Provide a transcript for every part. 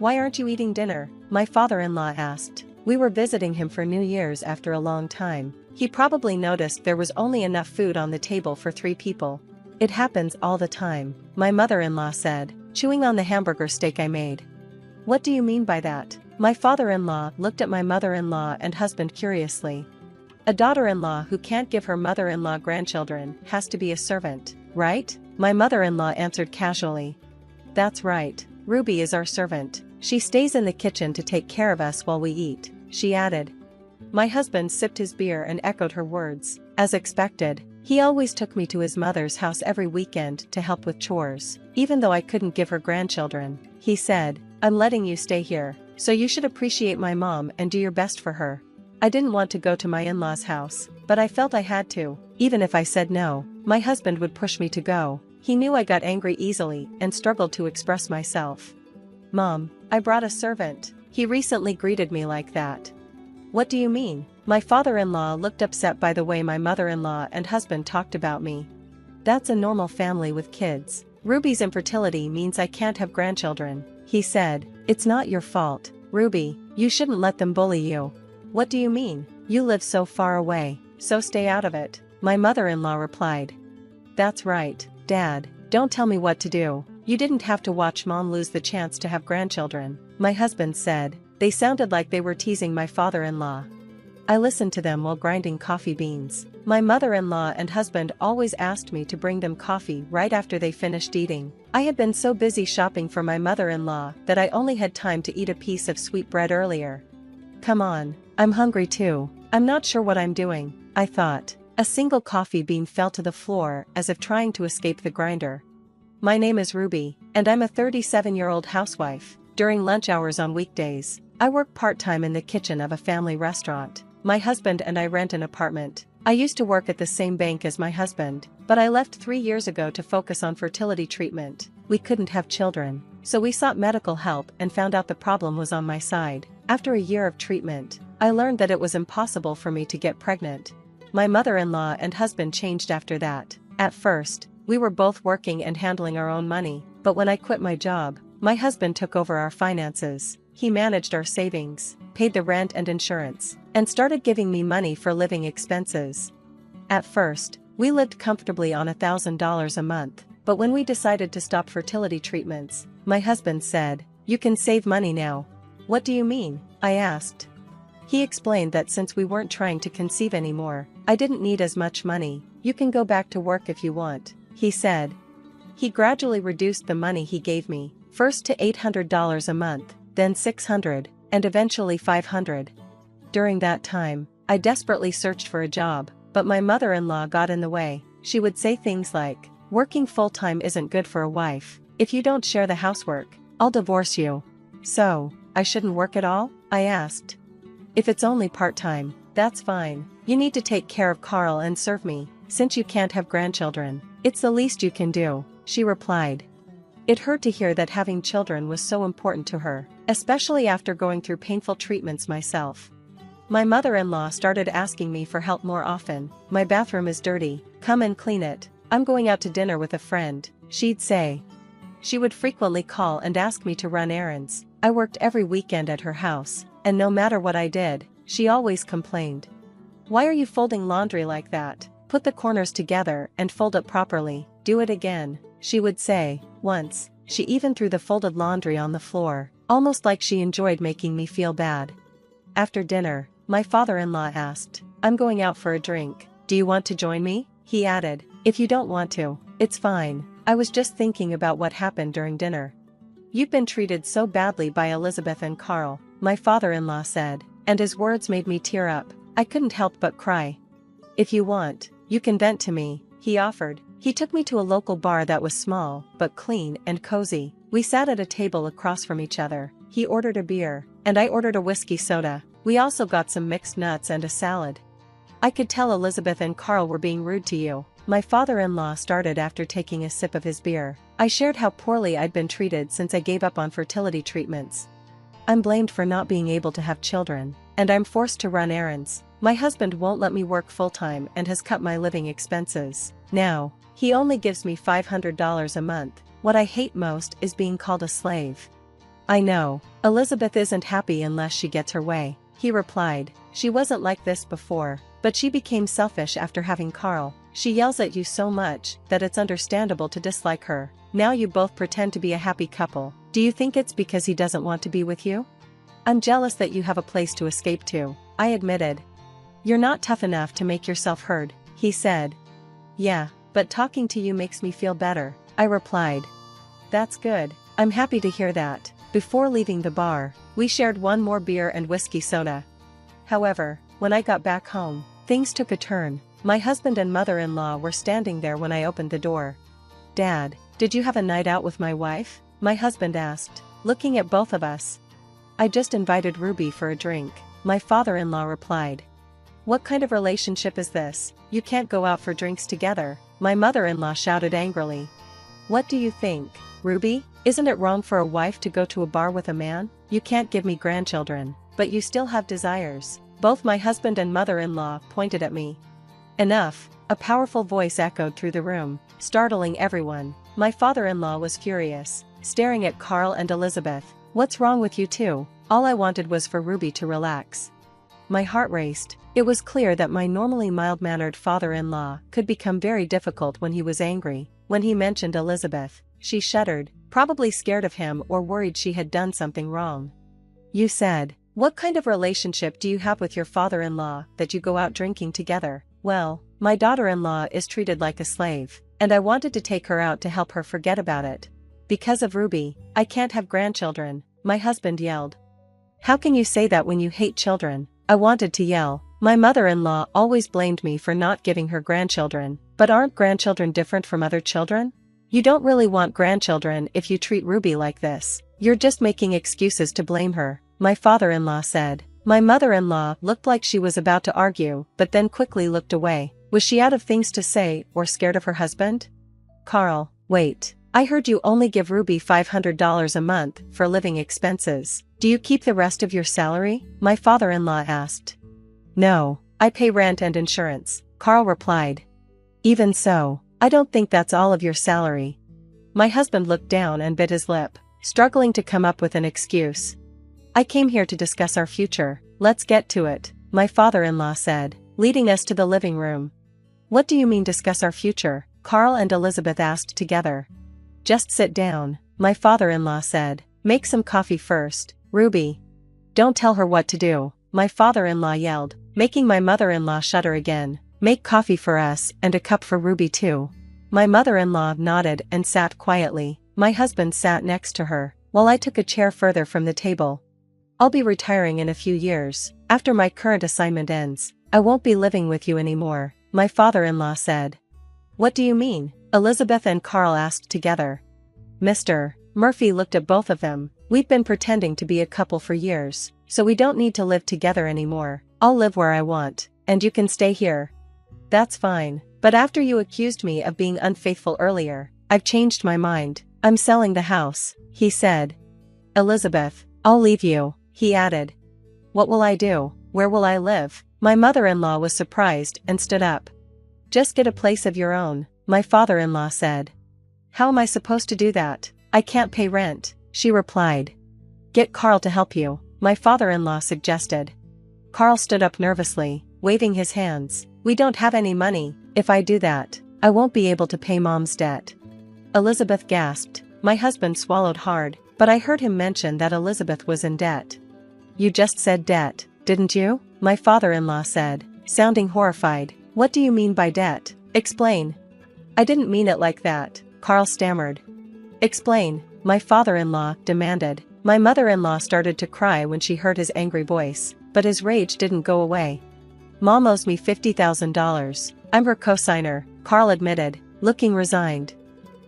"Why aren't you eating dinner?" my father-in-law asked. We were visiting him for New Year's after a long time. He probably noticed there was only enough food on the table for 3 people. "It happens all the time," my mother-in-law said, chewing on the hamburger steak I made. "What do you mean by that?" My father-in-law looked at my mother-in-law and husband curiously. "A daughter-in-law who can't give her mother-in-law grandchildren has to be a servant, right?" My mother-in-law answered casually. "That's right. Ruby is our servant. She stays in the kitchen to take care of us while we eat," she added. My husband sipped his beer and echoed her words. As expected, he always took me to his mother's house every weekend to help with chores, even though I couldn't give her grandchildren. He said, "I'm letting you stay here, so you should appreciate my mom and do your best for her." I didn't want to go to my in-laws' house, but I felt I had to. Even if I said no, my husband would push me to go. He knew I got angry easily and struggled to express myself. "Mom, I brought a servant. He recently greeted me like that." "What do you mean?" My father-in-law looked upset by the way my mother-in-law and husband talked about me. "That's a normal family with kids. Ruby's infertility means I can't have grandchildren," he said. "It's not your fault, Ruby. You shouldn't let them bully you." "What do you mean? You live so far away, so stay out of it," my mother-in-law replied. "That's right, Dad. Don't tell me what to do. You didn't have to watch Mom lose the chance to have grandchildren," my husband said. They sounded like they were teasing my father-in-law. I listened to them while grinding coffee beans. My mother-in-law and husband always asked me to bring them coffee right after they finished eating. I had been so busy shopping for my mother-in-law that I only had time to eat a piece of sweet bread earlier. "Come on, I'm hungry too. I'm not sure what I'm doing," I thought. A single coffee bean fell to the floor as if trying to escape the grinder. "My name is Ruby, and I'm a 37-year-old housewife. During lunch hours on weekdays, I work part-time in the kitchen of a family restaurant. My husband and I rent an apartment. I used to work at the same bank as my husband, but I left 3 years ago to focus on fertility treatment. We couldn't have children, so we sought medical help and found out the problem was on my side. After a year of treatment, I learned that it was impossible for me to get pregnant. My mother-in-law and husband changed after that. At first, we were both working and handling our own money, but when I quit my job, my husband took over our finances. He managed our savings, paid the rent and insurance, and started giving me money for living expenses. At first, we lived comfortably on $1,000 a month, but when we decided to stop fertility treatments, my husband said, "You can save money now." "What do you mean?" I asked. He explained that since we weren't trying to conceive anymore, I didn't need as much money. "You can go back to work if you want," he said. He gradually reduced the money he gave me, first to $800 a month, then $600, and eventually $500. During that time, I desperately searched for a job, but my mother-in-law got in the way. She would say things like, "Working full-time isn't good for a wife. If you don't share the housework, I'll divorce you." "So, I shouldn't work at all?" I asked. "If it's only part-time, that's fine. You need to take care of Carl and serve me, since you can't have grandchildren. It's the least you can do," she replied. It hurt to hear that having children was so important to her, especially after going through painful treatments myself. My mother-in-law started asking me for help more often. "My bathroom is dirty, come and clean it." "I'm going out to dinner with a friend," she'd say. She would frequently call and ask me to run errands. I worked every weekend at her house, and no matter what I did, she always complained. "Why are you folding laundry like that? Put the corners together and fold it properly. Do it again," she would say. Once, she even threw the folded laundry on the floor, almost like she enjoyed making me feel bad. After dinner, my father-in-law asked, "I'm going out for a drink. Do you want to join me?" He added, "If you don't want to, it's fine. I was just thinking about what happened during dinner." "You've been treated so badly by Elizabeth and Carl," my father-in-law said, and his words made me tear up. I couldn't help but cry. "If you want, you can vent to me," he offered. He took me to a local bar that was small, but clean and cozy. We sat at a table across from each other. He ordered a beer, and I ordered a whiskey soda. We also got some mixed nuts and a salad. "I could tell Elizabeth and Carl were being rude to you," my father-in-law started after taking a sip of his beer. I shared how poorly I'd been treated since I gave up on fertility treatments. "I'm blamed for not being able to have children, and I'm forced to run errands. My husband won't let me work full-time and has cut my living expenses. Now, he only gives me $500 a month. What I hate most is being called a slave." I know. Elizabeth isn't happy unless she gets her way, he replied. She wasn't like this before, but she became selfish after having Carl. She yells at you so much that it's understandable to dislike her. Now you both pretend to be a happy couple. Do you think it's because he doesn't want to be with you? I'm jealous that you have a place to escape to, I admitted. You're not tough enough to make yourself heard, he said. Yeah, but talking to you makes me feel better, I replied. That's good. I'm happy to hear that. Before leaving the bar, we shared one more beer and whiskey soda. However, when I got back home, things took a turn. My husband and mother-in-law were standing there when I opened the door. Dad, did you have a night out with my wife? My husband asked, looking at both of us. I just invited Ruby for a drink, my father-in-law replied. What kind of relationship is this? You can't go out for drinks together, my mother-in-law shouted angrily. What do you think, Ruby? Isn't it wrong for a wife to go to a bar with a man? You can't give me grandchildren, but you still have desires. Both my husband and mother-in-law pointed at me. Enough, a powerful voice echoed through the room, startling everyone. My father-in-law was furious, staring at Carl and Elizabeth. What's wrong with you two? All I wanted was for Ruby to relax. My heart raced. It was clear that my normally mild-mannered father-in-law could become very difficult when he was angry. When he mentioned Elizabeth, she shuddered, probably scared of him or worried she had done something wrong. You said, what kind of relationship do you have with your father-in-law that you go out drinking together? Well, my daughter-in-law is treated like a slave, and I wanted to take her out to help her forget about it. Because of Ruby, I can't have grandchildren, my husband yelled. How can you say that when you hate children? I wanted to yell. My mother-in-law always blamed me for not giving her grandchildren, but aren't grandchildren different from other children? You don't really want grandchildren if you treat Ruby like this. You're just making excuses to blame her, my father-in-law said. My mother-in-law looked like she was about to argue, but then quickly looked away. Was she out of things to say or scared of her husband? Carl, wait. I heard you only give Ruby $500 a month for living expenses. Do you keep the rest of your salary? My father-in-law asked. No, I pay rent and insurance, Carl replied. Even so, I don't think that's all of your salary. My husband looked down and bit his lip, struggling to come up with an excuse. I came here to discuss our future. Let's get to it, my father-in-law said, leading us to the living room. What do you mean discuss our future? Carl and Elizabeth asked together. Just sit down, my father-in-law said. Make some coffee first, Ruby. Don't tell her what to do, my father-in-law yelled, making my mother-in-law shudder again. Make coffee for us and a cup for Ruby too. My mother-in-law nodded and sat quietly. My husband sat next to her, while I took a chair further from the table. I'll be retiring in a few years. After my current assignment ends, I won't be living with you anymore, my father-in-law said. What do you mean? Elizabeth and Carl asked together. Mr. Murphy looked at both of them. We've been pretending to be a couple for years, so we don't need to live together anymore. I'll live where I want, and you can stay here. That's fine, but after you accused me of being unfaithful earlier, I've changed my mind. I'm selling the house, he said. Elizabeth, I'll leave you, he added. What will I do? Where will I live? My mother-in-law was surprised and stood up. Just get a place of your own, my father-in-law said. How am I supposed to do that? I can't pay rent, she replied. Get Carl to help you, my father-in-law suggested. Carl stood up nervously, waving his hands. We don't have any money. If I do that, I won't be able to pay Mom's debt. Elizabeth gasped. My husband swallowed hard, but I heard him mention that Elizabeth was in debt. You just said debt, didn't you? My father-in-law said, sounding horrified. What do you mean by debt? Explain. I didn't mean it like that, Carl stammered. Explain, my father-in-law demanded. My mother-in-law started to cry when she heard his angry voice, but his rage didn't go away. Mom owes me $50,000. I'm her co-signer, Carl admitted, looking resigned.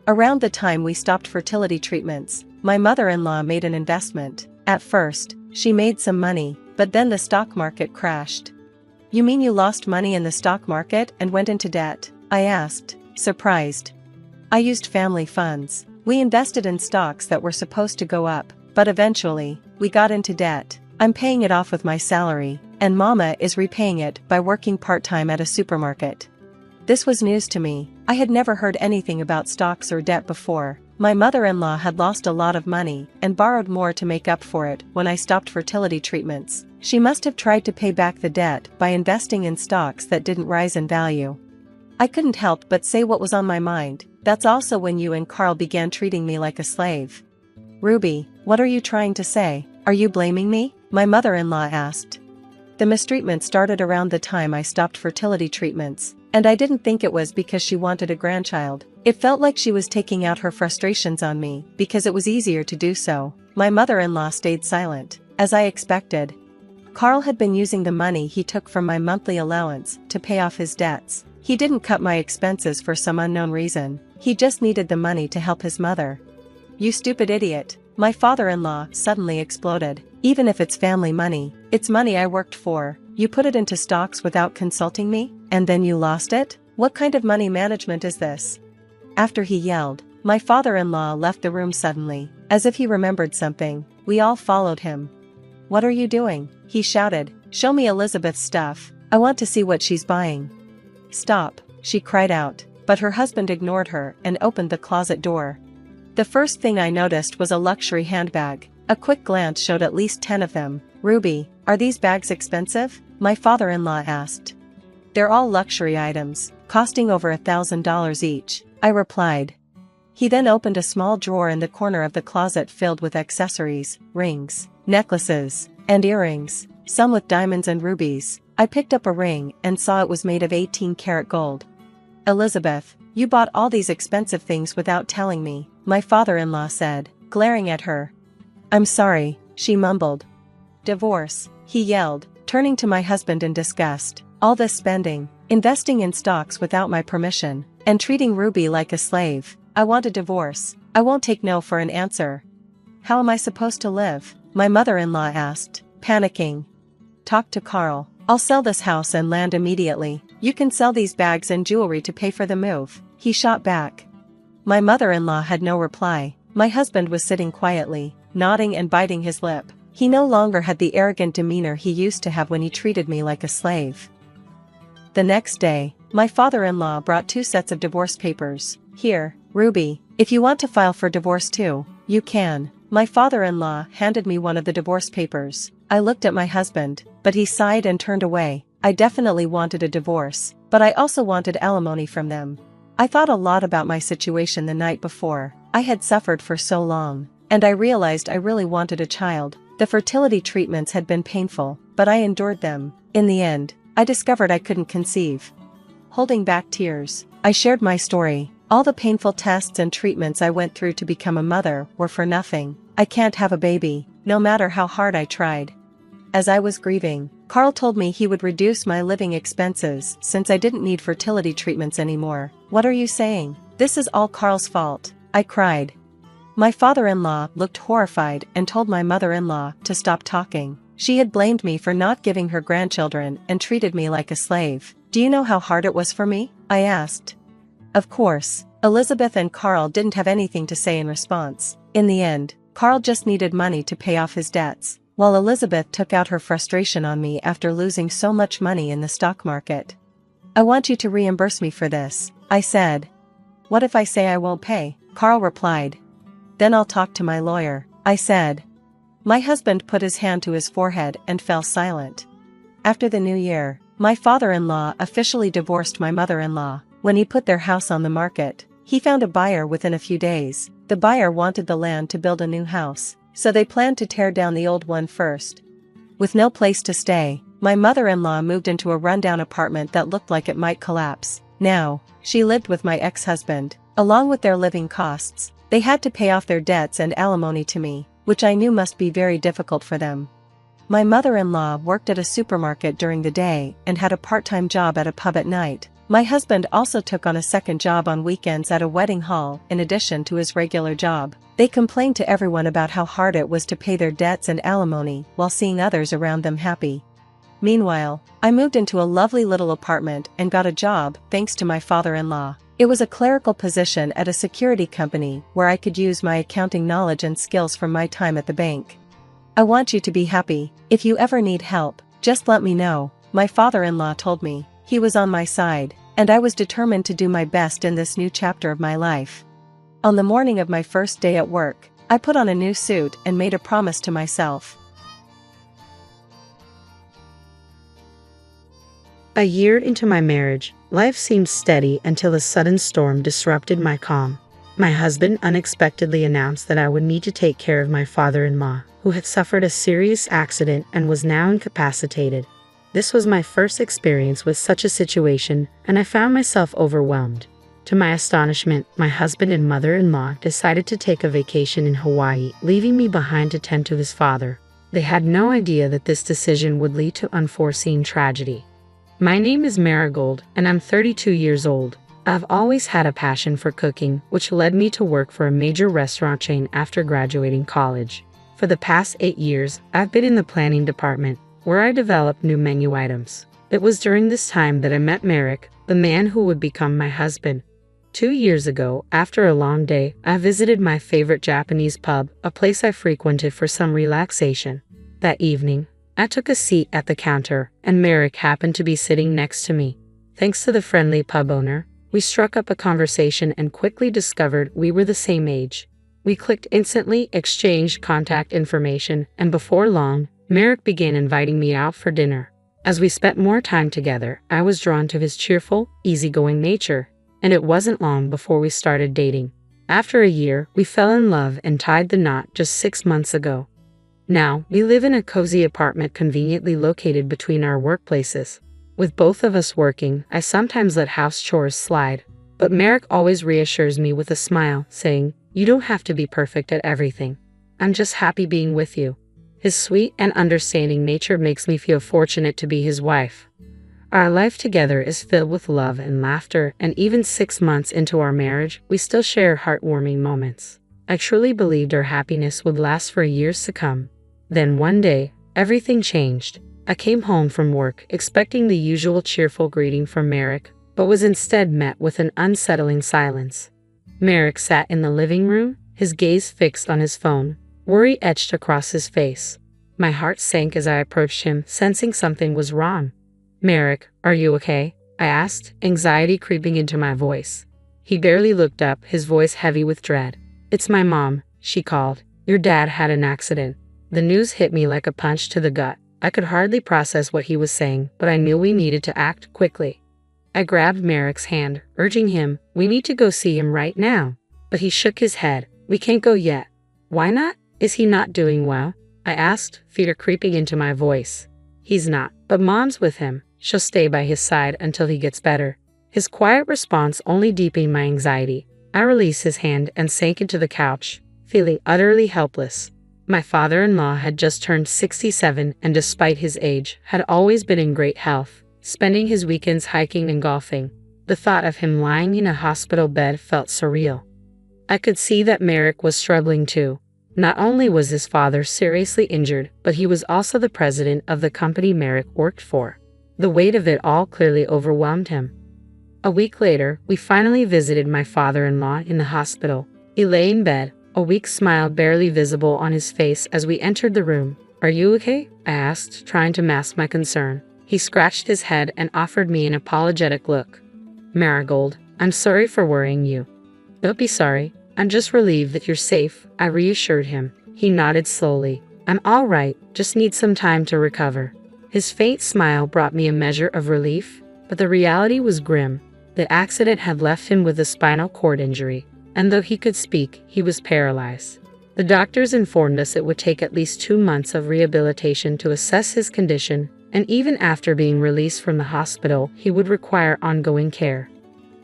Around the time we stopped fertility treatments, my mother-in-law made an investment. At first, she made some money, but then the stock market crashed. You mean you lost money in the stock market and went into debt? I asked, surprised. I used family funds. We invested in stocks that were supposed to go up, but eventually, we got into debt. I'm paying it off with my salary, and Mama is repaying it by working part-time at a supermarket. This was news to me. I had never heard anything about stocks or debt before. My mother-in-law had lost a lot of money and borrowed more to make up for it when I stopped fertility treatments. She must have tried to pay back the debt by investing in stocks that didn't rise in value. I couldn't help but say what was on my mind. That's also when you and Carl began treating me like a slave. Ruby, what are you trying to say? Are you blaming me? My mother-in-law asked. The mistreatment started around the time I stopped fertility treatments, and I didn't think it was because she wanted a grandchild. It felt like she was taking out her frustrations on me because it was easier to do so. My mother-in-law stayed silent, as I expected. Carl had been using the money he took from my monthly allowance to pay off his debts. He didn't cut my expenses for some unknown reason. He just needed the money to help his mother. You stupid idiot. My father-in-law suddenly exploded. Even if it's family money, it's money I worked for. You put it into stocks without consulting me, and then you lost it? What kind of money management is this? After he yelled, my father-in-law left the room suddenly, as if he remembered something. We all followed him. What are you doing? He shouted. Show me Elizabeth's stuff. I want to see what she's buying. Stop, she cried out, but her husband ignored her and opened the closet door. The first thing I noticed was a luxury handbag. A quick glance showed at least 10 of them. Ruby, are these bags expensive? My father-in-law asked. They're all luxury items, costing over $1,000 each, I replied. He then opened a small drawer in the corner of the closet filled with accessories, rings, necklaces, and earrings, some with diamonds and rubies. I picked up a ring and saw it was made of 18-karat gold. Elizabeth, you bought all these expensive things without telling me, my father-in-law said, glaring at her. I'm sorry, she mumbled. Divorce, he yelled, turning to my husband in disgust. All this spending, investing in stocks without my permission, and treating Ruby like a slave. I want a divorce. I won't take no for an answer. How am I supposed to live? My mother-in-law asked, panicking. Talk to Carl. I'll sell this house and land immediately. You can sell these bags and jewelry to pay for the move, he shot back. My mother-in-law had no reply. My husband was sitting quietly, nodding and biting his lip. He no longer had the arrogant demeanor he used to have when he treated me like a slave. The next day, my father-in-law brought 2 sets of divorce papers. Here, Ruby, if you want to file for divorce too, you can. My father-in-law handed me one of the divorce papers. I looked at my husband, but he sighed and turned away. I definitely wanted a divorce, but I also wanted alimony from them. I thought a lot about my situation the night before. I had suffered for so long, and I realized I really wanted a child. The fertility treatments had been painful, but I endured them. In the end, I discovered I couldn't conceive. Holding back tears, I shared my story. All the painful tests and treatments I went through to become a mother were for nothing. I can't have a baby, no matter how hard I tried. As I was grieving, Carl told me he would reduce my living expenses since I didn't need fertility treatments anymore. What are you saying? This is all Carl's fault, I cried. My father-in-law looked horrified and told my mother-in-law to stop talking. She had blamed me for not giving her grandchildren and treated me like a slave. Do you know how hard it was for me? I asked. Of course, Elizabeth and Carl didn't have anything to say in response. In the end, Carl just needed money to pay off his debts, while Elizabeth took out her frustration on me after losing so much money in the stock market. I want you to reimburse me for this, I said. What if I say I won't pay? Carl replied. Then I'll talk to my lawyer, I said. My husband put his hand to his forehead and fell silent. After the new year, my father-in-law officially divorced my mother-in-law. When he put their house on the market, he found a buyer within a few days. The buyer wanted the land to build a new house, so they planned to tear down the old one first. With no place to stay, my mother-in-law moved into a rundown apartment that looked like it might collapse. Now, she lived with my ex-husband. Along with their living costs, they had to pay off their debts and alimony to me, which I knew must be very difficult for them. My mother-in-law worked at a supermarket during the day and had a part-time job at a pub at night. My husband also took on a second job on weekends at a wedding hall in addition to his regular job. They complained to everyone about how hard it was to pay their debts and alimony while seeing others around them happy. Meanwhile, I moved into a lovely little apartment and got a job thanks to my father-in-law. It was a clerical position at a security company where I could use my accounting knowledge and skills from my time at the bank. I want you to be happy. If you ever need help, just let me know, my father-in-law told me. He was on my side, and I was determined to do my best in this new chapter of my life. On the morning of my first day at work, I put on a new suit and made a promise to myself. A year into my marriage, life seemed steady until a sudden storm disrupted my calm. My husband unexpectedly announced that I would need to take care of my father-in-law, who had suffered a serious accident and was now incapacitated. This was my first experience with such a situation, and I found myself overwhelmed. To my astonishment, my husband and mother-in-law decided to take a vacation in Hawaii, leaving me behind to tend to his father. They had no idea that this decision would lead to unforeseen tragedy. My name is Marigold, and I'm 32 years old. I've always had a passion for cooking, which led me to work for a major restaurant chain after graduating college. For the past 8 years, I've been in the planning department, where I developed new menu items. It was during this time that I met Merrick, the man who would become my husband. 2 years ago, after a long day, I visited my favorite Japanese pub, a place I frequented for some relaxation. That evening, I took a seat at the counter, and Merrick happened to be sitting next to me. Thanks to the friendly pub owner, we struck up a conversation and quickly discovered we were the same age. We clicked instantly, exchanged contact information, and before long, Merrick began inviting me out for dinner. As we spent more time together, I was drawn to his cheerful, easygoing nature, and it wasn't long before we started dating. After a year, we fell in love and tied the knot just 6 months ago. Now, we live in a cozy apartment conveniently located between our workplaces. With both of us working, I sometimes let house chores slide, but Merrick always reassures me with a smile, saying, "You don't have to be perfect at everything. I'm just happy being with you." His sweet and understanding nature makes me feel fortunate to be his wife. Our life together is filled with love and laughter, and even 6 months into our marriage, we still share heartwarming moments. I truly believed our happiness would last for years to come. Then one day, everything changed. I came home from work expecting the usual cheerful greeting from Merrick, but was instead met with an unsettling silence. Merrick sat in the living room, his gaze fixed on his phone, worry etched across his face. My heart sank as I approached him, sensing something was wrong. "Merrick, are you okay?" I asked, anxiety creeping into my voice. He barely looked up, his voice heavy with dread. "It's my mom," she called. "Your dad had an accident." The news hit me like a punch to the gut. I could hardly process what he was saying, but I knew we needed to act quickly. I grabbed Merrick's hand, urging him, "We need to go see him right now." But he shook his head. "We can't go yet." "Why not? Is he not doing well?" I asked, fear creeping into my voice. "He's not, but Mom's with him. She'll stay by his side until he gets better." His quiet response only deepened my anxiety. I released his hand and sank into the couch, feeling utterly helpless. My father-in-law had just turned 67 and despite his age, had always been in great health, spending his weekends hiking and golfing. The thought of him lying in a hospital bed felt surreal. I could see that Merrick was struggling too. Not only was his father seriously injured, but he was also the president of the company Merrick worked for. The weight of it all clearly overwhelmed him. A week later, we finally visited my father-in-law in the hospital. He lay in bed, a weak smile barely visible on his face as we entered the room. "Are you okay?" I asked, trying to mask my concern. He scratched his head and offered me an apologetic look. "Marigold, I'm sorry for worrying you." "Don't be sorry. I'm just relieved that you're safe," I reassured him. He nodded slowly. "I'm all right, just need some time to recover." His faint smile brought me a measure of relief, but the reality was grim. The accident had left him with a spinal cord injury, and though he could speak, he was paralyzed. The doctors informed us it would take at least 2 months of rehabilitation to assess his condition, and even after being released from the hospital, he would require ongoing care.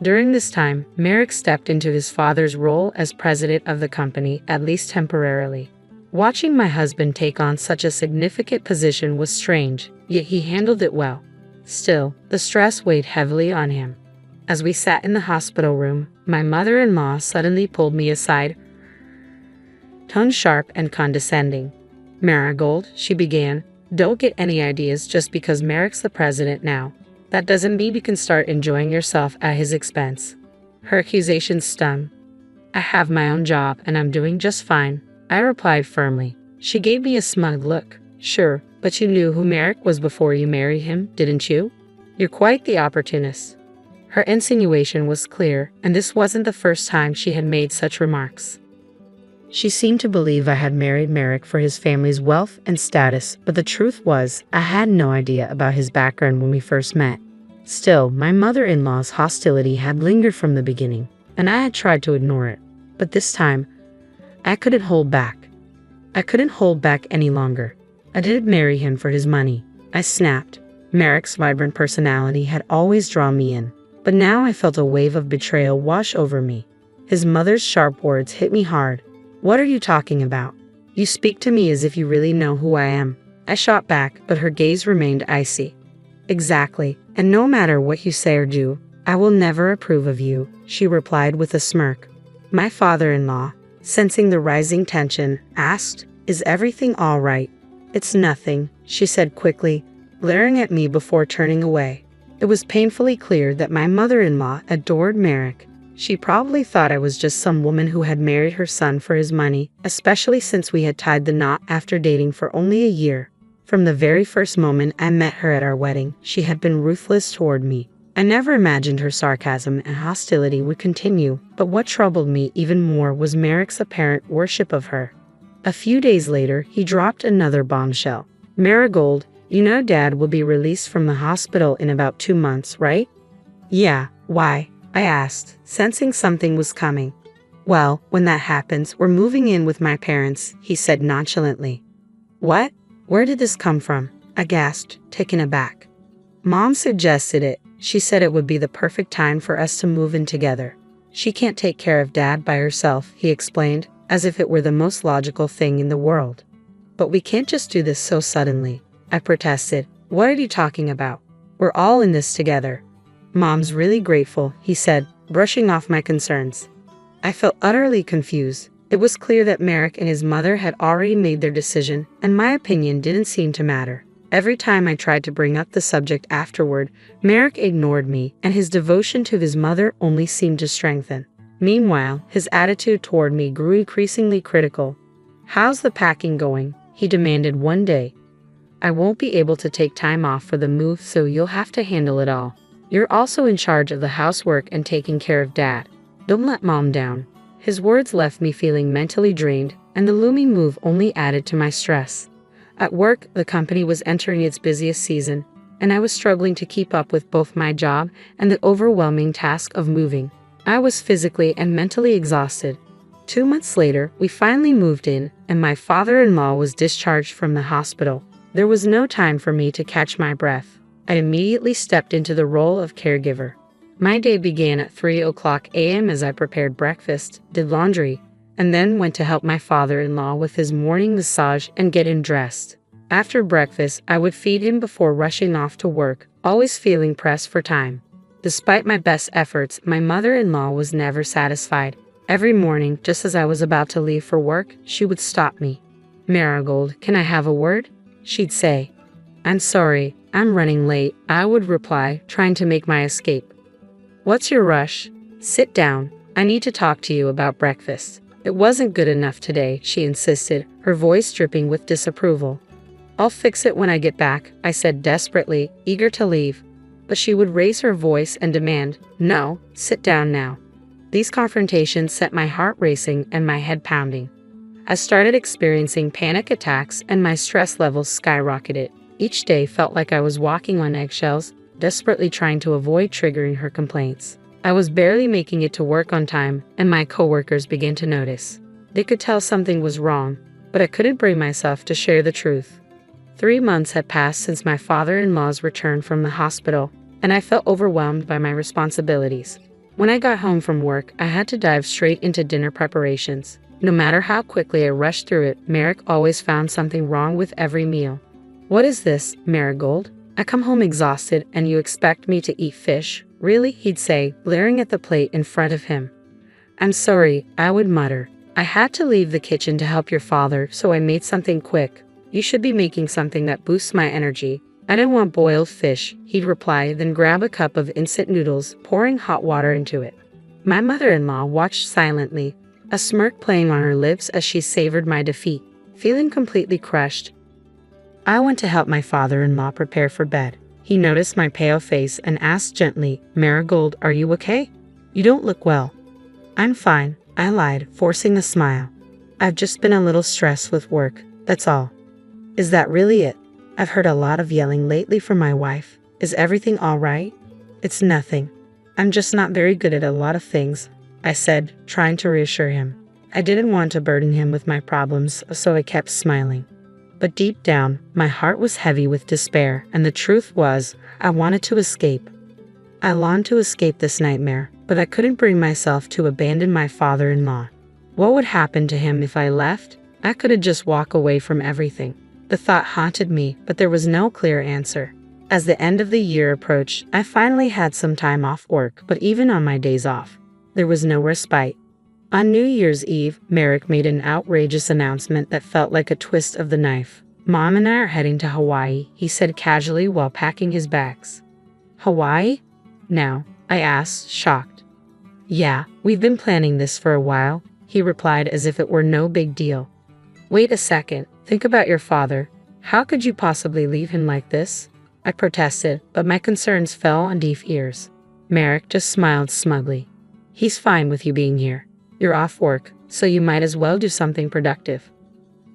During this time, Merrick stepped into his father's role as president of the company, at least temporarily. Watching my husband take on such a significant position was strange, yet he handled it well. Still, the stress weighed heavily on him. As we sat in the hospital room, my mother-in-law suddenly pulled me aside, tone sharp and condescending. "Marigold," she began, "don't get any ideas just because Merrick's the president now. That doesn't mean you can start enjoying yourself at his expense." Her accusation stung. "I have my own job and I'm doing just fine," I replied firmly. She gave me a smug look. "Sure, but you knew who Merrick was before you married him, didn't you? You're quite the opportunist." Her insinuation was clear, and this wasn't the first time she had made such remarks. She seemed to believe I had married Merrick for his family's wealth and status, but the truth was, I had no idea about his background when we first met. Still, my mother-in-law's hostility had lingered from the beginning, and I had tried to ignore it. But this time, I couldn't hold back. I couldn't hold back any longer. I didn't marry him for his money. I snapped. Merrick's vibrant personality had always drawn me in, but now I felt a wave of betrayal wash over me. His mother's sharp words hit me hard. "What are you talking about? You speak to me as if you really know who I am." I shot back, but her gaze remained icy. "Exactly, and no matter what you say or do, I will never approve of you," she replied with a smirk. My father-in-law, sensing the rising tension, asked, "Is everything all right?" "It's nothing," she said quickly, glaring at me before turning away. It was painfully clear that my mother-in-law adored Merrick. She probably thought I was just some woman who had married her son for his money, especially since we had tied the knot after dating for only a year. From the very first moment I met her at our wedding, she had been ruthless toward me. I never imagined her sarcasm and hostility would continue, but what troubled me even more was Merrick's apparent worship of her. A few days later, he dropped another bombshell. "Marigold, you know Dad will be released from the hospital in about 2 months, right?" "Yeah, why?" I asked, sensing something was coming. "Well, when that happens, we're moving in with my parents," he said nonchalantly. "What? Where did this come from?" I gasped, taken aback. "Mom suggested it. She said it would be the perfect time for us to move in together. She can't take care of Dad by herself," he explained, as if it were the most logical thing in the world. "But we can't just do this so suddenly," I protested. "What are you talking about? We're all in this together." "Mom's really grateful," he said, brushing off my concerns. I felt utterly confused. It was clear that Merrick and his mother had already made their decision, and my opinion didn't seem to matter. Every time I tried to bring up the subject afterward, Merrick ignored me, and his devotion to his mother only seemed to strengthen. Meanwhile, his attitude toward me grew increasingly critical. "How's the packing going?" he demanded one day. "I won't be able to take time off for the move, so you'll have to handle it all. You're also in charge of the housework and taking care of Dad. Don't let Mom down." His words left me feeling mentally drained, and the looming move only added to my stress. At work, the company was entering its busiest season, and I was struggling to keep up with both my job and the overwhelming task of moving. I was physically and mentally exhausted. 2 months later, we finally moved in, and my father-in-law was discharged from the hospital. There was no time for me to catch my breath. I immediately stepped into the role of caregiver. My day began at 3 a.m. as I prepared breakfast, did laundry, and then went to help my father-in-law with his morning massage and get him dressed. After breakfast, I would feed him before rushing off to work, always feeling pressed for time. Despite my best efforts, my mother-in-law was never satisfied. Every morning, just as I was about to leave for work, she would stop me. "Marigold, can I have a word?" she'd say. "I'm sorry, I'm running late," I would reply, trying to make my escape. "What's your rush? Sit down. I need to talk to you about breakfast." "It wasn't good enough today," she insisted, her voice dripping with disapproval. "I'll fix it when I get back," I said desperately, eager to leave. But she would raise her voice and demand, "No, sit down now." These confrontations set my heart racing and my head pounding. I started experiencing panic attacks and my stress levels skyrocketed. Each day felt like I was walking on eggshells, desperately trying to avoid triggering her complaints. I was barely making it to work on time, and my coworkers began to notice. They could tell something was wrong, but I couldn't bring myself to share the truth. 3 months had passed since my father-in-law's return from the hospital, and I felt overwhelmed by my responsibilities. When I got home from work, I had to dive straight into dinner preparations. No matter how quickly I rushed through it, Merrick always found something wrong with every meal. "What is this, Marigold? I come home exhausted and you expect me to eat fish? Really?" he'd say, glaring at the plate in front of him. "I'm sorry," I would mutter. "I had to leave the kitchen to help your father, so I made something quick. You should be making something that boosts my energy." "I don't want boiled fish," he'd reply, then grab a cup of instant noodles, pouring hot water into it. My mother-in-law watched silently, a smirk playing on her lips as she savored my defeat. Feeling completely crushed, I went to help my father-in-law prepare for bed. He noticed my pale face and asked gently, "Marigold, are you okay? You don't look well." "I'm fine," I lied, forcing a smile. "I've just been a little stressed with work, that's all." "Is that really it? I've heard a lot of yelling lately from my wife. Is everything all right?" "It's nothing. I'm just not very good at a lot of things," I said, trying to reassure him. I didn't want to burden him with my problems, so I kept smiling. But deep down, my heart was heavy with despair, and the truth was, I wanted to escape. I longed to escape this nightmare, but I couldn't bring myself to abandon my father-in-law. What would happen to him if I left? I couldn't just walk away from everything. The thought haunted me, but there was no clear answer. As the end of the year approached, I finally had some time off work, but even on my days off, there was no respite. On New Year's Eve, Merrick made an outrageous announcement that felt like a twist of the knife. "Mom and I are heading to Hawaii," he said casually while packing his bags. "Hawaii? Now?" I asked, shocked. "Yeah, we've been planning this for a while," he replied as if it were no big deal. "Wait a second, think about your father. How could you possibly leave him like this?" I protested, but my concerns fell on deaf ears. Merrick just smiled smugly. "He's fine with you being here. You're off work, so you might as well do something productive."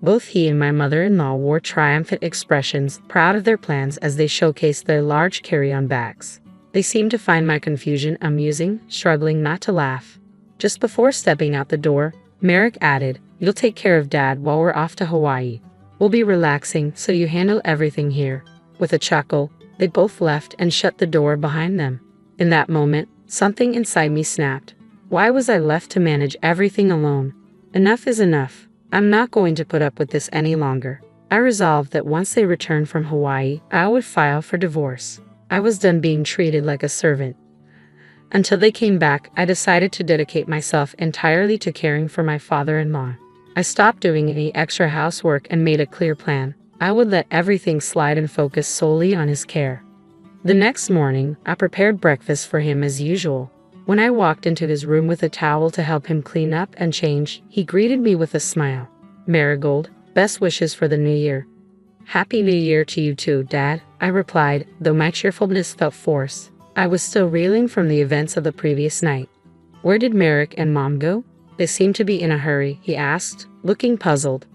Both he and my mother-in-law wore triumphant expressions, proud of their plans as they showcased their large carry-on bags. They seemed to find my confusion amusing, struggling not to laugh. Just before stepping out the door, Merrick added, "You'll take care of Dad while we're off to Hawaii. We'll be relaxing, so you handle everything here." With a chuckle, they both left and shut the door behind them. In that moment, something inside me snapped. Why was I left to manage everything alone? Enough is enough. I'm not going to put up with this any longer. I resolved that once they returned from Hawaii, I would file for divorce. I was done being treated like a servant. Until they came back, I decided to dedicate myself entirely to caring for my father-in-law. I stopped doing any extra housework and made a clear plan. I would let everything slide and focus solely on his care. The next morning, I prepared breakfast for him as usual. When I walked into his room with a towel to help him clean up and change, he greeted me with a smile. "Marigold, best wishes for the new year." "Happy New Year to you too, Dad," I replied, though my cheerfulness felt forced. I was still reeling from the events of the previous night. "Where did Merrick and Mom go? They seem to be in a hurry," he asked, looking puzzled.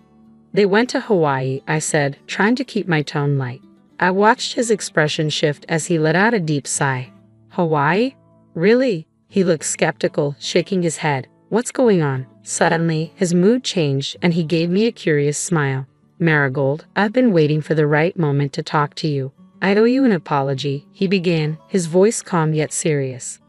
"They went to Hawaii," I said, trying to keep my tone light. I watched his expression shift as he let out a deep sigh. "Hawaii? Really?" He looked skeptical, shaking his head. "What's going on?" Suddenly, his mood changed and he gave me a curious smile. "Marigold, I've been waiting for the right moment to talk to you. I owe you an apology," he began, his voice calm yet serious.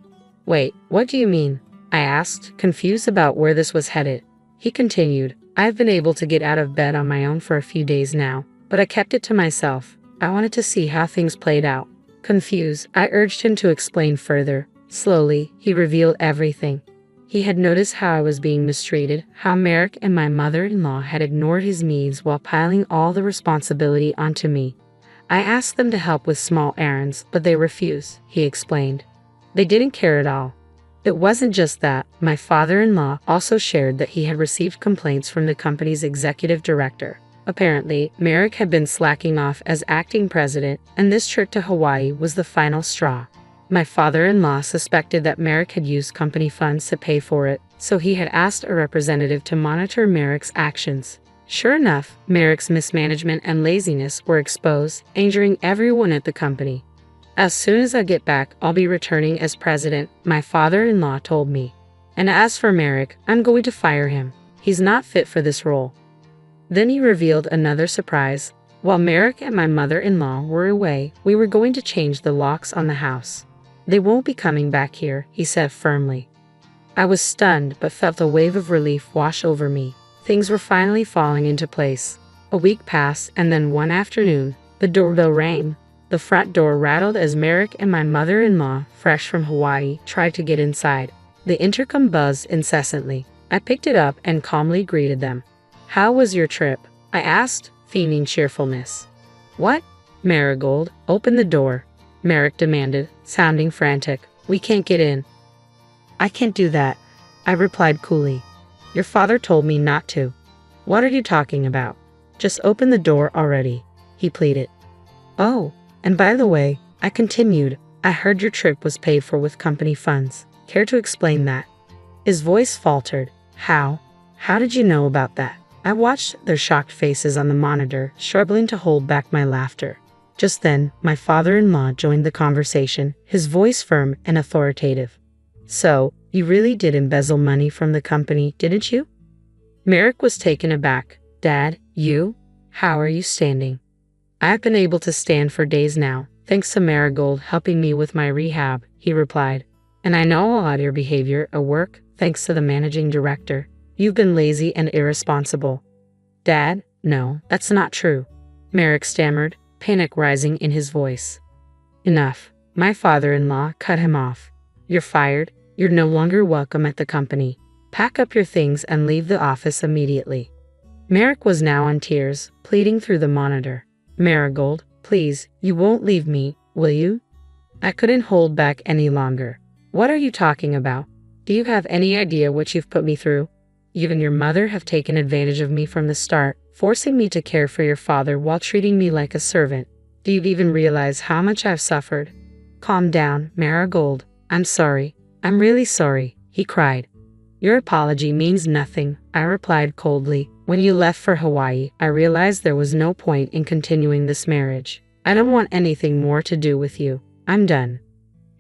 "Wait, what do you mean?" I asked, confused about where this was headed. He continued, "I've been able to get out of bed on my own for a few days now, but I kept it to myself. I wanted to see how things played out." Confused, I urged him to explain further. Slowly, he revealed everything. He had noticed how I was being mistreated, how Merrick and my mother-in-law had ignored his needs while piling all the responsibility onto me. "I asked them to help with small errands, but they refused," he explained. "They didn't care at all." It wasn't just that. My father-in-law also shared that he had received complaints from the company's executive director. Apparently, Merrick had been slacking off as acting president, and this trip to Hawaii was the final straw. My father-in-law suspected that Merrick had used company funds to pay for it, so he had asked a representative to monitor Merrick's actions. Sure enough, Merrick's mismanagement and laziness were exposed, injuring everyone at the company. "As soon as I get back, I'll be returning as president," my father-in-law told me. "And as for Merrick, I'm going to fire him. He's not fit for this role." Then he revealed another surprise. While Merrick and my mother-in-law were away, we were going to change the locks on the house. "They won't be coming back here," he said firmly. I was stunned but felt a wave of relief wash over me. Things were finally falling into place. A week passed, and then one afternoon, the doorbell rang. The front door rattled as Merrick and my mother-in-law, fresh from Hawaii, tried to get inside. The intercom buzzed incessantly. I picked it up and calmly greeted them. "How was your trip?" I asked, feigning cheerfulness. "What? Marigold, open the door," Merrick demanded, sounding frantic. "We can't get in." "I can't do that," I replied coolly. "Your father told me not to." "What are you talking about? Just open the door already," he pleaded. "Oh, and by the way, I continued, I heard your trip was paid for with company funds. Care to explain that? His voice faltered. How? How did you know about that? I watched their shocked faces on the monitor, struggling to hold back my laughter. Just then, my father-in-law joined the conversation, his voice firm and authoritative. So, you really did embezzle money from the company, didn't you? Merrick was taken aback. Dad, you? How are you standing? I've been able to stand for days now, thanks to Marigold helping me with my rehab, he replied. And I know a lot of your behavior at work, thanks to the managing director. You've been lazy and irresponsible. Dad, no, that's not true. Merrick stammered, panic rising in his voice. Enough. My father-in-law cut him off. You're fired. You're no longer welcome at the company. Pack up your things and leave the office immediately. Merrick was now in tears, pleading through the monitor. Marigold, please, you won't leave me, will you? I couldn't hold back any longer. What are you talking about? Do you have any idea what you've put me through? You and your mother have taken advantage of me from the start, forcing me to care for your father while treating me like a servant. Do you even realize how much I've suffered? Calm down, Marigold. I'm sorry. I'm really sorry, he cried. Your apology means nothing, I replied coldly. When you left for Hawaii, I realized there was no point in continuing this marriage. I don't want anything more to do with you. I'm done.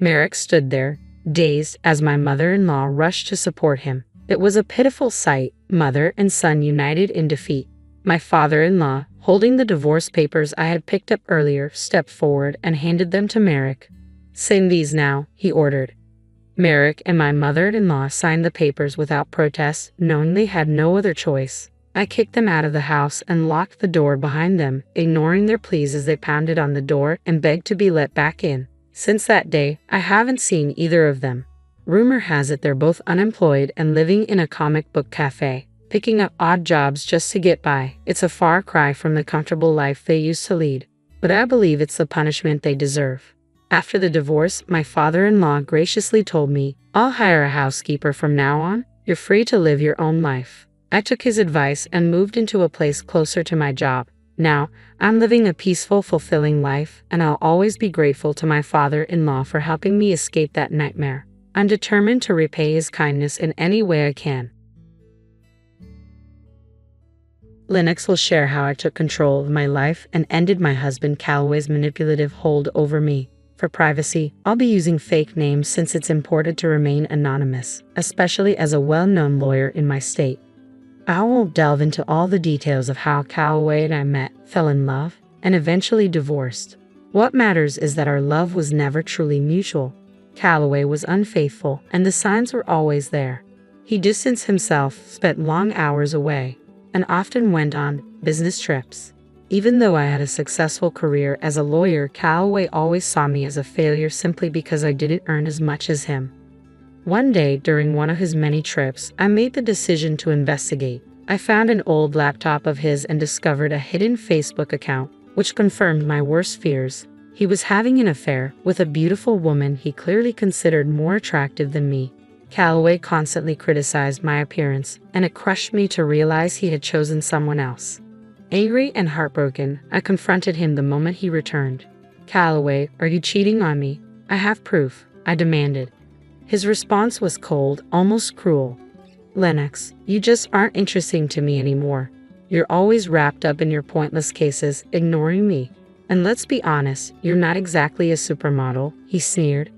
Merrick stood there, dazed, as my mother-in-law rushed to support him. It was a pitiful sight, mother and son united in defeat. My father-in-law, holding the divorce papers I had picked up earlier, stepped forward and handed them to Merrick. Sign these now, he ordered. Merrick and my mother-in-law signed the papers without protest, knowing they had no other choice. I kicked them out of the house and locked the door behind them, ignoring their pleas as they pounded on the door and begged to be let back in. Since that day, I haven't seen either of them. Rumor has it they're both unemployed and living in a comic book cafe, picking up odd jobs just to get by. It's a far cry from the comfortable life they used to lead, but I believe it's the punishment they deserve. After the divorce, my father-in-law graciously told me, I'll hire a housekeeper from now on. You're free to live your own life. I took his advice and moved into a place closer to my job. Now, I'm living a peaceful, fulfilling life, and I'll always be grateful to my father-in-law for helping me escape that nightmare. I'm determined to repay his kindness in any way I can. Lennox will share how I took control of my life and ended my husband Calloway's manipulative hold over me. For privacy, I'll be using fake names since it's important to remain anonymous, especially as a well-known lawyer in my state. I won't delve into all the details of how Calloway and I met, fell in love, and eventually divorced. What matters is that our love was never truly mutual. Calloway was unfaithful, and the signs were always there. He distanced himself, spent long hours away, and often went on business trips. Even though I had a successful career as a lawyer, Calloway always saw me as a failure simply because I didn't earn as much as him. One day, during one of his many trips, I made the decision to investigate. I found an old laptop of his and discovered a hidden Facebook account, which confirmed my worst fears. He was having an affair with a beautiful woman he clearly considered more attractive than me. Calloway constantly criticized my appearance, and it crushed me to realize he had chosen someone else. Angry and heartbroken, I confronted him the moment he returned. Calloway, are you cheating on me? I have proof, I demanded. His response was cold, almost cruel. Lennox, you just aren't interesting to me anymore. You're always wrapped up in your pointless cases, ignoring me. And let's be honest, you're not exactly a supermodel, he sneered.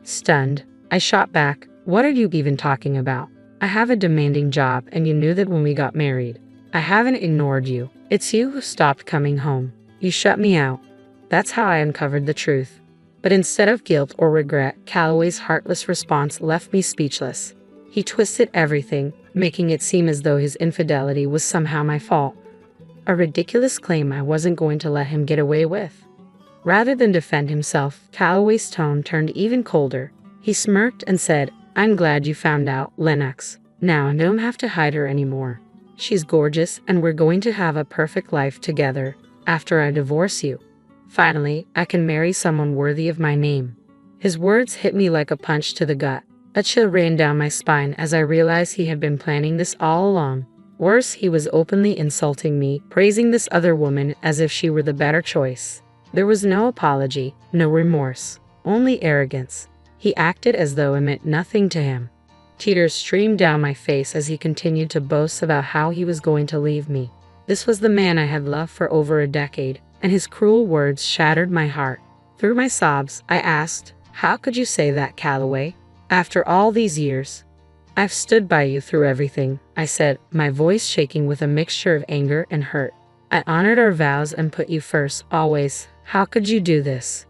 Stunned, I shot back, what are you even talking about? I have a demanding job and you knew that when we got married. I haven't ignored you. It's you who stopped coming home. You shut me out. That's how I uncovered the truth. But instead of guilt or regret, Calloway's heartless response left me speechless. He twisted everything, making it seem as though his infidelity was somehow my fault. A ridiculous claim I wasn't going to let him get away with. Rather than defend himself, Calloway's tone turned even colder. He smirked and said, I'm glad you found out, Lennox. Now I don't have to hide her anymore. She's gorgeous and we're going to have a perfect life together after I divorce you. Finally, I can marry someone worthy of my name. His words hit me like a punch to the gut. A chill ran down my spine as I realized he had been planning this all along. Worse, he was openly insulting me, praising this other woman as if she were the better choice. There was no apology, no remorse, only arrogance. He acted as though it meant nothing to him. Tears streamed down my face as he continued to boast about how he was going to leave me. This was the man I had loved for over a decade, and his cruel words shattered my heart. Through my sobs, I asked, "How could you say that, Calloway? After all these years?" "I've stood by you through everything," I said, my voice shaking with a mixture of anger and hurt. "I honored our vows and put you first, always. How could you do this?"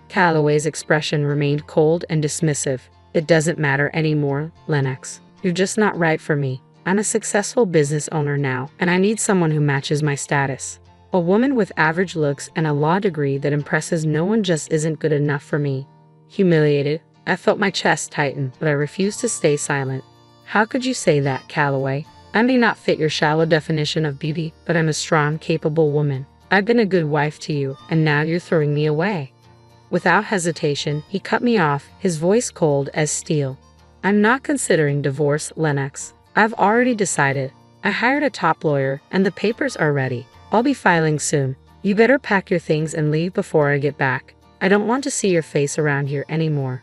Calloway's expression remained cold and dismissive. "It doesn't matter anymore, Lennox. You're just not right for me. I'm a successful business owner now, and I need someone who matches my status. A woman with average looks and a law degree that impresses no one just isn't good enough for me." Humiliated, I felt my chest tighten, but I refused to stay silent. "How could you say that, Calloway? I may not fit your shallow definition of beauty, but I'm a strong, capable woman. I've been a good wife to you, and now you're throwing me away." Without hesitation, he cut me off, his voice cold as steel. "I'm not considering divorce, Lennox. I've already decided. I hired a top lawyer, and the papers are ready. I'll be filing soon. You better pack your things and leave before I get back. I don't want to see your face around here anymore."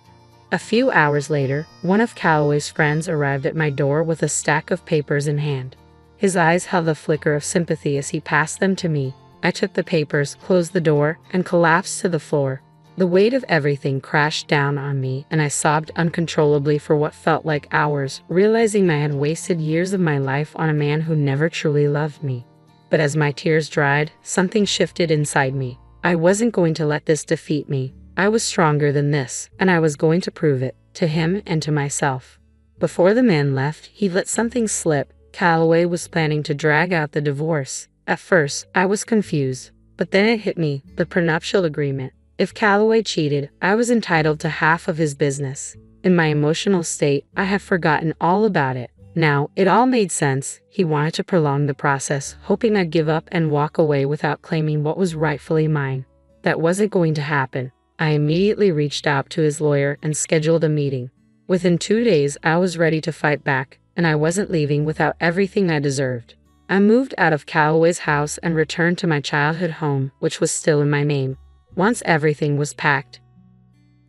A few hours later, one of Calloway's friends arrived at my door with a stack of papers in hand. His eyes held a flicker of sympathy as he passed them to me. I took the papers, closed the door, and collapsed to the floor. The weight of everything crashed down on me, and I sobbed uncontrollably for what felt like hours, realizing I had wasted years of my life on a man who never truly loved me. But as my tears dried, something shifted inside me. I wasn't going to let this defeat me. I was stronger than this, and I was going to prove it, to him and to myself. Before the man left, he let something slip. Calloway was planning to drag out the divorce. At first, I was confused, but then it hit me, the prenuptial agreement. If Calloway cheated, I was entitled to half of his business. In my emotional state, I had forgotten all about it. Now, it all made sense. He wanted to prolong the process, hoping I'd give up and walk away without claiming what was rightfully mine. That wasn't going to happen. I immediately reached out to his lawyer and scheduled a meeting. Within 2 days, I was ready to fight back, and I wasn't leaving without everything I deserved. I moved out of Calloway's house and returned to my childhood home, which was still in my name. Once everything was packed,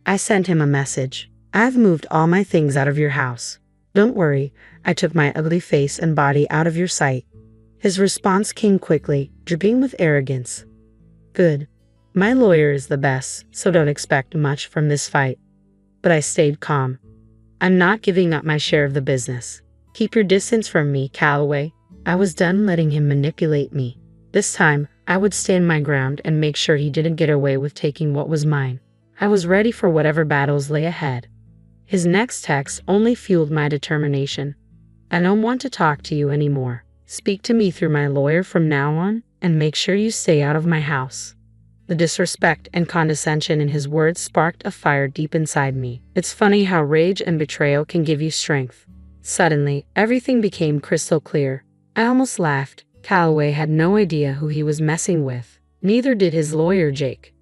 I sent him a message. "I've moved all my things out of your house. Don't worry, I took my ugly face and body out of your sight." His response came quickly, dripping with arrogance. "Good. My lawyer is the best, so don't expect much from this fight." But I stayed calm. "I'm not giving up my share of the business. Keep your distance from me, Calloway." I was done letting him manipulate me. This time, I would stand my ground and make sure he didn't get away with taking what was mine. I was ready for whatever battles lay ahead. His next text only fueled my determination. "I don't want to talk to you anymore. Speak to me through my lawyer from now on, and make sure you stay out of my house." The disrespect and condescension in his words sparked a fire deep inside me. It's funny how rage and betrayal can give you strength. Suddenly, everything became crystal clear. I almost laughed. Calloway had no idea who he was messing with. Neither did his lawyer, Jake.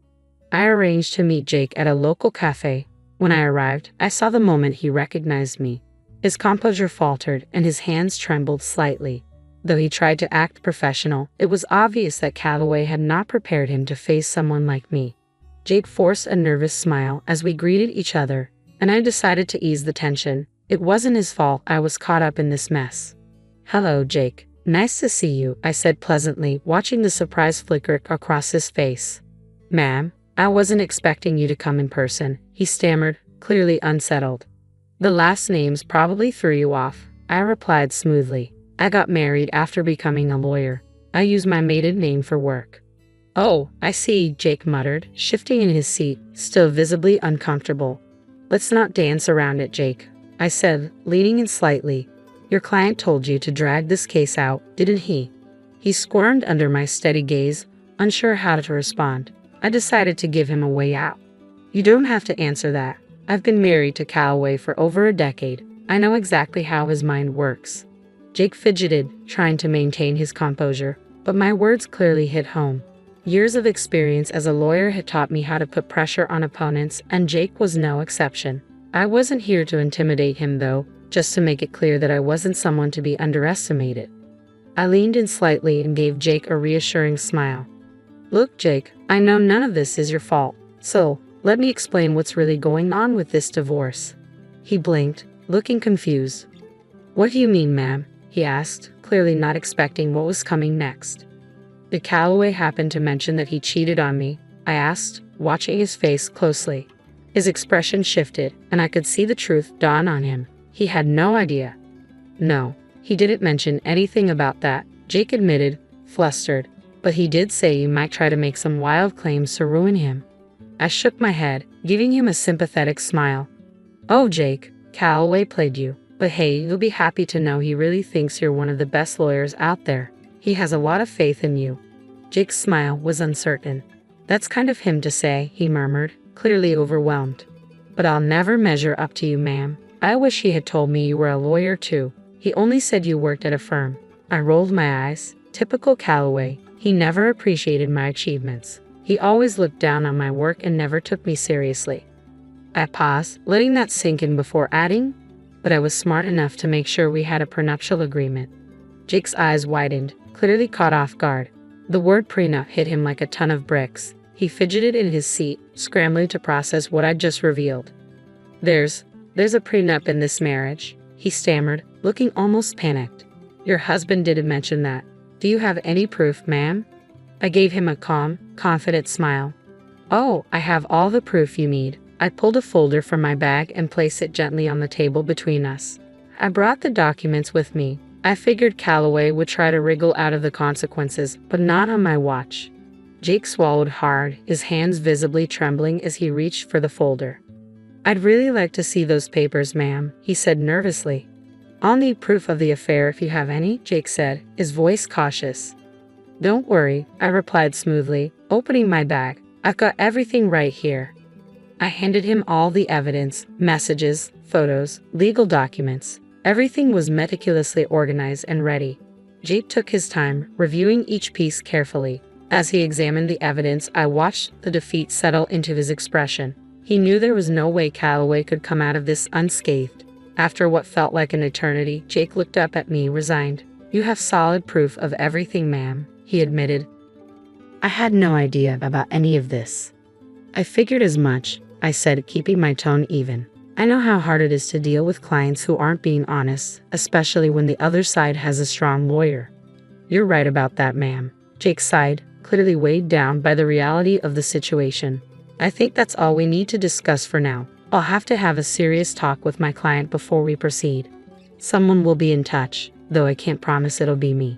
I arranged to meet Jake at a local cafe. When I arrived, I saw the moment he recognized me. His composure faltered and his hands trembled slightly. Though he tried to act professional, it was obvious that Calloway had not prepared him to face someone like me. Jake forced a nervous smile as we greeted each other, and I decided to ease the tension. It wasn't his fault I was caught up in this mess. "Hello, Jake. Nice to see you," I said pleasantly, watching the surprise flicker across his face. "Ma'am, I wasn't expecting you to come in person," he stammered, clearly unsettled. "The last names probably threw you off," I replied smoothly. "I got married after becoming a lawyer. I use my maiden name for work." "Oh, I see," Jake muttered, shifting in his seat, still visibly uncomfortable. "Let's not dance around it, Jake," I said, leaning in slightly. "Your client told you to drag this case out, didn't he?" He squirmed under my steady gaze, unsure how to respond. I decided to give him a way out. "You don't have to answer that. I've been married to Calloway for over a decade. I know exactly how his mind works." Jake fidgeted, trying to maintain his composure, but my words clearly hit home. Years of experience as a lawyer had taught me how to put pressure on opponents, and Jake was no exception. I wasn't here to intimidate him, though, just to make it clear that I wasn't someone to be underestimated. I leaned in slightly and gave Jake a reassuring smile. Look, Jake, I know none of this is your fault, so let me explain what's really going on with this divorce. He blinked, looking confused. What do you mean, ma'am? He asked, clearly not expecting what was coming next. Did Calloway happen to mention that he cheated on me? I asked, watching his face closely. His expression shifted, and I could see the truth dawn on him. He had no idea. No, he didn't mention anything about that, Jake admitted, flustered. But he did say you might try to make some wild claims to ruin him. I shook my head, giving him a sympathetic smile. Oh, Jake, Calloway played you. But hey, you'll be happy to know he really thinks you're one of the best lawyers out there. He has a lot of faith in you. Jake's smile was uncertain. That's kind of him to say, he murmured, clearly overwhelmed. But I'll never measure up to you, ma'am. I wish he had told me you were a lawyer too. He only said you worked at a firm. I rolled my eyes. Typical Calloway. He never appreciated my achievements. He always looked down on my work and never took me seriously. I paused, letting that sink in before adding, but I was smart enough to make sure we had a prenuptial agreement. Jake's eyes widened, clearly caught off guard. The word prenup hit him like a ton of bricks. He fidgeted in his seat, scrambling to process what I'd just revealed. There's a prenup in this marriage, he stammered, looking almost panicked. Your husband didn't mention that. Do you have any proof, ma'am? I gave him a calm, confident smile. Oh, I have all the proof you need. I pulled a folder from my bag and placed it gently on the table between us. I brought the documents with me. I figured Calloway would try to wriggle out of the consequences, but not on my watch. Jake swallowed hard, his hands visibly trembling as he reached for the folder. I'd really like to see those papers, ma'am, he said nervously. I'll need proof of the affair if you have any, Jake said, his voice cautious. Don't worry, I replied smoothly, opening my bag. I've got everything right here. I handed him all the evidence, messages, photos, legal documents. Everything was meticulously organized and ready. Jake took his time, reviewing each piece carefully. As he examined the evidence, I watched the defeat settle into his expression. He knew there was no way Calloway could come out of this unscathed. After what felt like an eternity, Jake looked up at me, resigned. You have solid proof of everything, ma'am, he admitted. I had no idea about any of this. I figured as much, I said, keeping my tone even. I know how hard it is to deal with clients who aren't being honest, especially when the other side has a strong lawyer. You're right about that, ma'am. Jake sighed, clearly weighed down by the reality of the situation. I think that's all we need to discuss for now. I'll have to have a serious talk with my client before we proceed. Someone will be in touch, though I can't promise it'll be me.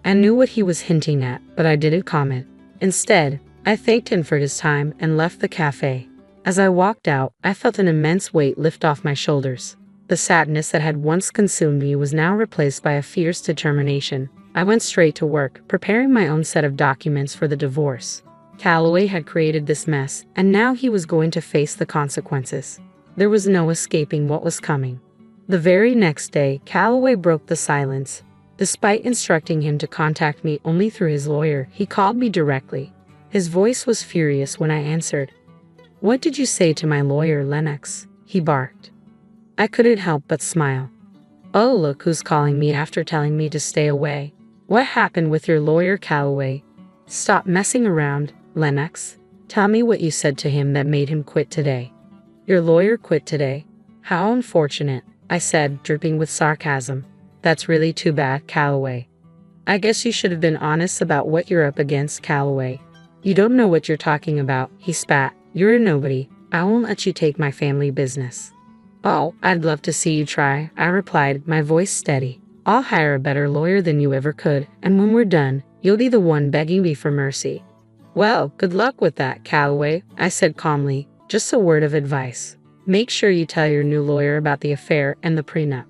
I knew what he was hinting at, but I didn't comment. Instead, I thanked him for his time and left the cafe. As I walked out, I felt an immense weight lift off my shoulders. The sadness that had once consumed me was now replaced by a fierce determination. I went straight to work, preparing my own set of documents for the divorce. Calloway had created this mess, and now he was going to face the consequences. There was no escaping what was coming. The very next day, Calloway broke the silence. Despite instructing him to contact me only through his lawyer, he called me directly. His voice was furious when I answered. What did you say to my lawyer, Lennox? He barked. I couldn't help but smile. Oh, look who's calling me after telling me to stay away. What happened with your lawyer, Calloway? Stop messing around, Lennox. Tell me what you said to him that made him quit today. Your lawyer quit today? How unfortunate, I said, dripping with sarcasm. That's really too bad, Calloway. I guess you should have been honest about what you're up against, Calloway. You don't know what you're talking about, he spat. You're a nobody. I won't let you take my family business. Oh, I'd love to see you try, I replied, my voice steady. I'll hire a better lawyer than you ever could, and when we're done, you'll be the one begging me for mercy. Well, good luck with that, Calloway, I said calmly. Just a word of advice. Make sure you tell your new lawyer about the affair and the prenup.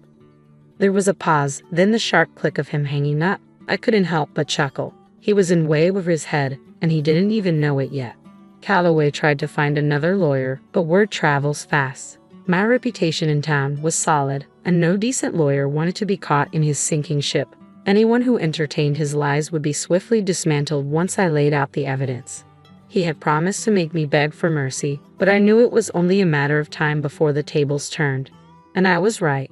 There was a pause, then the sharp click of him hanging up. I couldn't help but chuckle. He was in way over his head, and he didn't even know it yet. Calloway tried to find another lawyer, but word travels fast. My reputation in town was solid, and no decent lawyer wanted to be caught in his sinking ship. Anyone who entertained his lies would be swiftly dismantled once I laid out the evidence. He had promised to make me beg for mercy, but I knew it was only a matter of time before the tables turned. And I was right.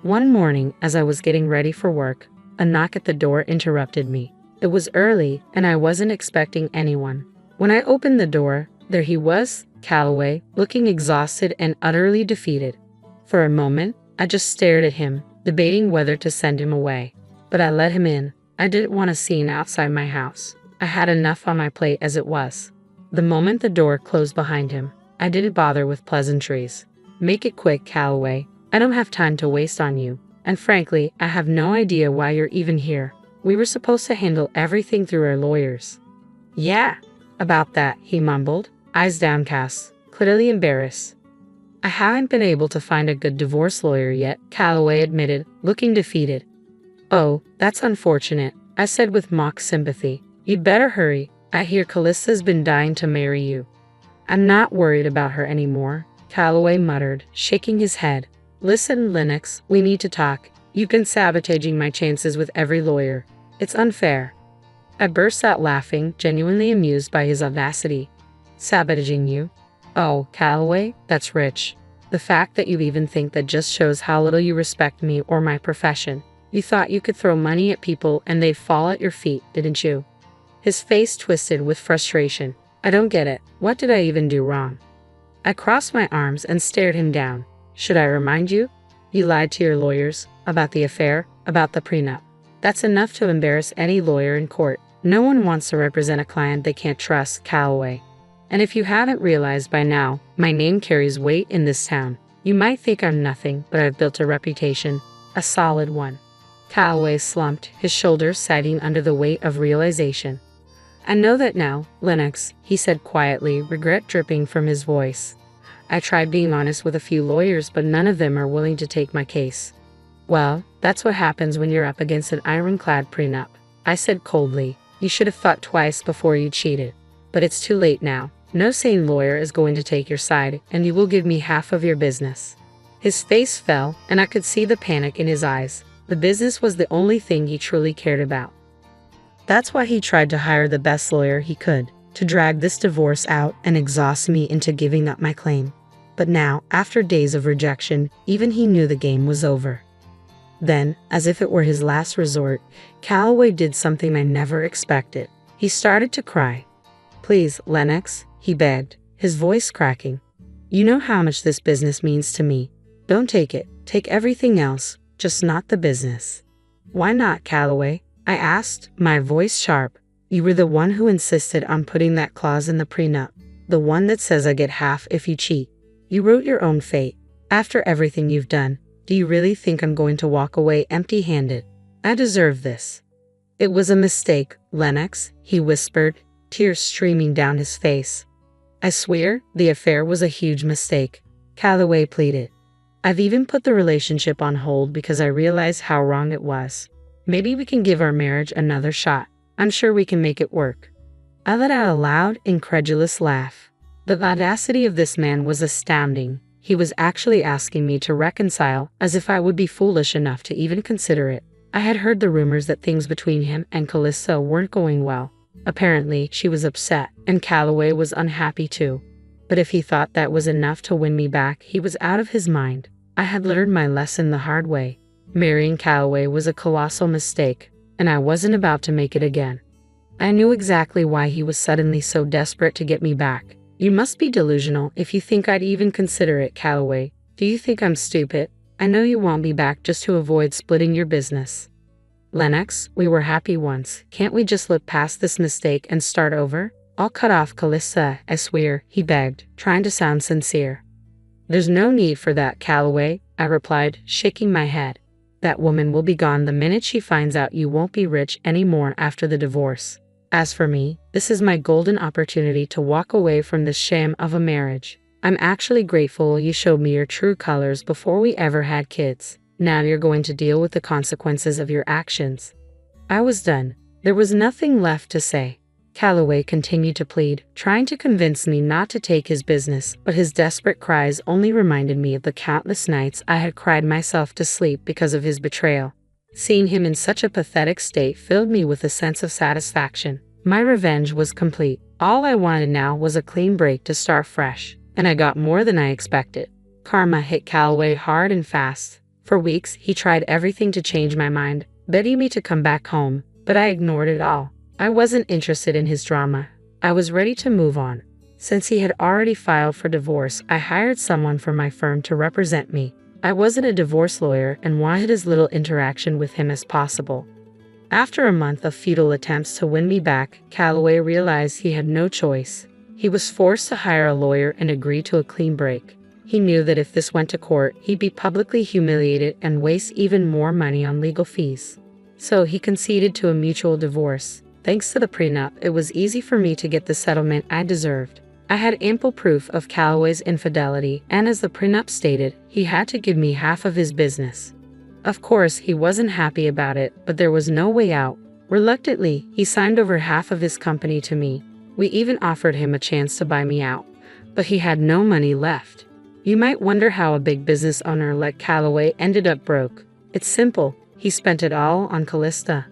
One morning, as I was getting ready for work, a knock at the door interrupted me. It was early, and I wasn't expecting anyone. When I opened the door, there he was, Calloway, looking exhausted and utterly defeated. For a moment, I just stared at him, debating whether to send him away. But I let him in. I didn't want a scene outside my house. I had enough on my plate as it was. The moment the door closed behind him, I didn't bother with pleasantries. Make it quick, Calloway. I don't have time to waste on you. And frankly, I have no idea why you're even here. We were supposed to handle everything through our lawyers. Yeah, about that, he mumbled, eyes downcast, clearly embarrassed. I haven't been able to find a good divorce lawyer yet, Calloway admitted, looking defeated. Oh, that's unfortunate, I said with mock sympathy. You'd better hurry. I hear Callista's been dying to marry you. I'm not worried about her anymore, Calloway muttered, shaking his head. Listen, Lennox, we need to talk. You've been sabotaging my chances with every lawyer. It's unfair. I burst out laughing, genuinely amused by his audacity. Sabotaging you? Oh, Calloway, that's rich. The fact that you even think that just shows how little you respect me or my profession. You thought you could throw money at people and they'd fall at your feet, didn't you? His face twisted with frustration. I don't get it. What did I even do wrong? I crossed my arms and stared him down. Should I remind you? You lied to your lawyers about the affair, about the prenup. That's enough to embarrass any lawyer in court. No one wants to represent a client they can't trust, Calloway. And if you haven't realized by now, my name carries weight in this town. You might think I'm nothing, but I've built a reputation, a solid one. Calloway slumped, his shoulders sagging under the weight of realization. I know that now, Lennox, he said quietly, regret dripping from his voice. I tried being honest with a few lawyers, but none of them are willing to take my case. Well, that's what happens when you're up against an ironclad prenup, I said coldly. You should have thought twice before you cheated. But it's too late now. No sane lawyer is going to take your side, and you will give me half of your business. His face fell, and I could see the panic in his eyes. The business was the only thing he truly cared about. That's why he tried to hire the best lawyer he could, to drag this divorce out and exhaust me into giving up my claim. But now, after days of rejection, even he knew the game was over. Then, as if it were his last resort, Calloway did something I never expected. He started to cry. Please, Lennox, he begged, his voice cracking. You know how much this business means to me. Don't take it. Take everything else, just not the business. Why not, Calloway? I asked, my voice sharp. You were the one who insisted on putting that clause in the prenup, the one that says I get half if you cheat. You wrote your own fate. After everything you've done, do you really think I'm going to walk away empty-handed? I deserve this. It was a mistake, Lennox, he whispered, tears streaming down his face. I swear, the affair was a huge mistake, Calloway pleaded. I've even put the relationship on hold because I realized how wrong it was. Maybe we can give our marriage another shot. I'm sure we can make it work. I let out a loud, incredulous laugh. The audacity of this man was astounding. He was actually asking me to reconcile, as if I would be foolish enough to even consider it. I had heard the rumors that things between him and Callista weren't going well. Apparently, she was upset, and Calloway was unhappy too. But if he thought that was enough to win me back, he was out of his mind. I had learned my lesson the hard way. Marrying Calloway was a colossal mistake, and I wasn't about to make it again. I knew exactly why he was suddenly so desperate to get me back. You must be delusional if you think I'd even consider it, Calloway. Do you think I'm stupid? I know you want me back just to avoid splitting your business. Lennox, we were happy once. Can't we just look past this mistake and start over? I'll cut off Callista, I swear, he begged, trying to sound sincere. There's no need for that, Calloway, I replied, shaking my head. That woman will be gone the minute she finds out you won't be rich anymore after the divorce. As for me, this is my golden opportunity to walk away from this sham of a marriage. I'm actually grateful you showed me your true colors before we ever had kids. Now you're going to deal with the consequences of your actions. I was done. There was nothing left to say. Calloway continued to plead, trying to convince me not to take his business, but his desperate cries only reminded me of the countless nights I had cried myself to sleep because of his betrayal. Seeing him in such a pathetic state filled me with a sense of satisfaction. My revenge was complete. All I wanted now was a clean break to start fresh, and I got more than I expected. Karma hit Calloway hard and fast. For weeks, he tried everything to change my mind, begging me to come back home, But I ignored it all. I wasn't interested in his drama. I was ready to move on. Since he had already filed for divorce, I hired someone from my firm to represent me. I wasn't a divorce lawyer and wanted as little interaction with him as possible. After a month of futile attempts to win me back, Calloway realized he had no choice. He was forced to hire a lawyer and agree to a clean break. He knew that if this went to court, he'd be publicly humiliated and waste even more money on legal fees. So he conceded to a mutual divorce. Thanks to the prenup, it was easy for me to get the settlement I deserved. I had ample proof of Calloway's infidelity, and as the prenup stated, he had to give me half of his business. Of course, he wasn't happy about it, but there was no way out. Reluctantly, he signed over half of his company to me. We even offered him a chance to buy me out, but he had no money left. You might wonder how a big business owner like Calloway ended up broke. It's simple. He spent it all on Callista.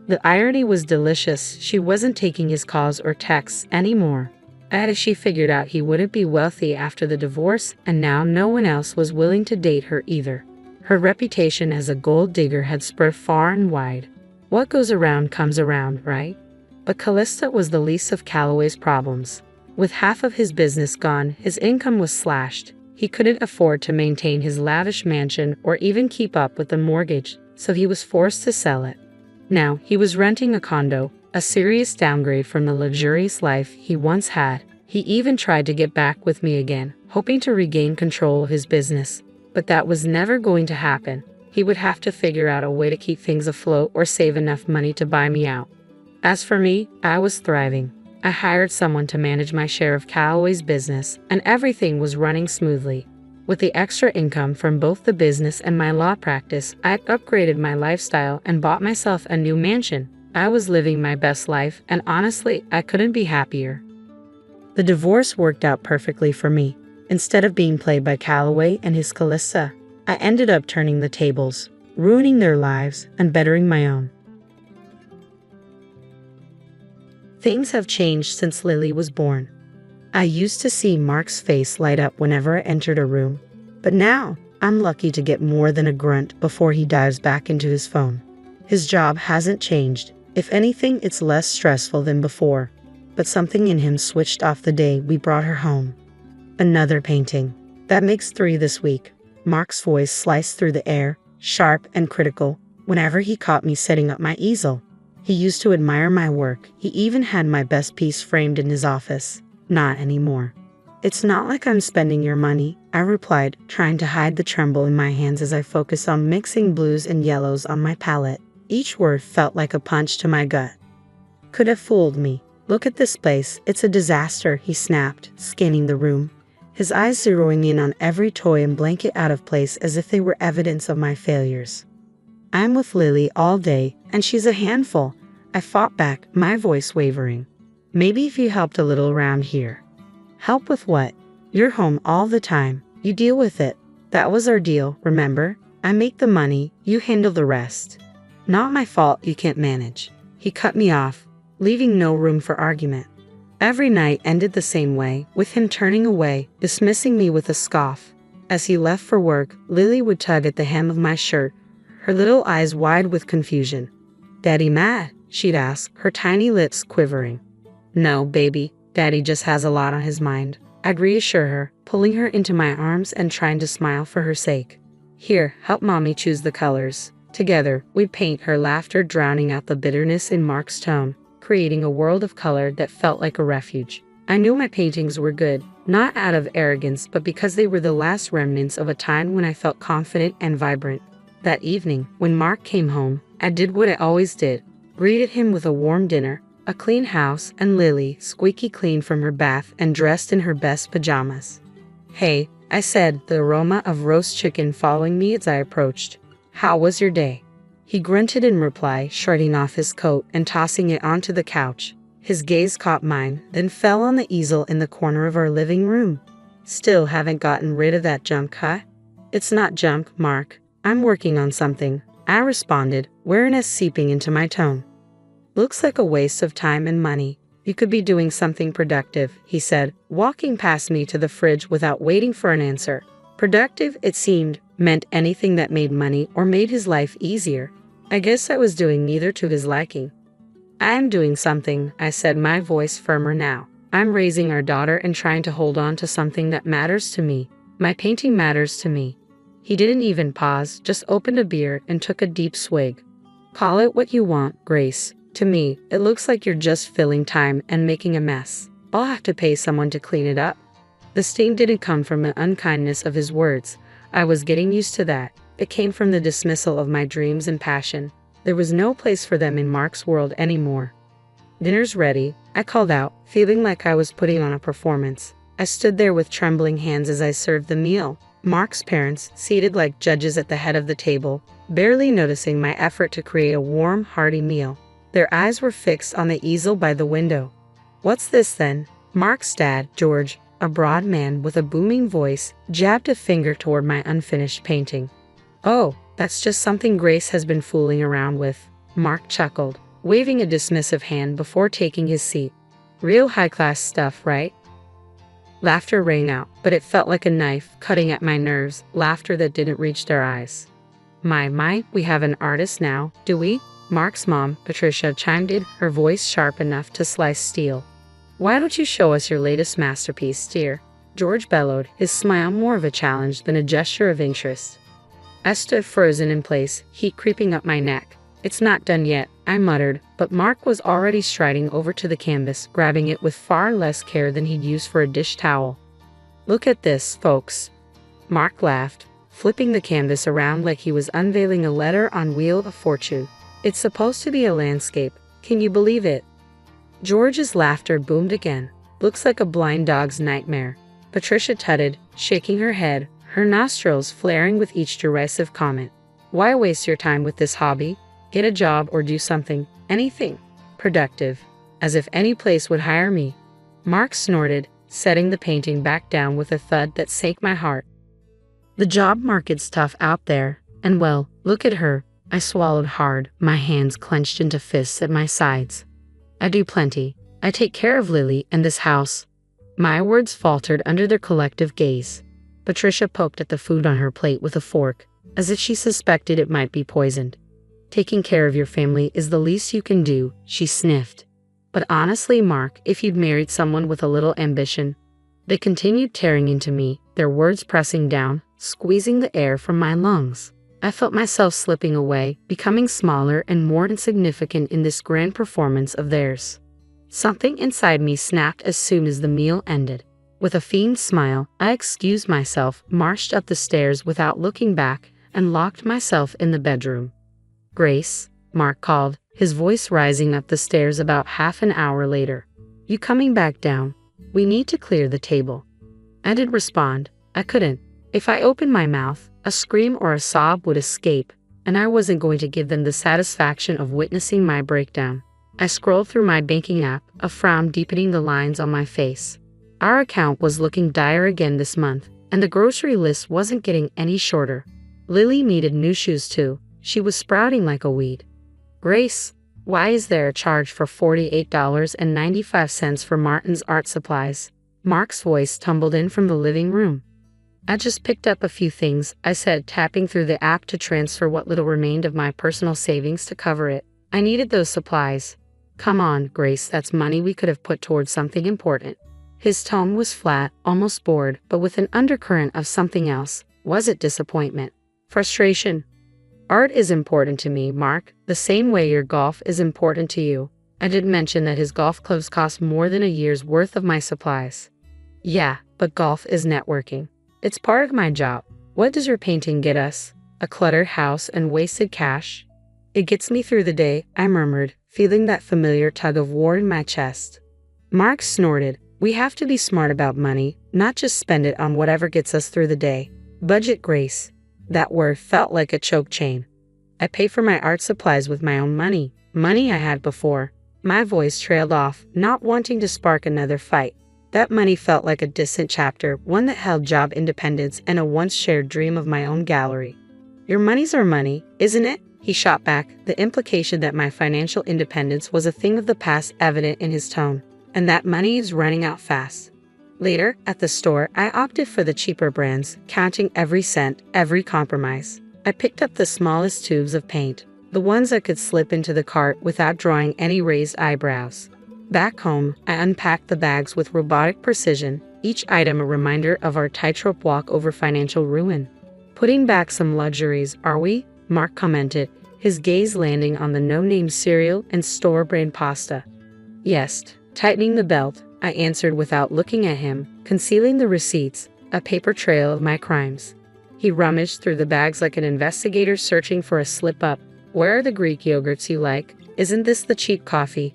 The irony was delicious. She wasn't taking his calls or texts anymore. As she figured out he wouldn't be wealthy after the divorce, and now no one else was willing to date her either. Her reputation as a gold digger had spread far and wide. What goes around comes around, right? But Callista was the least of Calloway's problems. With half of his business gone, his income was slashed. He couldn't afford to maintain his lavish mansion or even keep up with the mortgage, so he was forced to sell it. Now, he was renting a condo, a serious downgrade from the luxurious life he once had. He even tried to get back with me again, hoping to regain control of his business. But that was never going to happen. He would have to figure out a way to keep things afloat or save enough money to buy me out. As for me, I was thriving. I hired someone to manage my share of Calloway's business, and everything was running smoothly. With the extra income from both the business and my law practice, I had upgraded my lifestyle and bought myself a new mansion. I was living my best life, and honestly, I couldn't be happier. The divorce worked out perfectly for me. Instead of being played by Calloway and his Callista, I ended up turning the tables, ruining their lives and bettering my own. Things have changed since Lily was born. I used to see Mark's face light up whenever I entered a room, but now I'm lucky to get more than a grunt before he dives back into his phone. His job hasn't changed. If anything, it's less stressful than before, but something in him switched off the day we brought her home. Another painting. That makes 3 this week. Mark's voice sliced through the air, sharp and critical, whenever he caught me setting up my easel. He used to admire my work. He even had my best piece framed in his office. Not anymore. It's not like I'm spending your money, I replied, trying to hide the tremble in my hands as I focused on mixing blues and yellows on my palette. Each word felt like a punch to my gut. Could have fooled me. Look at this place. It's a disaster, he snapped, scanning the room, his eyes zeroing in on every toy and blanket out of place as if they were evidence of my failures. I'm with Lily all day, and she's a handful. I fought back, my voice wavering. Maybe if you helped a little around here. Help with what? You're home all the time. You deal with it. That was our deal, remember? I make the money, you handle the rest. Not my fault you can't manage. He cut me off, leaving no room for argument. Every night ended the same way, with him turning away, dismissing me with a scoff. As he left for work, Lily would tug at the hem of my shirt, her little eyes wide with confusion. "Daddy mad?" she'd ask, her tiny lips quivering. "No, baby, Daddy just has a lot on his mind," I'd reassure her, pulling her into my arms and trying to smile for her sake. "Here, help Mommy choose the colors." Together, we'd paint, her laughter drowning out the bitterness in Mark's tone, creating a world of color that felt like a refuge. I knew my paintings were good, not out of arrogance, but because they were the last remnants of a time when I felt confident and vibrant. That evening, when Mark came home, I did what I always did, greeted him with a warm dinner, a clean house, and Lily, squeaky clean from her bath and dressed in her best pajamas. "Hey," I said, the aroma of roast chicken following me as I approached. "How was your day?" He grunted in reply, shredding off his coat and tossing it onto the couch. His gaze caught mine, then fell on the easel in the corner of our living room. "Still haven't gotten rid of that junk, huh?" "It's not junk, Mark. I'm working on something," I responded, weariness seeping into my tone. "Looks like a waste of time and money. You could be doing something productive," he said, walking past me to the fridge without waiting for an answer. Productive, it seemed, meant anything that made money or made his life easier. I guess I was doing neither to his liking. I am doing something, I said, my voice firmer now. I'm raising our daughter and trying to hold on to something that matters to me. My painting matters to me. He didn't even pause, just opened a beer and took a deep swig. Call it what you want, Grace. To me, it looks like you're just filling time and making a mess. I'll have to pay someone to clean it up. The sting didn't come from the unkindness of his words. I was getting used to that. It came from the dismissal of my dreams and passion. There was no place for them in Mark's world anymore. Dinner's ready, I called out, feeling like I was putting on a performance. I stood there with trembling hands as I served the meal. Mark's parents, seated like judges at the head of the table, barely noticing my effort to create a warm, hearty meal. Their eyes were fixed on the easel by the window. What's this then? Mark's dad, George, a broad man with a booming voice, jabbed a finger toward my unfinished painting. Oh, that's just something Grace has been fooling around with, Mark chuckled, waving a dismissive hand before taking his seat. Real high-class stuff, right? Laughter rang out, but it felt like a knife cutting at my nerves, laughter that didn't reach their eyes. My, we have an artist now, do we? Mark's mom, Patricia, chimed in, her voice sharp enough to slice steel. Why don't you show us your latest masterpiece, dear? George bellowed, his smile more of a challenge than a gesture of interest. I stood frozen in place, heat creeping up my neck. It's not done yet, I muttered, but Mark was already striding over to the canvas, grabbing it with far less care than he'd use for a dish towel. Look at this, folks. Mark laughed, flipping the canvas around like he was unveiling a letter on Wheel of Fortune. It's supposed to be a landscape. Can you believe it? George's laughter boomed again. Looks like a blind dog's nightmare. Patricia tutted, shaking her head, her nostrils flaring with each derisive comment. Why waste your time with this hobby? Get a job or do something, anything, productive. As if any place would hire me. Mark snorted, setting the painting back down with a thud that sank my heart. The job market's tough out there, and well, look at her. I swallowed hard, my hands clenched into fists at my sides. I do plenty. I take care of Lily and this house. My words faltered under their collective gaze. Patricia poked at the food on her plate with a fork, as if she suspected it might be poisoned. Taking care of your family is the least you can do, she sniffed. But honestly, Mark, if you'd married someone with a little ambition. They continued tearing into me, their words pressing down, squeezing the air from my lungs. I felt myself slipping away, becoming smaller and more insignificant in this grand performance of theirs. Something inside me snapped as soon as the meal ended. With a fiend smile, I excused myself, marched up the stairs without looking back, and locked myself in the bedroom. Grace, Mark called, his voice rising up the stairs about half an hour later. You coming back down? We need to clear the table. I didn't respond. I couldn't. If I opened my mouth, a scream or a sob would escape, and I wasn't going to give them the satisfaction of witnessing my breakdown. I scrolled through my banking app, a frown deepening the lines on my face. Our account was looking dire again this month, and the grocery list wasn't getting any shorter. Lily needed new shoes too. She was sprouting like a weed. Grace, why is there a charge for $48.95 for Martin's art supplies? Mark's voice tumbled in from the living room. I just picked up a few things, I said, tapping through the app to transfer what little remained of my personal savings to cover it. I needed those supplies. Come on, Grace, that's money we could have put towards something important. His tone was flat, almost bored, but with an undercurrent of something else. Was it disappointment? Frustration? Art is important to me, Mark, the same way your golf is important to you. I did mention that his golf clubs cost more than a year's worth of my supplies. Yeah, but golf is networking. It's part of my job. What does your painting get us? A cluttered house and wasted cash? It gets me through the day, I murmured, feeling that familiar tug of war in my chest. Mark snorted. We have to be smart about money, not just spend it on whatever gets us through the day. Budget, Grace. That word felt like a choke chain. I pay for my art supplies with my own money, money I had before. My voice trailed off, not wanting to spark another fight. That money felt like a distant chapter, one that held job independence and a once-shared dream of my own gallery. Your money's our money, isn't it? He shot back, the implication that my financial independence was a thing of the past evident in his tone. And that money is running out fast. Later, at the store, I opted for the cheaper brands, counting every cent, every compromise. I picked up the smallest tubes of paint. the ones that could slip into the cart without drawing any raised eyebrows. Back home, I unpacked the bags with robotic precision, each item a reminder of our tightrope walk over financial ruin. Putting back some luxuries, are we? Mark commented, his gaze landing on the no-name cereal and store-brand pasta. Yes, tightening the belt, I answered without looking at him, concealing the receipts, a paper trail of my crimes. He rummaged through the bags like an investigator searching for a slip-up. Where are the Greek yogurts you like? Isn't this the cheap coffee?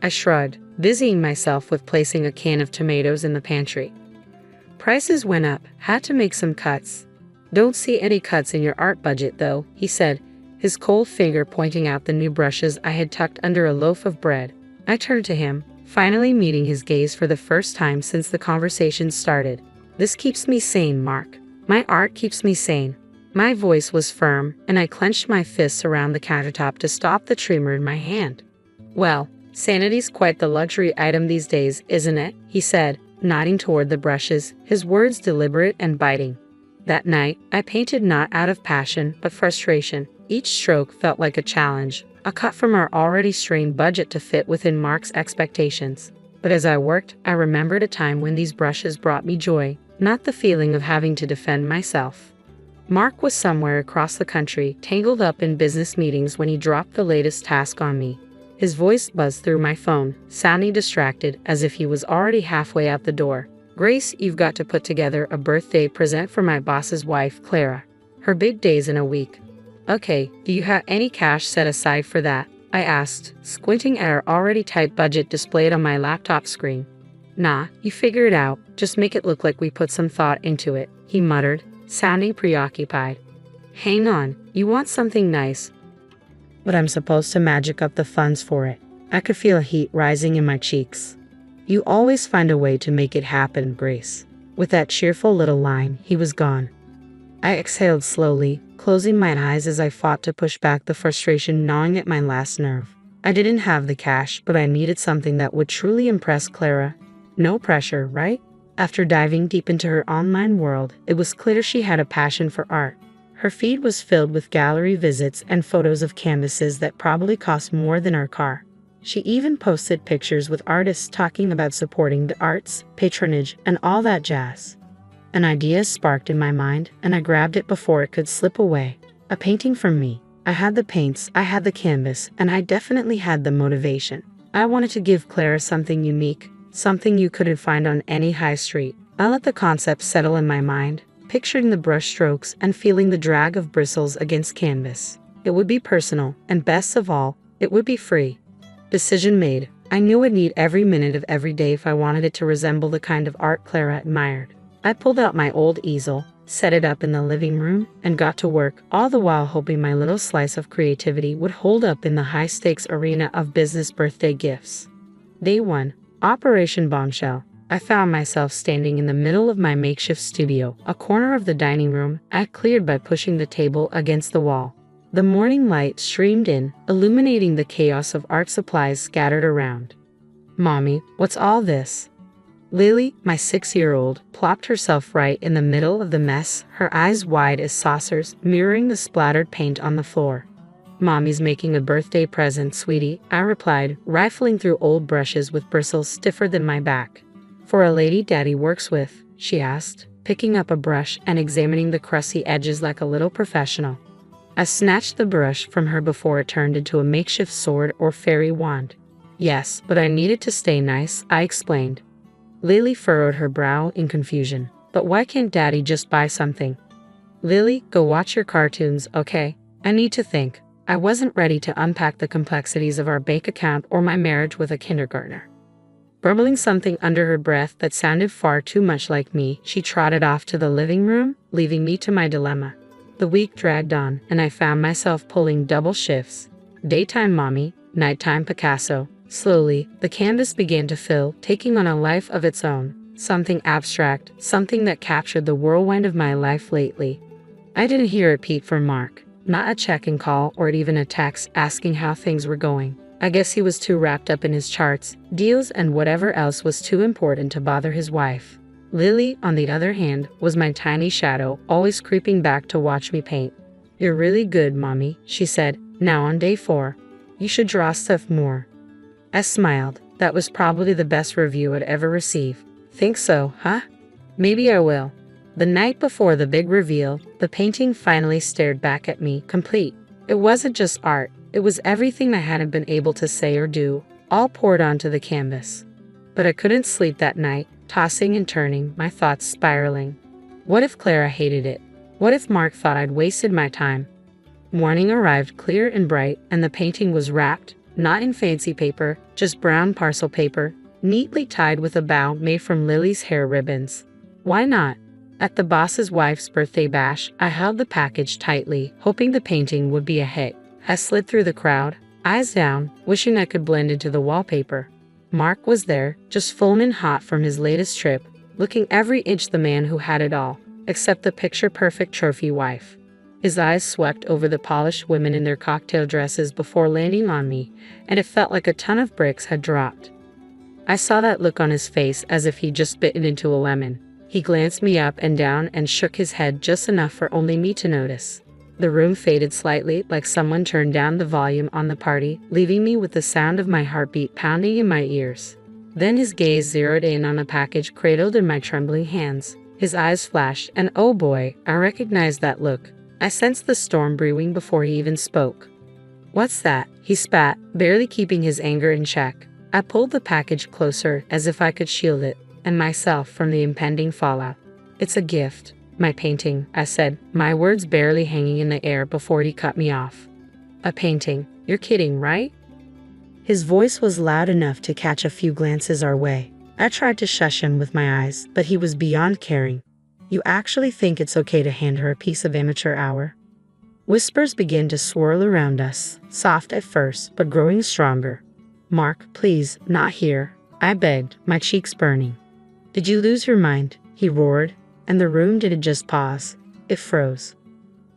I shrugged, busying myself with placing a can of tomatoes in the pantry. Prices went up, had to make some cuts. Don't see any cuts in your art budget though, he said, his cold finger pointing out the new brushes I had tucked under a loaf of bread. I turned to him, finally meeting his gaze for the first time since the conversation started. This keeps me sane, Mark. My art keeps me sane. My voice was firm, and I clenched my fists around the countertop to stop the tremor in my hand. Well, sanity's quite the luxury item these days, isn't it? He said, nodding toward the brushes, his words deliberate and biting. That night, I painted not out of passion, but frustration. Each stroke felt like a challenge, a cut from our already strained budget to fit within Mark's expectations. But as I worked, I remembered a time when these brushes brought me joy, not the feeling of having to defend myself. Mark was somewhere across the country, tangled up in business meetings when he dropped the latest task on me. His voice buzzed through my phone, sounding distracted as if he was already halfway out the door. Grace, you've got to put together a birthday present for my boss's wife, Clara. Her big day's in a week. Okay, do you have any cash set aside for that? I asked, squinting at our already tight budget displayed on my laptop screen. Nah, you figure it out. Just make it look like we put some thought into it, he muttered, sounding preoccupied. Hang on, you want something nice. But I'm supposed to magic up the funds for it. I could feel heat rising in my cheeks. You always find a way to make it happen, Grace. With that cheerful little line, he was gone. I exhaled slowly, closing my eyes as I fought to push back the frustration gnawing at my last nerve. I didn't have the cash, but I needed something that would truly impress Clara. No pressure, right? After diving deep into her online world, it was clear she had a passion for art. Her feed was filled with gallery visits and photos of canvases that probably cost more than our car. She even posted pictures with artists talking about supporting the arts, patronage, and all that jazz. An idea sparked in my mind, and I grabbed it before it could slip away. A painting from me. I had the paints, I had the canvas, and I definitely had the motivation. I wanted to give Clara something unique, something you couldn't find on any high street. I let the concept settle in my mind, picturing the brush strokes and feeling the drag of bristles against canvas. It would be personal, and best of all, it would be free. Decision made. I knew I'd need every minute of every day if I wanted it to resemble the kind of art Clara admired. I pulled out my old easel, set it up in the living room, and got to work, all the while hoping my little slice of creativity would hold up in the high-stakes arena of business birthday gifts. Day 1. Operation Bombshell. I found myself standing in the middle of my makeshift studio, a corner of the dining room I cleared by pushing the table against the wall. The morning light streamed in, illuminating the chaos of art supplies scattered around. Mommy, what's all this? Lily, my 6-year-old, plopped herself right in the middle of the mess, her eyes wide as saucers, mirroring the splattered paint on the floor. Mommy's making a birthday present, sweetie, I replied, rifling through old brushes with bristles stiffer than my back. For a lady Daddy works with, she asked, picking up a brush and examining the crusty edges like a little professional. I snatched the brush from her before it turned into a makeshift sword or fairy wand. Yes, but I needed to stay nice, I explained. Lily furrowed her brow in confusion. But why can't Daddy just buy something? Lily, go watch your cartoons, okay? I need to think. I wasn't ready to unpack the complexities of our bank account or my marriage with a kindergartner. Burbling something under her breath that sounded far too much like me, she trotted off to the living room, leaving me to my dilemma. The week dragged on, and I found myself pulling double shifts. Daytime Mommy, nighttime Picasso. Slowly, the canvas began to fill, taking on a life of its own. Something abstract, something that captured the whirlwind of my life lately. I didn't hear a peep from Mark. Not a check-in call or even a text asking how things were going. I guess he was too wrapped up in his charts, deals, and whatever else was too important to bother his wife. Lily, on the other hand, was my tiny shadow, always creeping back to watch me paint. You're really good, Mommy, she said, Now on day 4, you should draw stuff more. I smiled. That was probably the best review I'd ever receive. Think so, huh? Maybe I will. The night before the big reveal, the painting finally stared back at me, complete. It wasn't just art, it was everything I hadn't been able to say or do, all poured onto the canvas. But I couldn't sleep that night, tossing and turning, my thoughts spiraling. What if Clara hated it? What if Mark thought I'd wasted my time? Morning arrived clear and bright, and the painting was wrapped, not in fancy paper, just brown parcel paper, neatly tied with a bow made from Lily's hair ribbons. Why not? At the boss's wife's birthday bash, I held the package tightly, hoping the painting would be a hit. I slid through the crowd, eyes down, wishing I could blend into the wallpaper. Mark was there, just foaming hot from his latest trip, looking every inch the man who had it all, except the picture-perfect trophy wife. His eyes swept over the polished women in their cocktail dresses before landing on me, and it felt like a ton of bricks had dropped. I saw that look on his face as if he'd just bitten into a lemon. He glanced me up and down and shook his head just enough for only me to notice. The room faded slightly, like someone turned down the volume on the party, leaving me with the sound of my heartbeat pounding in my ears. Then his gaze zeroed in on a package cradled in my trembling hands. His eyes flashed, and oh boy, I recognized that look. I sensed the storm brewing before he even spoke. "What's that?" he spat, barely keeping his anger in check. I pulled the package closer, as if I could shield it and myself from the impending fallout. "It's a gift. My painting," I said, my words barely hanging in the air before he cut me off. "A painting? You're kidding, right?" His voice was loud enough to catch a few glances our way. I tried to shush him with my eyes, but he was beyond caring. "You actually think it's okay to hand her a piece of amateur hour?" Whispers began to swirl around us, soft at first, but growing stronger. "Mark, please, not here," I begged, my cheeks burning. "Did you lose your mind?" he roared, and the room didn't just pause, it froze.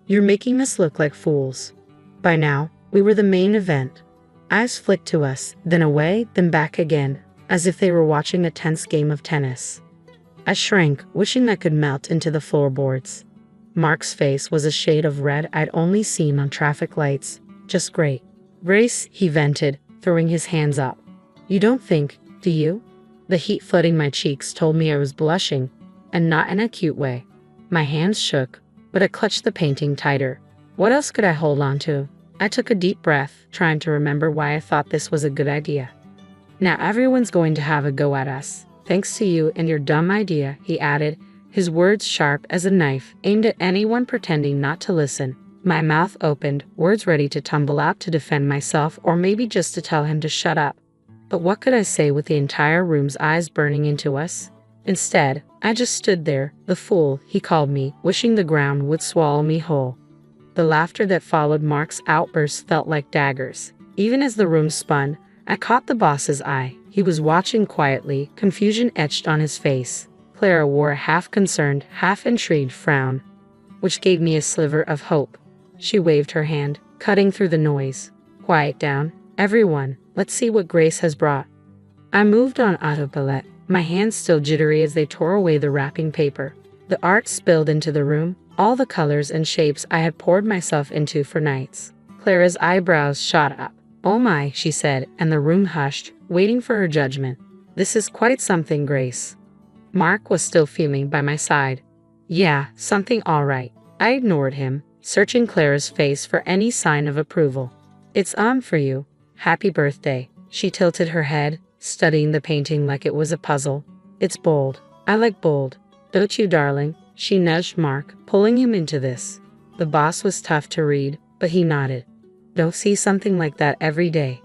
"You're making us look like fools." By now, we were the main event. Eyes flicked to us, then away, then back again, as if they were watching a tense game of tennis. I shrank, wishing I could melt into the floorboards. Mark's face was a shade of red I'd only seen on traffic lights. "Just great." "Grace," he vented, throwing his hands up. "You don't think, do you?" The heat flooding my cheeks told me I was blushing, and not in a cute way. My hands shook, but I clutched the painting tighter. What else could I hold on to? I took a deep breath, trying to remember why I thought this was a good idea. "Now everyone's going to have a go at us, thanks to you and your dumb idea," he added, his words sharp as a knife, aimed at anyone pretending not to listen. My mouth opened, words ready to tumble out to defend myself or maybe just to tell him to shut up. But what could I say with the entire room's eyes burning into us? Instead, I just stood there, the fool, he called me, wishing the ground would swallow me whole. The laughter that followed Mark's outburst felt like daggers. Even as the room spun, I caught the boss's eye. He was watching quietly, confusion etched on his face. Clara wore a half-concerned, half-intrigued frown, which gave me a sliver of hope. She waved her hand, cutting through the noise. "Quiet down, everyone. Let's see what Grace has brought." I moved on autopilot, my hands still jittery as they tore away the wrapping paper. The art spilled into the room, all the colors and shapes I had poured myself into for nights. Clara's eyebrows shot up. "Oh my," she said, and the room hushed, waiting for her judgment. "This is quite something, Grace." Mark was still fuming by my side. "Yeah, something all right." I ignored him, searching Clara's face for any sign of approval. "It's for you. Happy birthday." She tilted her head, studying the painting like it was a puzzle. "It's bold. I like bold. Don't you, darling?" She nudged Mark, pulling him into this. The boss was tough to read, but he nodded. "Don't see something like that every day."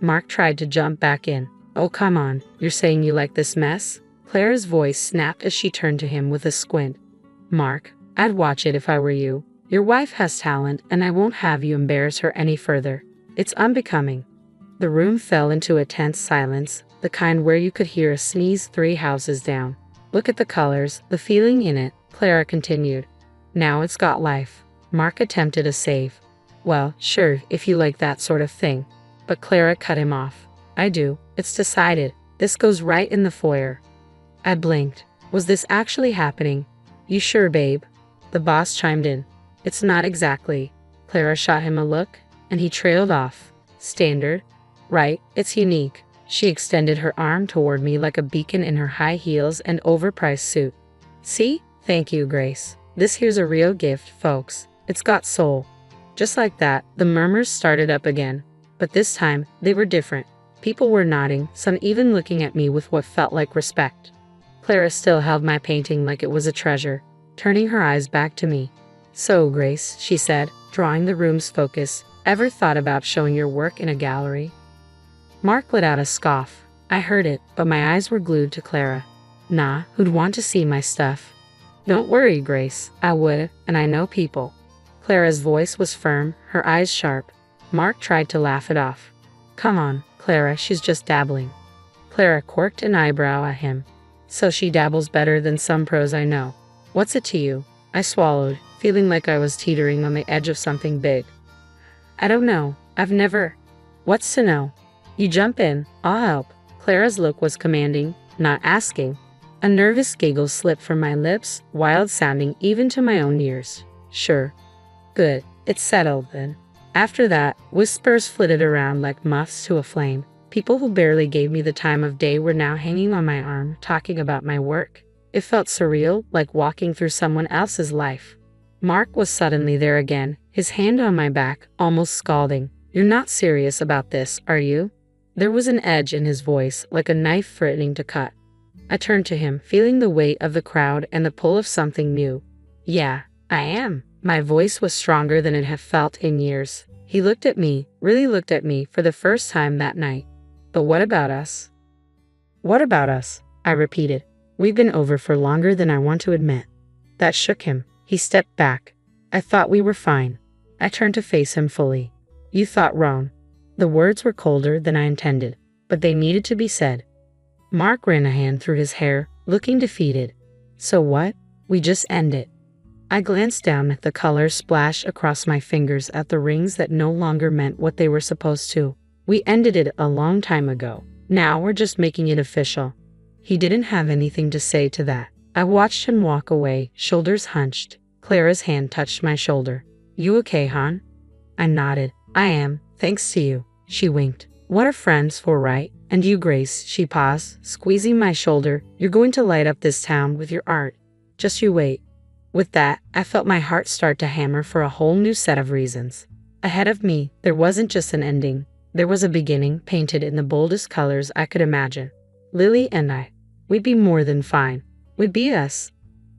Mark tried to jump back in. "Oh, come on. You're saying you like this mess?" Clara's voice snapped as she turned to him with a squint. "Mark, I'd watch it if I were you. Your wife has talent, and I won't have you embarrass her any further. It's unbecoming." The room fell into a tense silence, the kind where you could hear a sneeze 3 houses down. "Look at the colors, the feeling in it," Clara continued. "Now it's got life." Mark attempted a save. "Well, sure, if you like that sort of thing." But Clara cut him off. "I do. It's decided. This goes right in the foyer." I blinked. Was this actually happening? "You sure, babe?" The boss chimed in. "It's not exactly." Clara shot him a look. and he trailed off. Standard? Right, it's unique. She extended her arm toward me like a beacon in her high heels and overpriced suit. See? Thank you, Grace. This here's a real gift, folks. It's got soul. Just like that, the murmurs started up again. But this time, they were different. People were nodding, some even looking at me with what felt like respect. Clara still held my painting like it was a treasure, turning her eyes back to me. So, Grace, she said, drawing the room's focus, ever thought about showing your work in a gallery? Mark let out a scoff. I heard it, but my eyes were glued to Clara. Nah, who'd want to see my stuff? Don't worry, Grace, I would, and I know people. Clara's voice was firm, her eyes sharp. Mark tried to laugh it off. Come on, Clara, she's just dabbling. Clara quirked an eyebrow at him. So she dabbles better than some pros I know. What's it to you? I swallowed, feeling like I was teetering on the edge of something big. I don't know. I've never. What's to know? You jump in, I'll help. Clara's look was commanding, not asking. A nervous giggle slipped from my lips, wild sounding even to my own ears. Sure. Good. It's settled then. After that, whispers flitted around like moths to a flame. People who barely gave me the time of day were now hanging on my arm, talking about my work. It felt surreal, like walking through someone else's life. Mark was suddenly there again, his hand on my back, almost scalding. You're not serious about this, are you? There was an edge in his voice, like a knife threatening to cut. I turned to him, feeling the weight of the crowd and the pull of something new. Yeah, I am. My voice was stronger than it had felt in years. He looked at me, really looked at me for the first time that night. But what about us? What about us? I repeated. We've been over for longer than I want to admit. That shook him. He stepped back. I thought we were fine. I turned to face him fully. You thought wrong. The words were colder than I intended, but they needed to be said. Mark ran a hand through his hair, looking defeated. So what? We just end it. I glanced down at the color splash across my fingers at the rings that no longer meant what they were supposed to. We ended it a long time ago. Now we're just making it official. He didn't have anything to say to that. I watched him walk away, shoulders hunched. Clara's hand touched my shoulder. You okay, hon? I nodded. I am, thanks to you. She winked. What are friends for, right? And you, Grace, she paused, squeezing my shoulder. You're going to light up this town with your art. Just you wait. With that, I felt my heart start to hammer for a whole new set of reasons. Ahead of me, there wasn't just an ending. There was a beginning painted in the boldest colors I could imagine. Lily and I. We'd be more than fine. We'd be us.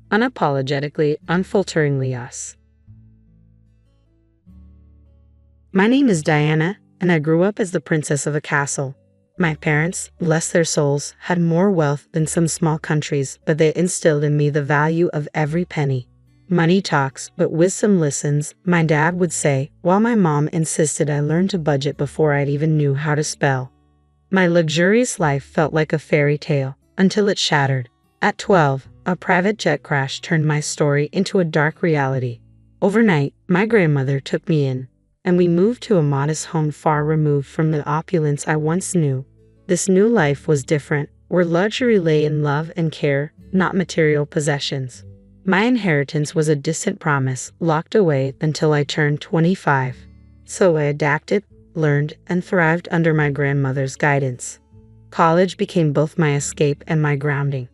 Unapologetically, unfalteringly us. My name is Diana, and I grew up as the princess of a castle. My parents, bless their souls, had more wealth than some small countries, but they instilled in me the value of every penny. Money talks, but wisdom listens, my dad would say, while my mom insisted I learn to budget before I even knew how to spell. My luxurious life felt like a fairy tale, until it shattered. At 12, a private jet crash turned my story into a dark reality. Overnight, my grandmother took me in, and we moved to a modest home far removed from the opulence I once knew. This new life was different, where luxury lay in love and care, not material possessions. My inheritance was a distant promise, locked away until I turned 25. So I adapted, learned, and thrived under my grandmother's guidance. College became both my escape and my grounding.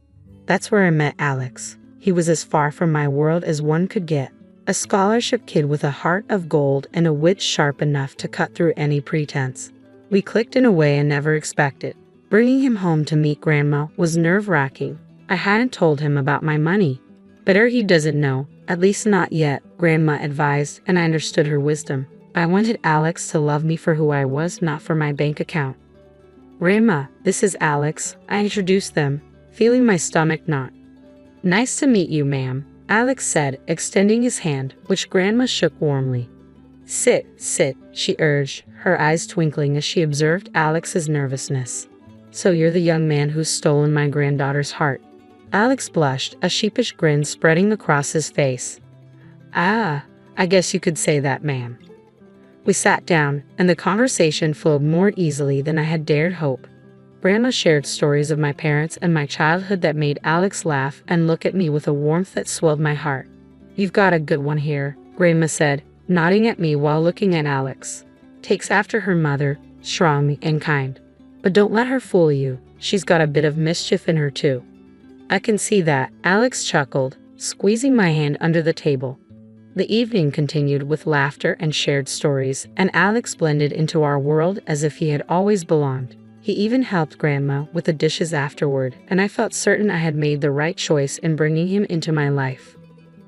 That's where I met Alex. He was as far from my world as one could get. A scholarship kid with a heart of gold and a wit sharp enough to cut through any pretense. We clicked in a way I never expected. Bringing him home to meet Grandma was nerve-wracking. I hadn't told him about my money. Better he doesn't know, at least not yet, Grandma advised, and I understood her wisdom. I wanted Alex to love me for who I was, not for my bank account. Grandma, this is Alex, I introduced them, feeling my stomach knot. Nice to meet you, ma'am, Alex said, extending his hand, which Grandma shook warmly. Sit, she urged, her eyes twinkling as she observed Alex's nervousness. So you're the young man who's stolen my granddaughter's heart. Alex blushed, a sheepish grin spreading across his face. Ah, I guess you could say that, ma'am. We sat down, and the conversation flowed more easily than I had dared hope. Grandma shared stories of my parents and my childhood that made Alex laugh and look at me with a warmth that swelled my heart. You've got a good one here, Grandma said, nodding at me while looking at Alex. takes after her mother, strong and kind. But don't let her fool you, she's got a bit of mischief in her too. I can see that, Alex chuckled, squeezing my hand under the table. The evening continued with laughter and shared stories, and Alex blended into our world as if he had always belonged. He even helped Grandma with the dishes afterward, and I felt certain I had made the right choice in bringing him into my life.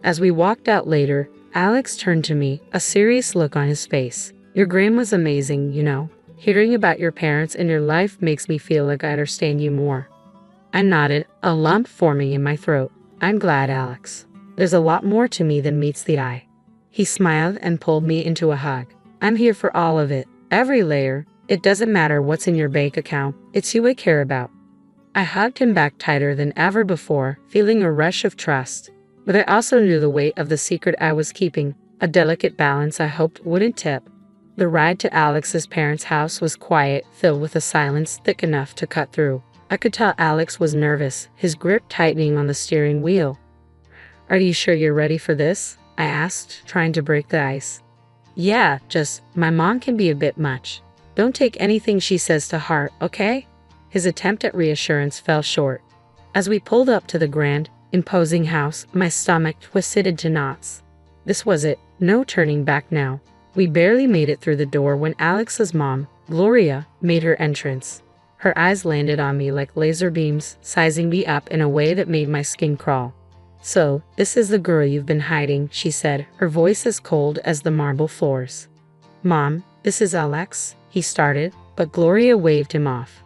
As we walked out later, Alex turned to me, a serious look on his face. Your grandma's amazing, you know. Hearing about your parents and your life makes me feel like I understand you more. I nodded, a lump forming in my throat. I'm glad, Alex. There's a lot more to me than meets the eye. He smiled and pulled me into a hug. I'm here for all of it, every layer. It doesn't matter what's in your bank account, it's you I care about. I hugged him back tighter than ever before, feeling a rush of trust. But I also knew the weight of the secret I was keeping, a delicate balance I hoped wouldn't tip. The ride to Alex's parents' house was quiet, filled with a silence thick enough to cut through. I could tell Alex was nervous, his grip tightening on the steering wheel. Are you sure you're ready for this? I asked, trying to break the ice. Yeah, just, my mom can be a bit much. Don't take anything she says to heart, okay? His attempt at reassurance fell short. As we pulled up to the grand, imposing house, my stomach twisted into knots. This was it, no turning back now. We barely made it through the door when Alex's mom, Gloria, made her entrance. Her eyes landed on me like laser beams, sizing me up in a way that made my skin crawl. So, this is the girl you've been hiding, she said, her voice as cold as the marble floors. Mom, this is Alex, he started, but Gloria waved him off.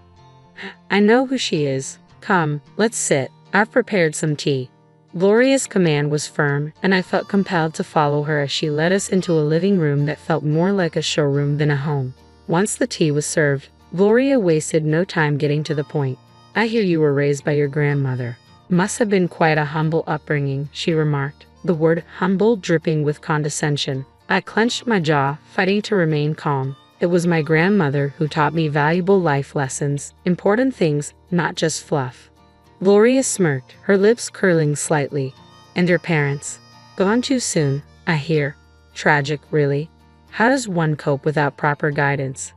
I know who she is. Come, let's sit. I've prepared some tea. Gloria's command was firm, and I felt compelled to follow her as she led us into a living room that felt more like a showroom than a home. Once the tea was served, Gloria wasted no time getting to the point. I hear you were raised by your grandmother. Must have been quite a humble upbringing, she remarked, the word humble dripping with condescension. I clenched my jaw, fighting to remain calm. It was my grandmother who taught me valuable life lessons, important things, not just fluff. Gloria smirked, her lips curling slightly. And your parents? Gone too soon, I hear. Tragic, really. How does one cope without proper guidance?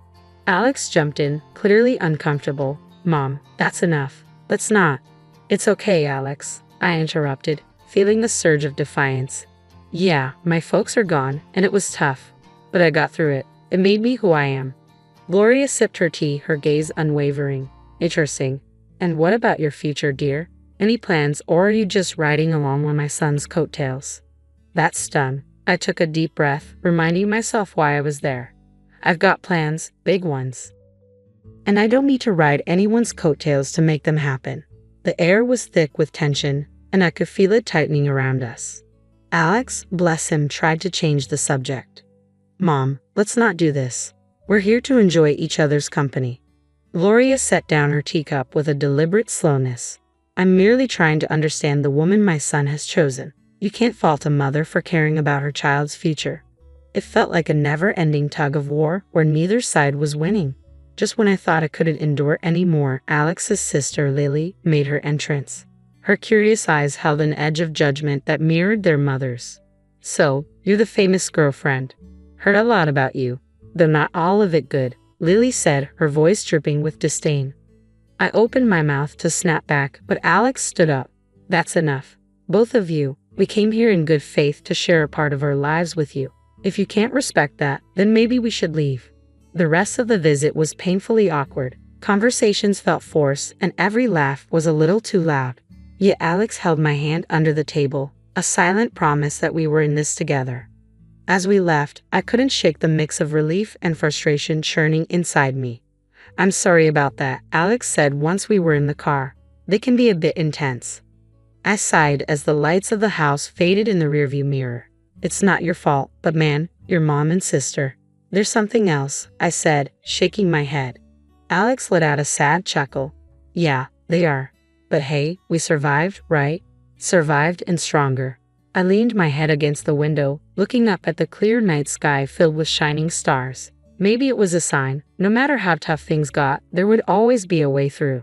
Alex jumped in, clearly uncomfortable. Mom, that's enough. Let's not. It's okay, Alex, I interrupted, feeling the surge of defiance. Yeah, my folks are gone, and it was tough. But I got through it. It made me who I am. Gloria sipped her tea, her gaze unwavering. Interesting. And what about your future, dear? Any plans, or are you just riding along on my son's coattails? That's done. I took a deep breath, reminding myself why I was there. I've got plans, big ones. And I don't need to ride anyone's coattails to make them happen. The air was thick with tension, and I could feel it tightening around us. Alex, bless him, tried to change the subject. Mom, let's not do this. We're here to enjoy each other's company. Gloria set down her teacup with a deliberate slowness. I'm merely trying to understand the woman my son has chosen. You can't fault a mother for caring about her child's future. It felt like a never-ending tug of war where neither side was winning. Just when I thought I couldn't endure any more, Alex's sister, Lily, made her entrance. Her curious eyes held an edge of judgment that mirrored their mother's. So, you're the famous girlfriend. Heard a lot about you, though not all of it good, Lily said, her voice dripping with disdain. I opened my mouth to snap back, but Alex stood up. That's enough. Both of you, we came here in good faith to share a part of our lives with you. If you can't respect that, then maybe we should leave. The rest of the visit was painfully awkward. Conversations felt forced, and every laugh was a little too loud. Yet Alex held my hand under the table, a silent promise that we were in this together. As we left, I couldn't shake the mix of relief and frustration churning inside me. I'm sorry about that, Alex said once we were in the car. They can be a bit intense. I sighed as the lights of the house faded in the rearview mirror. It's not your fault, but man, your mom and sister. There's something else, I said, shaking my head. Alex let out a sad chuckle. Yeah, they are. But hey, we survived, right? Survived and stronger. I leaned my head against the window, looking up at the clear night sky filled with shining stars. Maybe it was a sign. No matter how tough things got, there would always be a way through.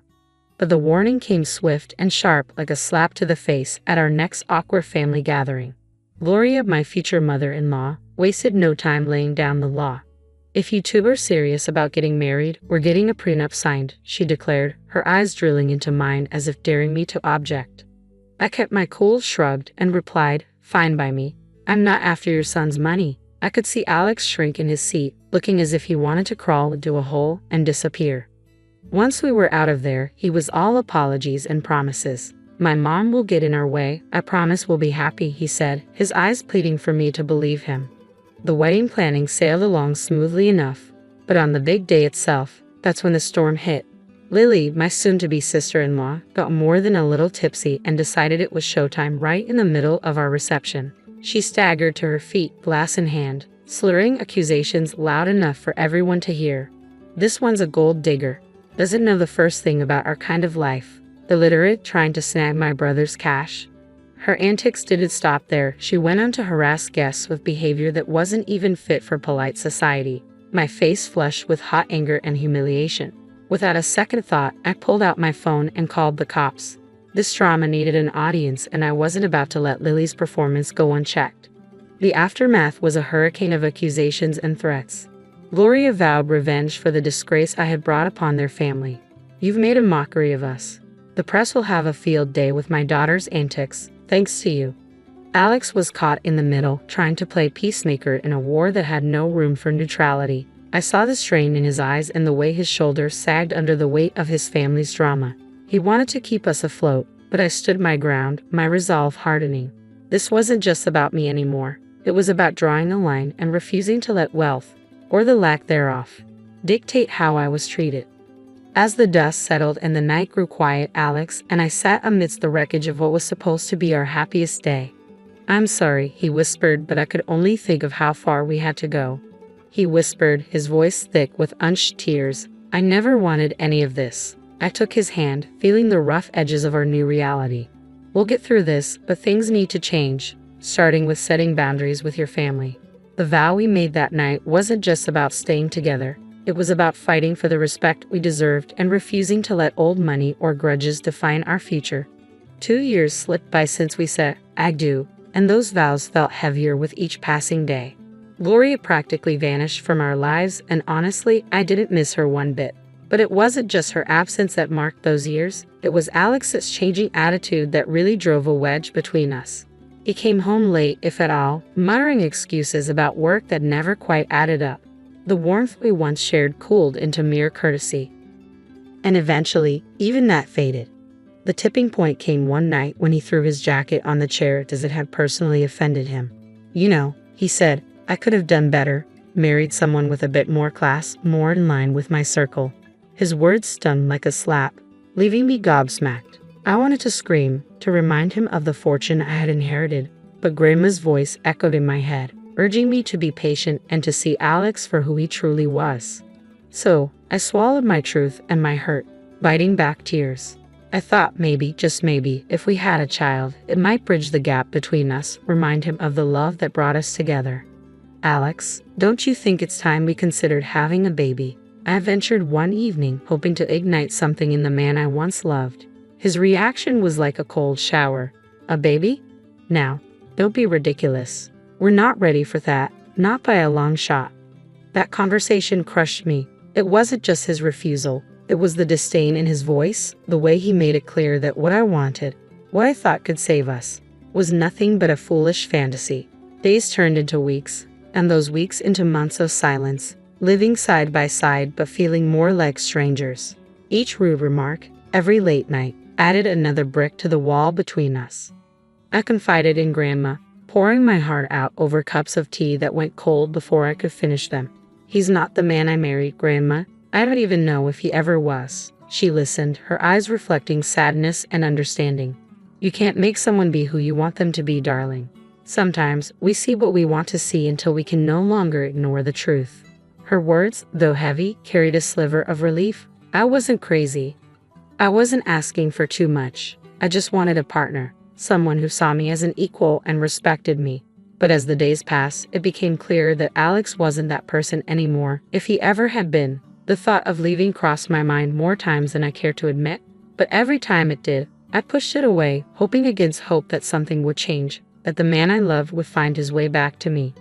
But the warning came swift and sharp like a slap to the face at our next awkward family gathering. Gloria, my future mother-in-law, wasted no time laying down the law. "If you two are serious about getting married, we're getting a prenup signed," she declared, her eyes drilling into mine as if daring me to object. I kept my cool, shrugged, and replied, "Fine by me. I'm not after your son's money." I could see Alex shrink in his seat, looking as if he wanted to crawl into a hole and disappear. Once we were out of there, he was all apologies and promises. "My mom will get in our way. I promise we'll be happy," he said, his eyes pleading for me to believe him. The wedding planning sailed along smoothly enough, but on the big day itself, that's when the storm hit. Lily, my soon-to-be sister-in-law, got more than a little tipsy and decided it was showtime right in the middle of our reception. She staggered to her feet, glass in hand, slurring accusations loud enough for everyone to hear. "This one's a gold digger. Doesn't know the first thing about our kind of life. Illiterate, trying to snag my brother's cash." Her antics didn't stop there. She went on to harass guests with behavior that wasn't even fit for polite society. My face flushed with hot anger and humiliation. Without a second thought, I pulled out my phone and called the cops. This drama needed an audience, and I wasn't about to let Lily's performance go unchecked. The aftermath was a hurricane of accusations and threats. Gloria vowed revenge for the disgrace I had brought upon their family. "You've made a mockery of us. The press will have a field day with my daughter's antics, thanks to you." Alex was caught in the middle, trying to play peacemaker in a war that had no room for neutrality. I saw the strain in his eyes and the way his shoulders sagged under the weight of his family's drama. He wanted to keep us afloat, but I stood my ground, my resolve hardening. This wasn't just about me anymore. It was about drawing a line and refusing to let wealth, or the lack thereof, dictate how I was treated. As the dust settled and the night grew quiet, Alex and I sat amidst the wreckage of what was supposed to be our happiest day. "I'm sorry," he whispered, but I could only think of how far we had to go. He whispered, his voice thick with unshed tears. "I never wanted any of this." I took his hand, feeling the rough edges of our new reality. "We'll get through this, but things need to change, starting with setting boundaries with your family." The vow we made that night wasn't just about staying together. It was about fighting for the respect we deserved and refusing to let old money or grudges define our future. 2 years slipped by since we said, "I do," and those vows felt heavier with each passing day. Gloria practically vanished from our lives, and honestly, I didn't miss her one bit. But it wasn't just her absence that marked those years. It was Alex's changing attitude that really drove a wedge between us. He came home late, if at all, muttering excuses about work that never quite added up. The warmth we once shared cooled into mere courtesy. And eventually, even that faded. The tipping point came one night when he threw his jacket on the chair as it had personally offended him. "You know," he said, "I could have done better, married someone with a bit more class, more in line with my circle." His words stung like a slap, leaving me gobsmacked. I wanted to scream, to remind him of the fortune I had inherited, but Grandma's voice echoed in my head, urging me to be patient and to see Alex for who he truly was. So, I swallowed my truth and my hurt, biting back tears. I thought maybe, just maybe, if we had a child, it might bridge the gap between us, remind him of the love that brought us together. "Alex, don't you think it's time we considered having a baby?" I ventured one evening, hoping to ignite something in the man I once loved. His reaction was like a cold shower. "A baby? Now, don't be ridiculous. We're not ready for that, not by a long shot." That conversation crushed me. It wasn't just his refusal. It was the disdain in his voice, the way he made it clear that what I wanted, what I thought could save us, was nothing but a foolish fantasy. Days turned into weeks, and those weeks into months of silence, living side by side but feeling more like strangers. Each rude remark, every late night, added another brick to the wall between us. I confided in Grandma, pouring my heart out over cups of tea that went cold before I could finish them. "He's not the man I married, Grandma. I don't even know if he ever was." She listened, her eyes reflecting sadness and understanding. "You can't make someone be who you want them to be, darling. Sometimes we see what we want to see until we can no longer ignore the truth." Her words, though heavy, carried a sliver of relief. I wasn't crazy. I wasn't asking for too much. I just wanted a partner, someone who saw me as an equal and respected me. But as the days passed, it became clear that Alex wasn't that person anymore, if he ever had been. The thought of leaving crossed my mind more times than I cared to admit, but every time it did, I pushed it away, hoping against hope that something would change, that the man I loved would find his way back to me.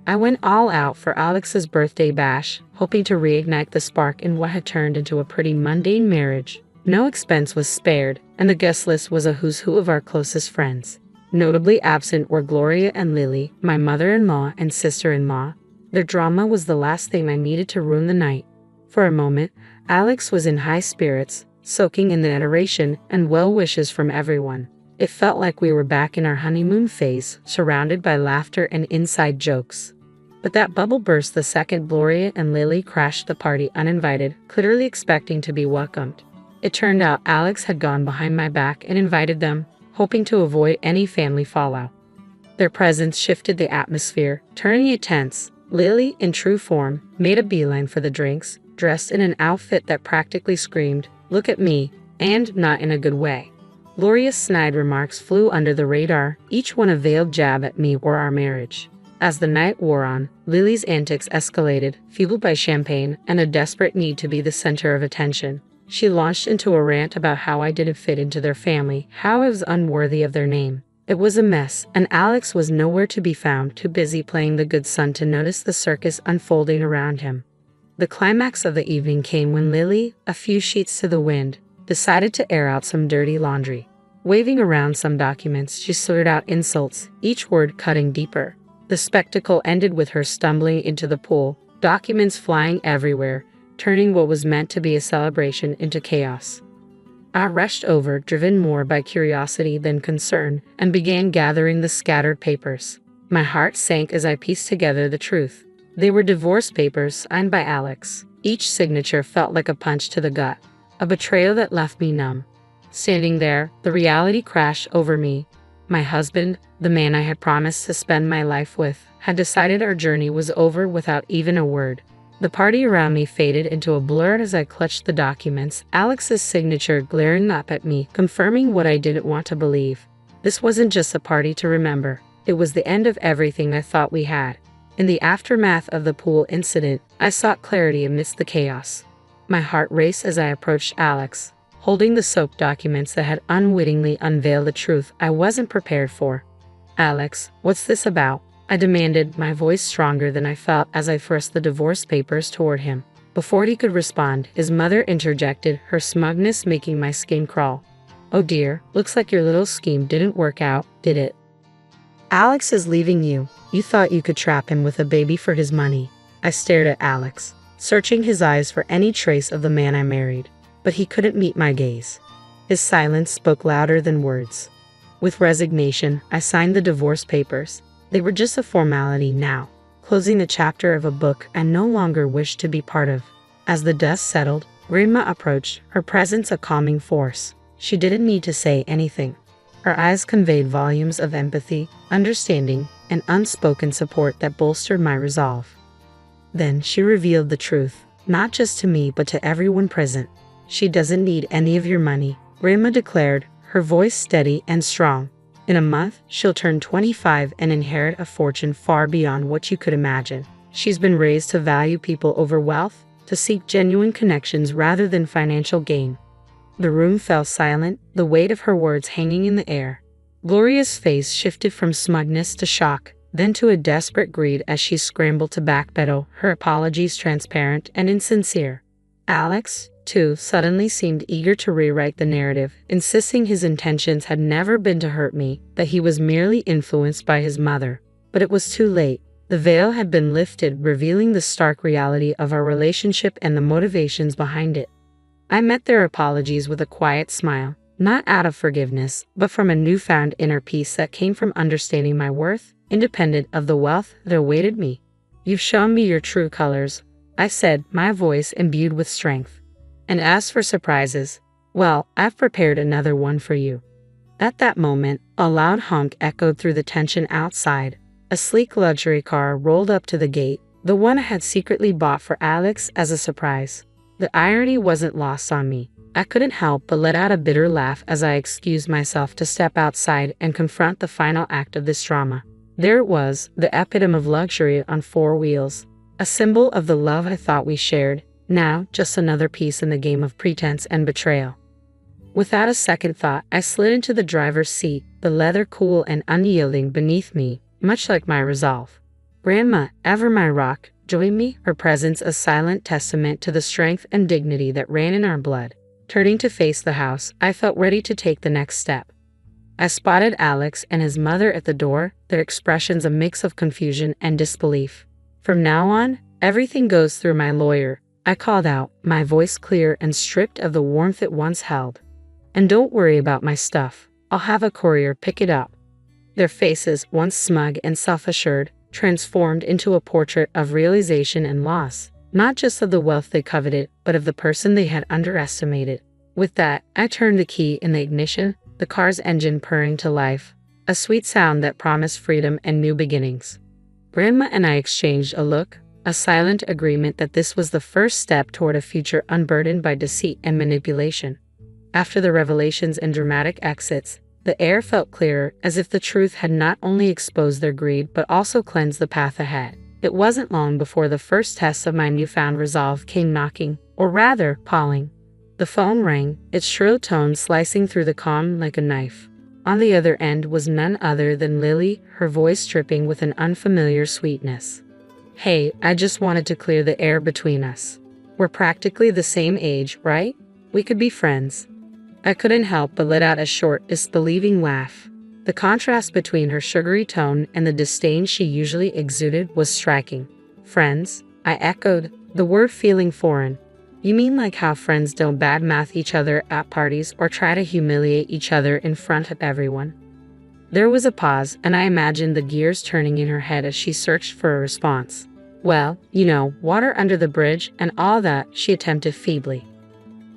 I went all out for Alex's birthday bash, hoping to reignite the spark in what had turned into a pretty mundane marriage. No expense was spared, and the guest list was a who's who of our closest friends. Notably absent were Gloria and Lily, my mother-in-law and sister-in-law. Their drama was the last thing I needed to ruin the night. For a moment, Alex was in high spirits, soaking in the adoration and well wishes from everyone. It felt like we were back in our honeymoon phase, surrounded by laughter and inside jokes. But that bubble burst the second Gloria and Lily crashed the party uninvited, clearly expecting to be welcomed. It turned out Alex had gone behind my back and invited them, hoping to avoid any family fallout. Their presence shifted the atmosphere, turning it tense. Lily, in true form, made a beeline for the drinks, dressed in an outfit that practically screamed, "Look at me," and not in a good way. Gloria's snide remarks flew under the radar, each one a veiled jab at me or our marriage. As the night wore on, Lily's antics escalated, fueled by champagne and a desperate need to be the center of attention. She launched into a rant about how I didn't fit into their family, how I was unworthy of their name. It was a mess, and Alex was nowhere to be found, too busy playing the good son to notice the circus unfolding around him. The climax of the evening came when Lily, a few sheets to the wind, decided to air out some dirty laundry. Waving around some documents, she slurred out insults, each word cutting deeper. The spectacle ended with her stumbling into the pool, documents flying everywhere, turning what was meant to be a celebration into chaos. I rushed over, driven more by curiosity than concern, and began gathering the scattered papers. My heart sank as I pieced together the truth. They were divorce papers signed by Alex. Each signature felt like a punch to the gut, a betrayal that left me numb. Standing there, the reality crashed over me. My husband, the man I had promised to spend my life with, had decided our journey was over without even a word. The party around me faded into a blur as I clutched the documents, Alex's signature glaring up at me, confirming what I didn't want to believe. This wasn't just a party to remember. It was the end of everything I thought we had. In the aftermath of the pool incident, I sought clarity amidst the chaos. My heart raced as I approached Alex, holding the soaked documents that had unwittingly unveiled the truth I wasn't prepared for. "Alex, what's this about?" I demanded, my voice stronger than I felt as I thrust the divorce papers toward him. Before he could respond, his mother interjected, her smugness making my skin crawl. "Oh dear, looks like your little scheme didn't work out, did it? Alex is leaving you. You thought you could trap him with a baby for his money." I stared at Alex, searching his eyes for any trace of the man I married. But he couldn't meet my gaze. His silence spoke louder than words. With resignation, I signed the divorce papers. They were just a formality now, closing the chapter of a book I no longer wished to be part of. As the dust settled, Rima approached, her presence a calming force. She didn't need to say anything. Her eyes conveyed volumes of empathy, understanding, and unspoken support that bolstered my resolve. Then she revealed the truth, not just to me but to everyone present. "She doesn't need any of your money," Rima declared, her voice steady and strong. "In a month, she'll turn 25 and inherit a fortune far beyond what you could imagine. She's been raised to value people over wealth, to seek genuine connections rather than financial gain." The room fell silent, the weight of her words hanging in the air. Gloria's face shifted from smugness to shock, then to a desperate greed as she scrambled to backpedal, her apologies transparent and insincere. Alex, too, suddenly seemed eager to rewrite the narrative, insisting his intentions had never been to hurt me, that he was merely influenced by his mother. But it was too late. The veil had been lifted, revealing the stark reality of our relationship and the motivations behind it. I met their apologies with a quiet smile, not out of forgiveness, but from a newfound inner peace that came from understanding my worth, independent of the wealth that awaited me. "You've shown me your true colors," I said, my voice imbued with strength. "And as for surprises, well, I've prepared another one for you." At that moment, a loud honk echoed through the tension outside. A sleek luxury car rolled up to the gate, the one I had secretly bought for Alex as a surprise. The irony wasn't lost on me. I couldn't help but let out a bitter laugh as I excused myself to step outside and confront the final act of this drama. There it was, the epitome of luxury on four wheels, a symbol of the love I thought we shared, now just another piece in the game of pretense and betrayal. Without a second thought, I slid into the driver's seat, the leather cool and unyielding beneath me, much like my resolve. Grandma, ever my rock, joined me, her presence a silent testament to the strength and dignity that ran in our blood. Turning to face the house, I felt ready to take the next step. I spotted Alex and his mother at the door, their expressions a mix of confusion and disbelief. From now on, everything goes through my lawyer, I called out, my voice clear and stripped of the warmth it once held. And don't worry about my stuff. I'll have a courier pick it up. Their faces, once smug and self-assured, transformed into a portrait of realization and loss, not just of the wealth they coveted, but of the person they had underestimated. With that, I turned the key in the ignition, the car's engine purring to life, a sweet sound that promised freedom and new beginnings. Grandma and I exchanged a look, a silent agreement that this was the first step toward a future unburdened by deceit and manipulation. After the revelations and dramatic exits, the air felt clearer, as if the truth had not only exposed their greed but also cleansed the path ahead. It wasn't long before the first test of my newfound resolve came knocking, or rather, calling. The phone rang, its shrill tones slicing through the calm like a knife. On the other end was none other than Lily, her voice dripping with an unfamiliar sweetness. Hey, I just wanted to clear the air between us. We're practically the same age, right? We could be friends. I couldn't help but let out a short, disbelieving laugh. The contrast between her sugary tone and the disdain she usually exuded was striking. Friends? I echoed, the word feeling foreign. You mean like how friends don't badmouth each other at parties or try to humiliate each other in front of everyone? There was a pause, and I imagined the gears turning in her head as she searched for a response. Well, you know, water under the bridge and all that, she attempted feebly.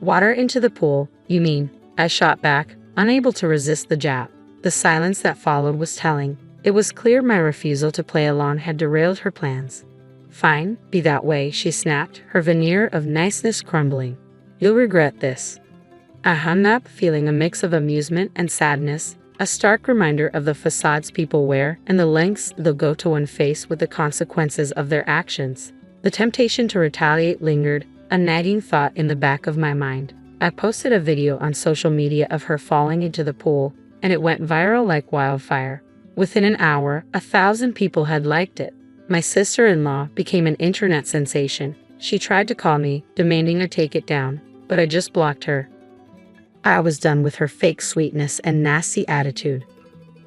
Water into the pool, you mean? I shot back, unable to resist the jab. The silence that followed was telling. It was clear my refusal to play along had derailed her plans. Fine, be that way, she snapped, her veneer of niceness crumbling. You'll regret this. I hung up, feeling a mix of amusement and sadness, a stark reminder of the facades people wear and the lengths they'll go to when faced with the consequences of their actions. The temptation to retaliate lingered, a nagging thought in the back of my mind. I posted a video on social media of her falling into the pool, and it went viral like wildfire. Within an hour, 1,000 people had liked it. My sister-in-law became an internet sensation. She tried to call me, demanding I take it down, but I just blocked her. I was done with her fake sweetness and nasty attitude.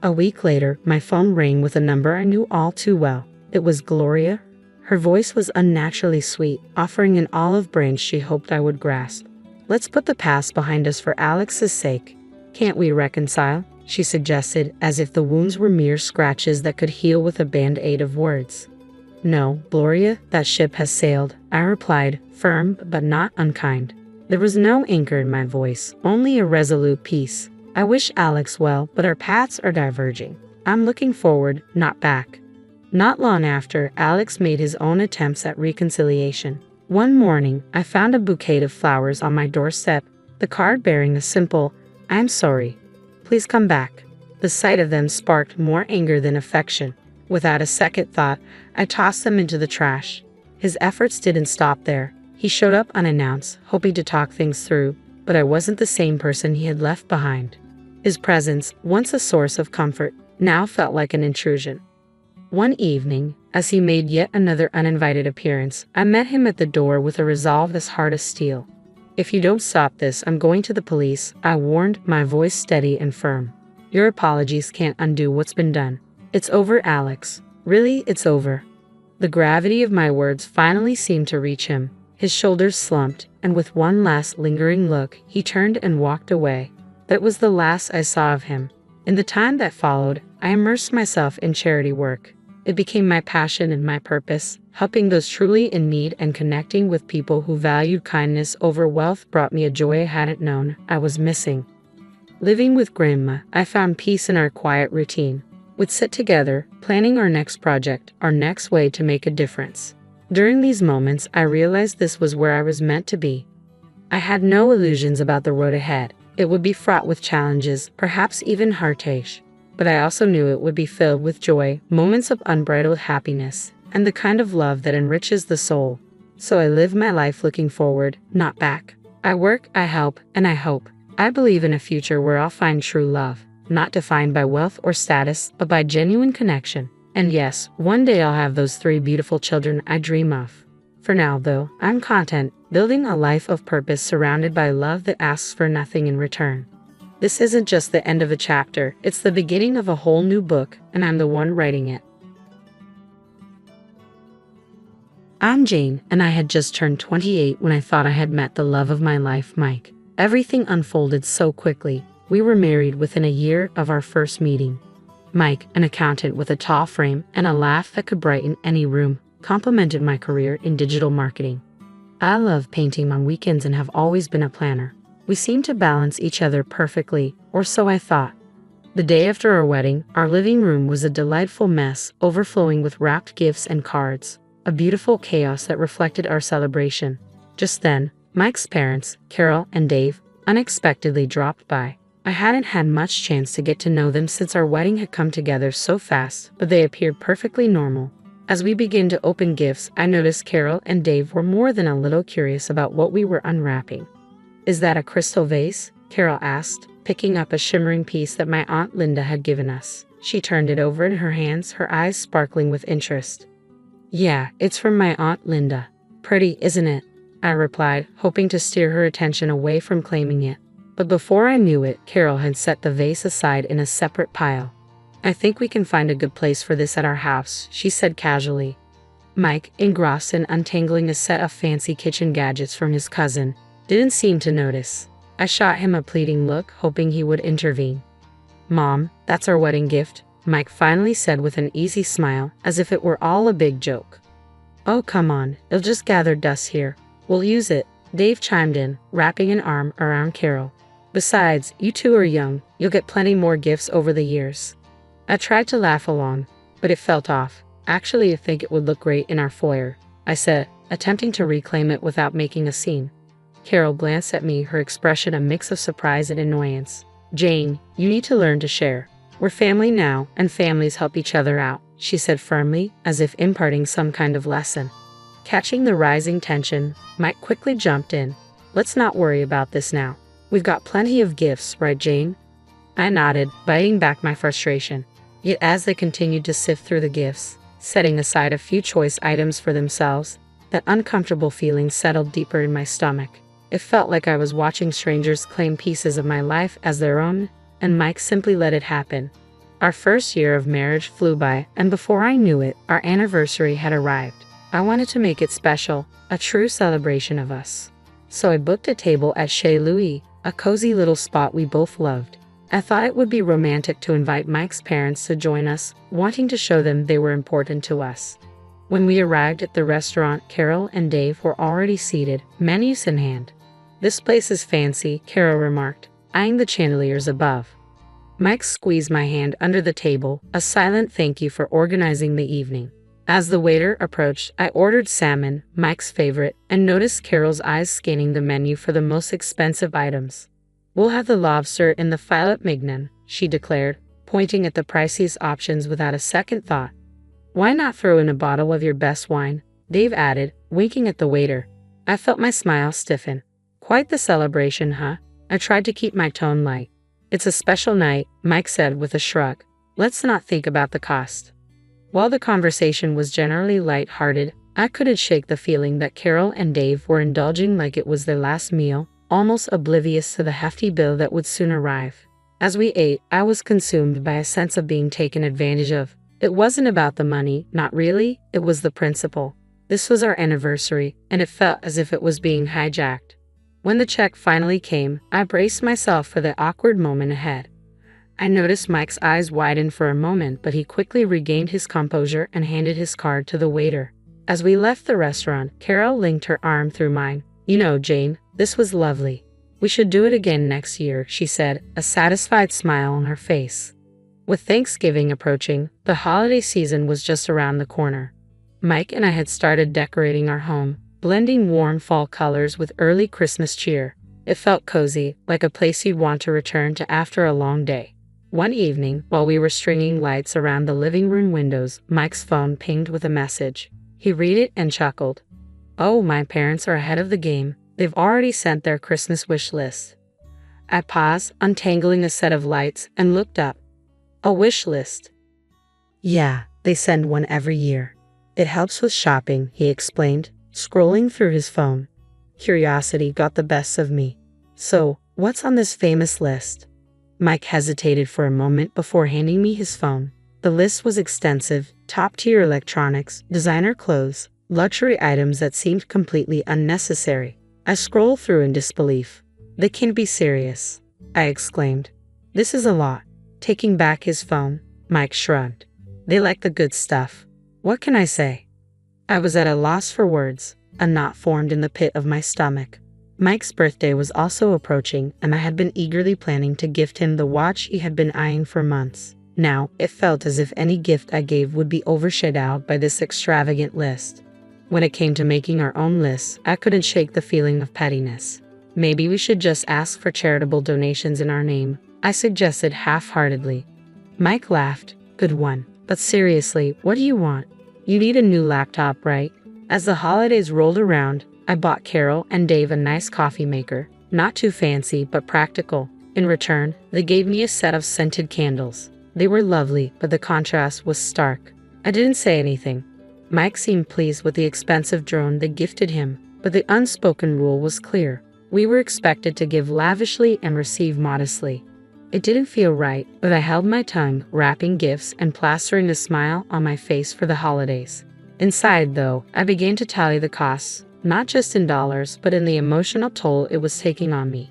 A week later, my phone rang with a number I knew all too well. It was Gloria. Her voice was unnaturally sweet, offering an olive branch she hoped I would grasp. Let's put the past behind us for Alex's sake. Can't we reconcile? She suggested, as if the wounds were mere scratches that could heal with a band-aid of words. No, Gloria, that ship has sailed, I replied, firm but not unkind. There was no anchor in my voice, only a resolute peace. I wish Alex well, but our paths are diverging. I'm looking forward, not back. Not long after, Alex made his own attempts at reconciliation. One morning, I found a bouquet of flowers on my doorstep, the card bearing a simple, I'm sorry. Please come back. The sight of them sparked more anger than affection. Without a second thought, I tossed them into the trash. His efforts didn't stop there. He showed up unannounced, hoping to talk things through, but I wasn't the same person he had left behind. His presence, once a source of comfort, now felt like an intrusion. One evening, as he made yet another uninvited appearance, I met him at the door with a resolve as hard as steel. If you don't stop this, I'm going to the police, I warned, my voice steady and firm. Your apologies can't undo what's been done. It's over, Alex. Really, it's over. The gravity of my words finally seemed to reach him. His shoulders slumped, and with one last lingering look, he turned and walked away. That was the last I saw of him. In the time that followed, I immersed myself in charity work. It became my passion and my purpose. Helping those truly in need and connecting with people who valued kindness over wealth brought me a joy I hadn't known I was missing. Living with Grandma, I found peace in our quiet routine. We'd sit together, planning our next project, our next way to make a difference. During these moments, I realized this was where I was meant to be. I had no illusions about the road ahead. It would be fraught with challenges, perhaps even heartache. But I also knew it would be filled with joy, moments of unbridled happiness, and the kind of love that enriches the soul. So I live my life looking forward, not back. I work, I help, and I hope. I believe in a future where I'll find true love, not defined by wealth or status, but by genuine connection. And yes, one day I'll have those 3 beautiful children I dream of. For now, though, I'm content, building a life of purpose surrounded by love that asks for nothing in return. This isn't just the end of a chapter, it's the beginning of a whole new book, and I'm the one writing it. I'm Jane, and I had just turned 28 when I thought I had met the love of my life, Mike. Everything unfolded so quickly. We were married within a year of our first meeting. Mike, an accountant with a tall frame and a laugh that could brighten any room, complemented my career in digital marketing. I love painting on weekends and have always been a planner. We seemed to balance each other perfectly, or so I thought. The day after our wedding, our living room was a delightful mess, overflowing with wrapped gifts and cards, a beautiful chaos that reflected our celebration. Just then, Mike's parents, Carol and Dave, unexpectedly dropped by. I hadn't had much chance to get to know them since our wedding had come together so fast, but they appeared perfectly normal. As we began to open gifts, I noticed Carol and Dave were more than a little curious about what we were unwrapping. "Is that a crystal vase?" Carol asked, picking up a shimmering piece that my Aunt Linda had given us. She turned it over in her hands, her eyes sparkling with interest. "Yeah, it's from my Aunt Linda. Pretty, isn't it?" I replied, hoping to steer her attention away from claiming it. But before I knew it, Carol had set the vase aside in a separate pile. "I think we can find a good place for this at our house," she said casually. Mike, engrossed in untangling a set of fancy kitchen gadgets from his cousin, didn't seem to notice. I shot him a pleading look, hoping he would intervene. "Mom, that's our wedding gift," Mike finally said with an easy smile, as if it were all a big joke. "Oh, come on, it'll just gather dust here. We'll use it," Dave chimed in, wrapping an arm around Carol. "Besides, you two are young. You'll get plenty more gifts over the years." I tried to laugh along, but it felt off. "Actually, I think it would look great in our foyer," I said, attempting to reclaim it without making a scene. Carol glanced at me, her expression a mix of surprise and annoyance. "Jane, you need to learn to share. We're family now, and families help each other out," she said firmly, as if imparting some kind of lesson. Catching the rising tension, Mike quickly jumped in. "Let's not worry about this now. We've got plenty of gifts, right, Jane?" I nodded, biting back my frustration. Yet as they continued to sift through the gifts, setting aside a few choice items for themselves, that uncomfortable feeling settled deeper in my stomach. It felt like I was watching strangers claim pieces of my life as their own, and Mike simply let it happen. Our first year of marriage flew by, and before I knew it, our anniversary had arrived. I wanted to make it special, a true celebration of us. So I booked a table at Chez Louis, a cozy little spot we both loved. I thought it would be romantic to invite Mike's parents to join us, wanting to show them they were important to us. When we arrived at the restaurant, Carol and Dave were already seated, menus in hand. "This place is fancy," Carol remarked, eyeing the chandeliers above. Mike squeezed my hand under the table, a silent thank you for organizing the evening. As the waiter approached, I ordered salmon, Mike's favorite, and noticed Carol's eyes scanning the menu for the most expensive items. "We'll have the lobster in the filet mignon," she declared, pointing at the priciest options without a second thought. "Why not throw in a bottle of your best wine?" Dave added, winking at the waiter. I felt my smile stiffen. "Quite the celebration, huh?" I tried to keep my tone light. "It's a special night," Mike said with a shrug. "Let's not think about the cost." While the conversation was generally light-hearted, I couldn't shake the feeling that Carol and Dave were indulging like it was their last meal, almost oblivious to the hefty bill that would soon arrive. As we ate, I was consumed by a sense of being taken advantage of. It wasn't about the money, not really, it was the principle. This was our anniversary, and it felt as if it was being hijacked. When the check finally came, I braced myself for the awkward moment ahead. I noticed Mike's eyes widen for a moment, but he quickly regained his composure and handed his card to the waiter. As we left the restaurant, Carol linked her arm through mine. "You know, Jane, this was lovely. We should do it again next year," she said, a satisfied smile on her face. With Thanksgiving approaching, the holiday season was just around the corner. Mike and I had started decorating our home, blending warm fall colors with early Christmas cheer. It felt cozy, like a place you'd want to return to after a long day. One evening, while we were stringing lights around the living room windows, Mike's phone pinged with a message. He read it and chuckled. "Oh, my parents are ahead of the game. They've already sent their Christmas wish list." I paused, untangling a set of lights, and looked up. "A wish list?" "Yeah, They send one every year. It helps with shopping, he explained, scrolling through his phone. Curiosity got the best of me. So, what's on this famous list? Mike hesitated for a moment before handing me his phone. The list was extensive: top-tier electronics, designer clothes, luxury items that seemed completely unnecessary. I scrolled through in disbelief. "They can't be serious," I exclaimed. "This is a lot." Taking back his phone, Mike shrugged. "They like the good stuff. What can I say?" I was at a loss for words. A knot formed in the pit of my stomach. Mike's birthday was also approaching, and I had been eagerly planning to gift him the watch he had been eyeing for months. Now, it felt as if any gift I gave would be overshadowed by this extravagant list. When it came to making our own lists, I couldn't shake the feeling of pettiness. "Maybe we should just ask for charitable donations in our name," I suggested half-heartedly. Mike laughed. "Good one. But seriously, what do you want? You need a new laptop, right?" As the holidays rolled around, I bought Carol and Dave a nice coffee maker. Not too fancy, but practical. In return, they gave me a set of scented candles. They were lovely, but the contrast was stark. I didn't say anything. Mike seemed pleased with the expensive drone they gifted him, but the unspoken rule was clear. We were expected to give lavishly and receive modestly. It didn't feel right, but I held my tongue, wrapping gifts and plastering a smile on my face for the holidays. Inside, though, I began to tally the costs, not just in dollars, but in the emotional toll it was taking on me.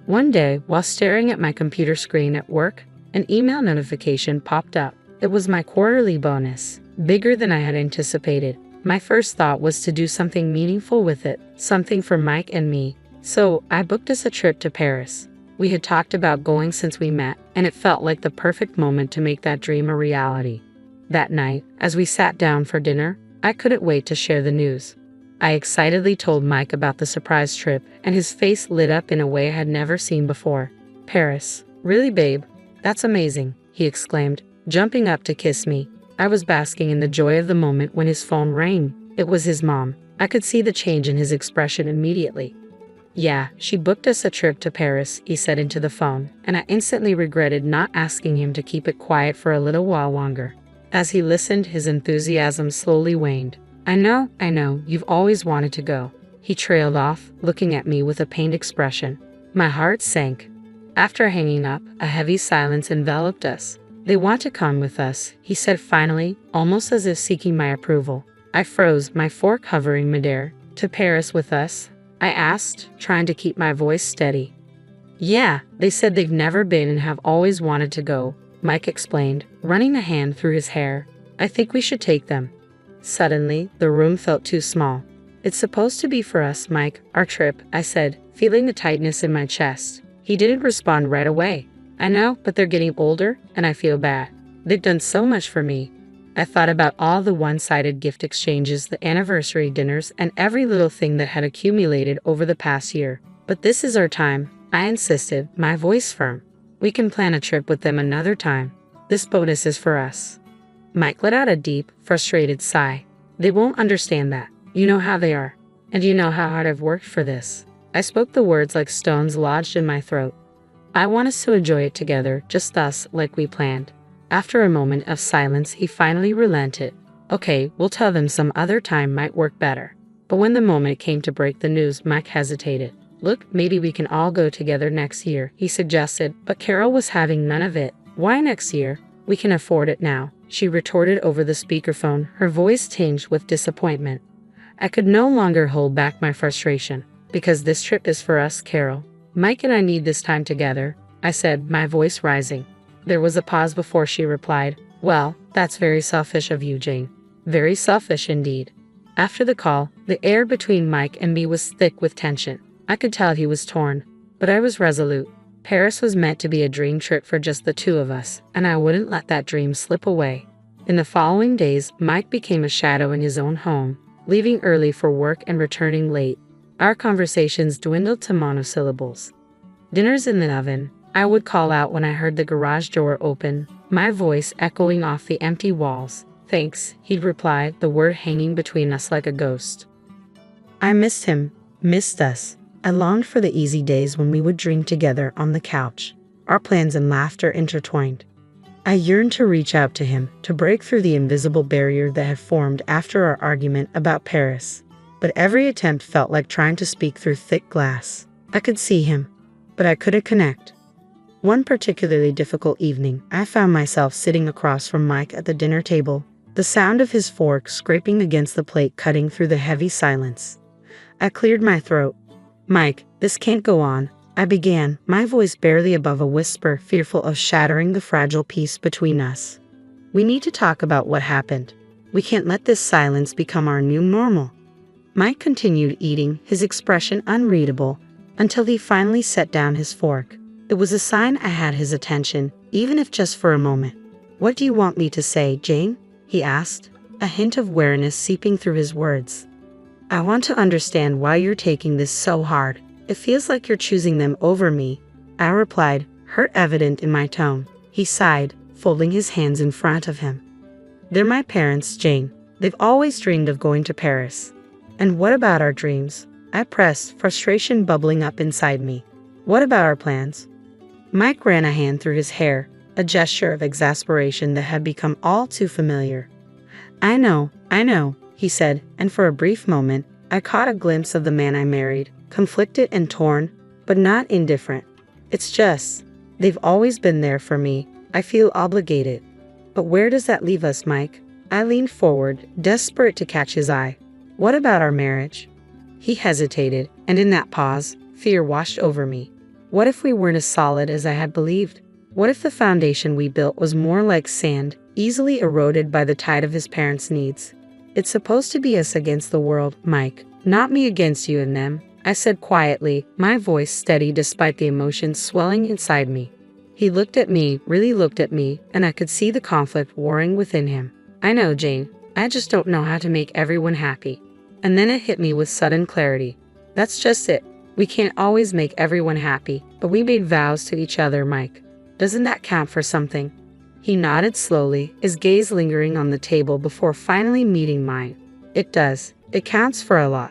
One day, while staring at my computer screen at work, an email notification popped up. It was my quarterly bonus, bigger than I had anticipated. My first thought was to do something meaningful with it, something for Mike and me. So, I booked us a trip to Paris. We had talked about going since we met, and it felt like the perfect moment to make that dream a reality. That night, as we sat down for dinner, I couldn't wait to share the news. I excitedly told Mike about the surprise trip, and his face lit up in a way I had never seen before. "Paris? Really, babe? That's amazing," he exclaimed, jumping up to kiss me. I was basking in the joy of the moment when his phone rang. It was his mom. I could see the change in his expression immediately. "Yeah, she booked us a trip to Paris," he said into the phone, and I instantly regretted not asking him to keep it quiet for a little while longer. As he listened, his enthusiasm slowly waned. I know, you've always wanted to go." He trailed off, looking at me with a pained expression. My heart sank. After hanging up, a heavy silence enveloped us. "They want to come with us," he said finally, almost as if seeking my approval. I froze, my fork hovering midair. "To Paris with us?" I asked, trying to keep my voice steady. "Yeah, they said they've never been and have always wanted to go," Mike explained, running a hand through his hair. "I think we should take them." Suddenly, the room felt too small. "It's supposed to be for us, Mike, our trip," I said, feeling the tightness in my chest. He didn't respond right away. "I know, but they're getting older, and I feel bad. They've done so much for me." I thought about all the one-sided gift exchanges, the anniversary dinners, and every little thing that had accumulated over the past year. "But this is our time," I insisted, my voice firm. "We can plan a trip with them another time. This bonus is for us." Mike let out a deep, frustrated sigh. "They won't understand that. You know how they are. And you know how hard I've worked for this." I spoke the words like stones lodged in my throat. "I want us to enjoy it together, just us, like we planned." After a moment of silence, he finally relented. "Okay, we'll tell them some other time might work better." But when the moment came to break the news, Mike hesitated. "Look, maybe we can all go together next year," he suggested, but Carol was having none of it. "Why next year? We can afford it now," she retorted over the speakerphone, her voice tinged with disappointment. I could no longer hold back my frustration. "Because this trip is for us, Carol. Mike and I need this time together," I said, my voice rising. There was a pause before she replied, "Well, that's very selfish of you, Jane. Very selfish indeed." After the call, the air between Mike and me was thick with tension. I could tell he was torn, but I was resolute. Paris was meant to be a dream trip for just the two of us, and I wouldn't let that dream slip away. In the following days, Mike became a shadow in his own home, leaving early for work and returning late. Our conversations dwindled to monosyllables. Dinner's in the oven, I would call out when I heard the garage door open, my voice echoing off the empty walls. "Thanks," he'd reply, the word hanging between us like a ghost. I missed him, missed us. I longed for the easy days when we would drink together on the couch, our plans and laughter intertwined. I yearned to reach out to him, to break through the invisible barrier that had formed after our argument about Paris. But every attempt felt like trying to speak through thick glass. I could see him, but I couldn't connect. One particularly difficult evening, I found myself sitting across from Mike at the dinner table, the sound of his fork scraping against the plate cutting through the heavy silence. I cleared my throat. "Mike, this can't go on," I began, my voice barely above a whisper, fearful of shattering the fragile peace between us. "We need to talk about what happened. We can't let this silence become our new normal." Mike continued eating, his expression unreadable, until he finally set down his fork. It was a sign I had his attention, even if just for a moment. "What do you want me to say, Jane?" he asked, a hint of wariness seeping through his words. "I want to understand why you're taking this so hard. It feels like you're choosing them over me," I replied, hurt evident in my tone. He sighed, folding his hands in front of him. "They're my parents, Jane. They've always dreamed of going to Paris." "And what about our dreams?" I pressed, frustration bubbling up inside me. "What about our plans?" Mike ran a hand through his hair, a gesture of exasperation that had become all too familiar. I know, he said, and for a brief moment, I caught a glimpse of the man I married, conflicted and torn, but not indifferent. "It's just, they've always been there for me. I feel obligated." "But where does that leave us, Mike?" I leaned forward, desperate to catch his eye. "What about our marriage?" He hesitated, and in that pause, fear washed over me. What if we weren't as solid as I had believed? What if the foundation we built was more like sand, easily eroded by the tide of his parents' needs? "It's supposed to be us against the world, Mike, not me against you and them," I said quietly, my voice steady despite the emotions swelling inside me. He looked at me, really looked at me, and I could see the conflict warring within him. "I know, Jane. I just don't know how to make everyone happy." And then it hit me with sudden clarity. That's just it. We can't always make everyone happy, but we made vows to each other, Mike. Doesn't that count for something? He nodded slowly, his gaze lingering on the table before finally meeting mine. "It does. It counts for a lot."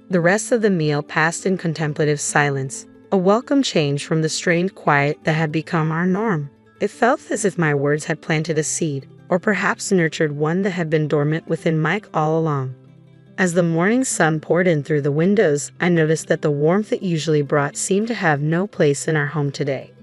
The rest of the meal passed in contemplative silence, a welcome change from the strained quiet that had become our norm. It felt as if my words had planted a seed, or perhaps nurtured one that had been dormant within Mike all along. As the morning sun poured in through the windows, I noticed that the warmth it usually brought seemed to have no place in our home today.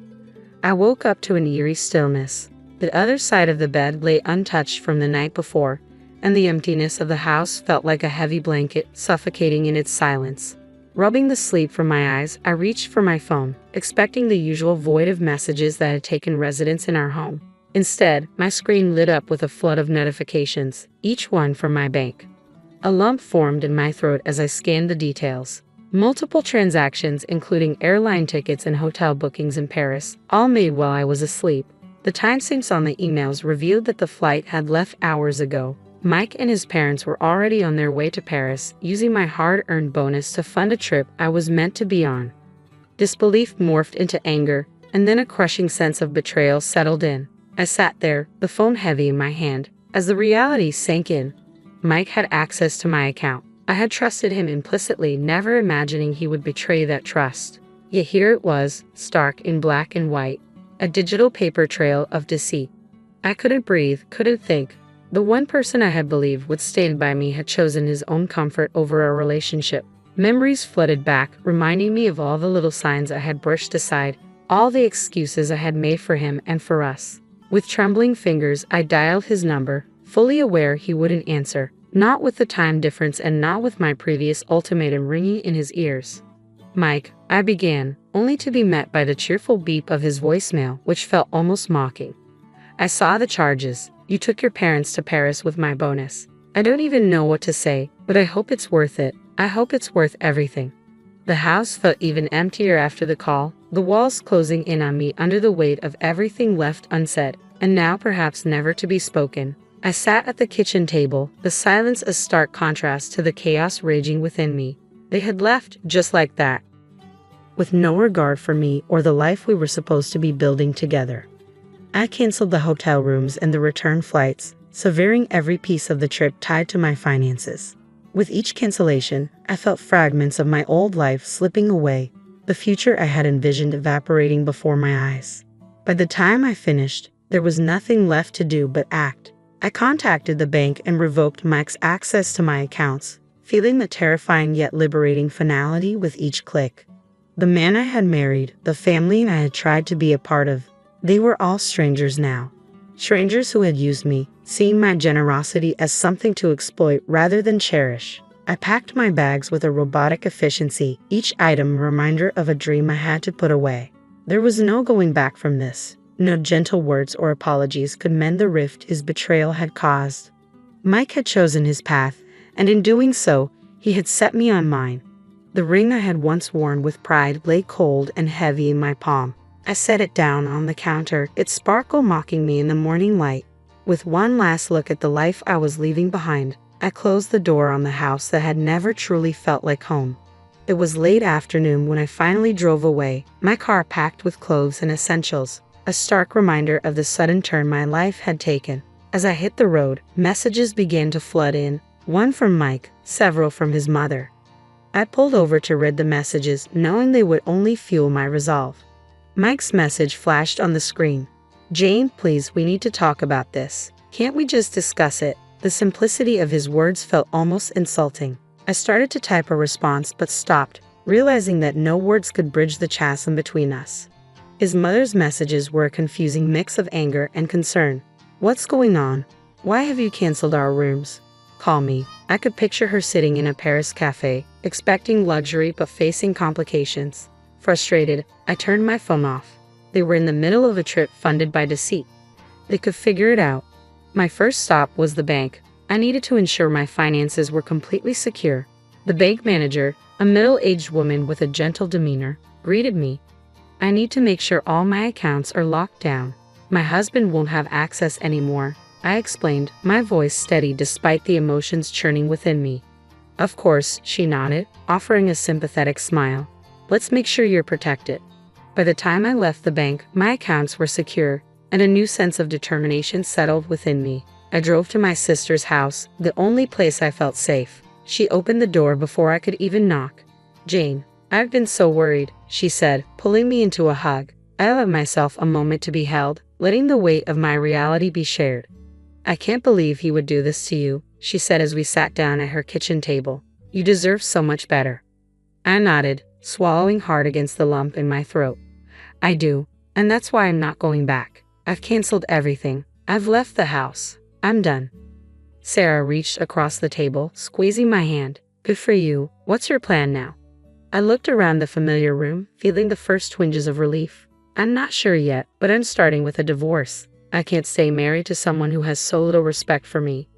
I woke up to an eerie stillness. The other side of the bed lay untouched from the night before, and the emptiness of the house felt like a heavy blanket, suffocating in its silence. Rubbing the sleep from my eyes, I reached for my phone, expecting the usual void of messages that had taken residence in our home. Instead, my screen lit up with a flood of notifications, each one from my bank. A lump formed in my throat as I scanned the details. Multiple transactions, including airline tickets and hotel bookings in Paris, all made while I was asleep. The timestamps on the emails revealed that the flight had left hours ago. Mike and his parents were already on their way to Paris, using my hard-earned bonus to fund a trip I was meant to be on. Disbelief morphed into anger, and then a crushing sense of betrayal settled in. I sat there, the phone heavy in my hand, as the reality sank in. Mike had access to my account. I had trusted him implicitly, never imagining he would betray that trust. Yet here it was, stark in black and white, a digital paper trail of deceit. I couldn't breathe, couldn't think. The one person I had believed would stand by me had chosen his own comfort over our relationship. Memories flooded back, reminding me of all the little signs I had brushed aside, all the excuses I had made for him and for us. With trembling fingers, I dialed his number, fully aware he wouldn't answer, not with the time difference and not with my previous ultimatum ringing in his ears. "Mike," I began, only to be met by the cheerful beep of his voicemail, which felt almost mocking. "I saw the charges. You took your parents to Paris with my bonus. I don't even know what to say, but I hope it's worth it. I hope it's worth everything." The house felt even emptier after the call, the walls closing in on me under the weight of everything left unsaid, and now perhaps never to be spoken. I sat at the kitchen table, the silence a stark contrast to the chaos raging within me. They had left just like that, with no regard for me or the life we were supposed to be building together. I canceled the hotel rooms and the return flights, severing every piece of the trip tied to my finances. With each cancellation, I felt fragments of my old life slipping away, the future I had envisioned evaporating before my eyes. By the time I finished, There was nothing left to do but act. I contacted the bank and revoked Mike's access to my accounts, feeling the terrifying yet liberating finality with each click. The man I had married, the family I had tried to be a part of, they were all strangers now. Strangers who had used me, seeing my generosity as something to exploit rather than cherish. I packed my bags with a robotic efficiency, each item a reminder of a dream I had to put away. There was no going back from this. No gentle words or apologies could mend the rift his betrayal had caused. Mike had chosen his path, and in doing so, he had set me on mine. The ring I had once worn with pride lay cold and heavy in my palm. I set it down on the counter, its sparkle mocking me in the morning light. With one last look at the life I was leaving behind, I closed the door on the house that had never truly felt like home. It was late afternoon when I finally drove away, my car packed with clothes and essentials, a stark reminder of the sudden turn my life had taken. As I hit the road, messages began to flood in, one from Mike, several from his mother. I pulled over to read the messages, knowing they would only fuel my resolve. Mike's message flashed on the screen. "Jane, please, we need to talk about this. Can't we just discuss it?" The simplicity of his words felt almost insulting. I started to type a response but stopped, realizing that no words could bridge the chasm between us. His mother's messages were a confusing mix of anger and concern. "What's going on? Why have you canceled our rooms? Call me." I could picture her sitting in a Paris cafe, expecting luxury but facing complications. Frustrated, I turned my phone off. They were in the middle of a trip funded by deceit. They could figure it out. My first stop was the bank. I needed to ensure my finances were completely secure. The bank manager, a middle-aged woman with a gentle demeanor, greeted me. "I need to make sure all my accounts are locked down. My husband won't have access anymore," I explained, my voice steady despite the emotions churning within me. "Of course," she nodded, offering a sympathetic smile. "Let's make sure you're protected." By the time I left the bank, my accounts were secure, and a new sense of determination settled within me. I drove to my sister's house, the only place I felt safe. She opened the door before I could even knock. "Jane, I've been so worried," she said, pulling me into a hug. I allowed myself a moment to be held, letting the weight of my reality be shared. "I can't believe he would do this to you," she said as we sat down at her kitchen table. "You deserve so much better." I nodded, swallowing hard against the lump in my throat. "I do, and that's why I'm not going back. I've canceled everything. I've left the house. I'm done." Sarah reached across the table, squeezing my hand. "Good for you. What's your plan now?" I looked around the familiar room, feeling the first twinges of relief. "I'm not sure yet, but I'm starting with a divorce. I can't stay married to someone who has so little respect for me."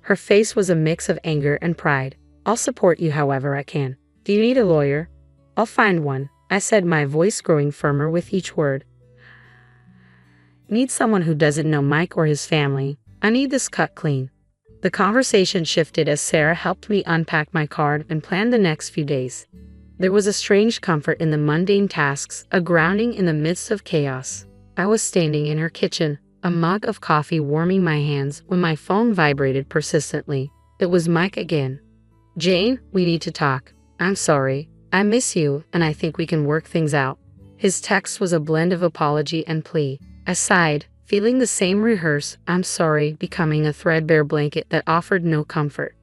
Her face was a mix of anger and pride. "I'll support you however I can. Do you need a lawyer?" "I'll find one," I said, my voice growing firmer with each word. "Need someone who doesn't know Mike or his family. I need this cut clean." The conversation shifted as Sarah helped me unpack my card and plan the next few days. There was a strange comfort in the mundane tasks, a grounding in the midst of chaos. I was standing in her kitchen, a mug of coffee warming my hands when my phone vibrated persistently. It was Mike again. "Jane, we need to talk. I'm sorry. I miss you, and I think we can work things out." His text was a blend of apology and plea. I sighed, feeling the same rehearse "I'm sorry" becoming a threadbare blanket that offered no comfort.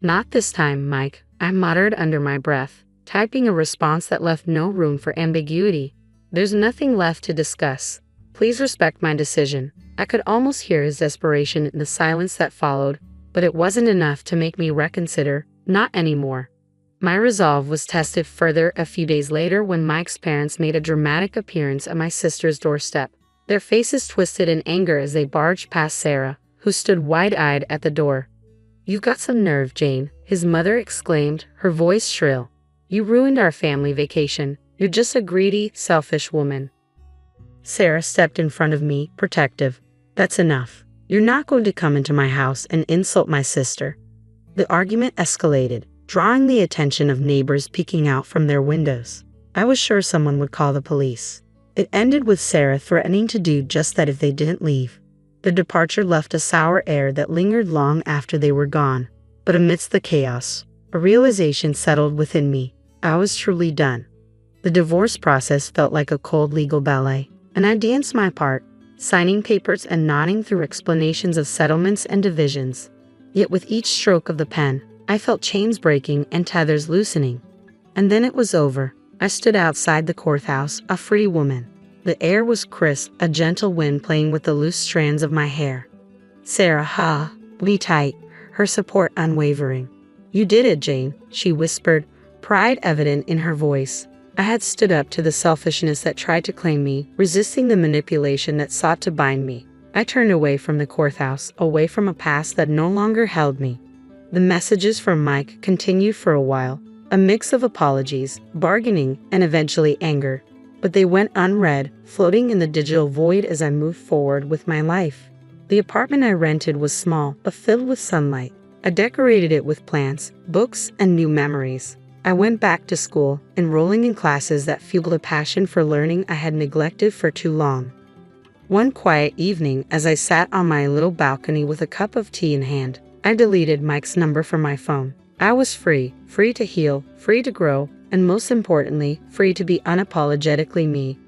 "Not this time, Mike," I muttered under my breath, typing a response that left no room for ambiguity. "There's nothing left to discuss. Please respect my decision." I could almost hear his desperation in the silence that followed, but it wasn't enough to make me reconsider. Not anymore. My resolve was tested further a few days later when Mike's parents made a dramatic appearance at my sister's doorstep. Their faces twisted in anger as they barged past Sarah, who stood wide-eyed at the door. "You've got some nerve, Jane," his mother exclaimed, her voice shrill. "You ruined our family vacation. You're just a greedy, selfish woman." Sarah stepped in front of me, protective. "That's enough. You're not going to come into my house and insult my sister." The argument escalated, drawing the attention of neighbors peeking out from their windows. I was sure someone would call the police. It ended with Sarah threatening to do just that if they didn't leave. The departure left a sour air that lingered long after they were gone. But amidst the chaos, a realization settled within me. I was truly done. The divorce process felt like a cold legal ballet, and I danced my part, signing papers and nodding through explanations of settlements and divisions. Yet with each stroke of the pen, I felt chains breaking and tethers loosening. And then it was over. I stood outside the courthouse, a free woman. The air was crisp, a gentle wind playing with the loose strands of my hair. Sarah, be tight, her support unwavering. You did it, Jane, she whispered, pride evident in her voice. I had stood up to the selfishness that tried to claim me, resisting the manipulation that sought to bind me. I turned away from the courthouse, away from a past that no longer held me. The messages from Mike continued for a while, a mix of apologies, bargaining, and eventually anger. But they went unread, floating in the digital void as I moved forward with my life. The apartment I rented was small, but filled with sunlight. I decorated it with plants, books, and new memories. I went back to school, enrolling in classes that fueled a passion for learning I had neglected for too long. One quiet evening, as I sat on my little balcony with a cup of tea in hand, I deleted Mike's number from my phone. I was free to heal, free to grow, and most importantly, free to be unapologetically me.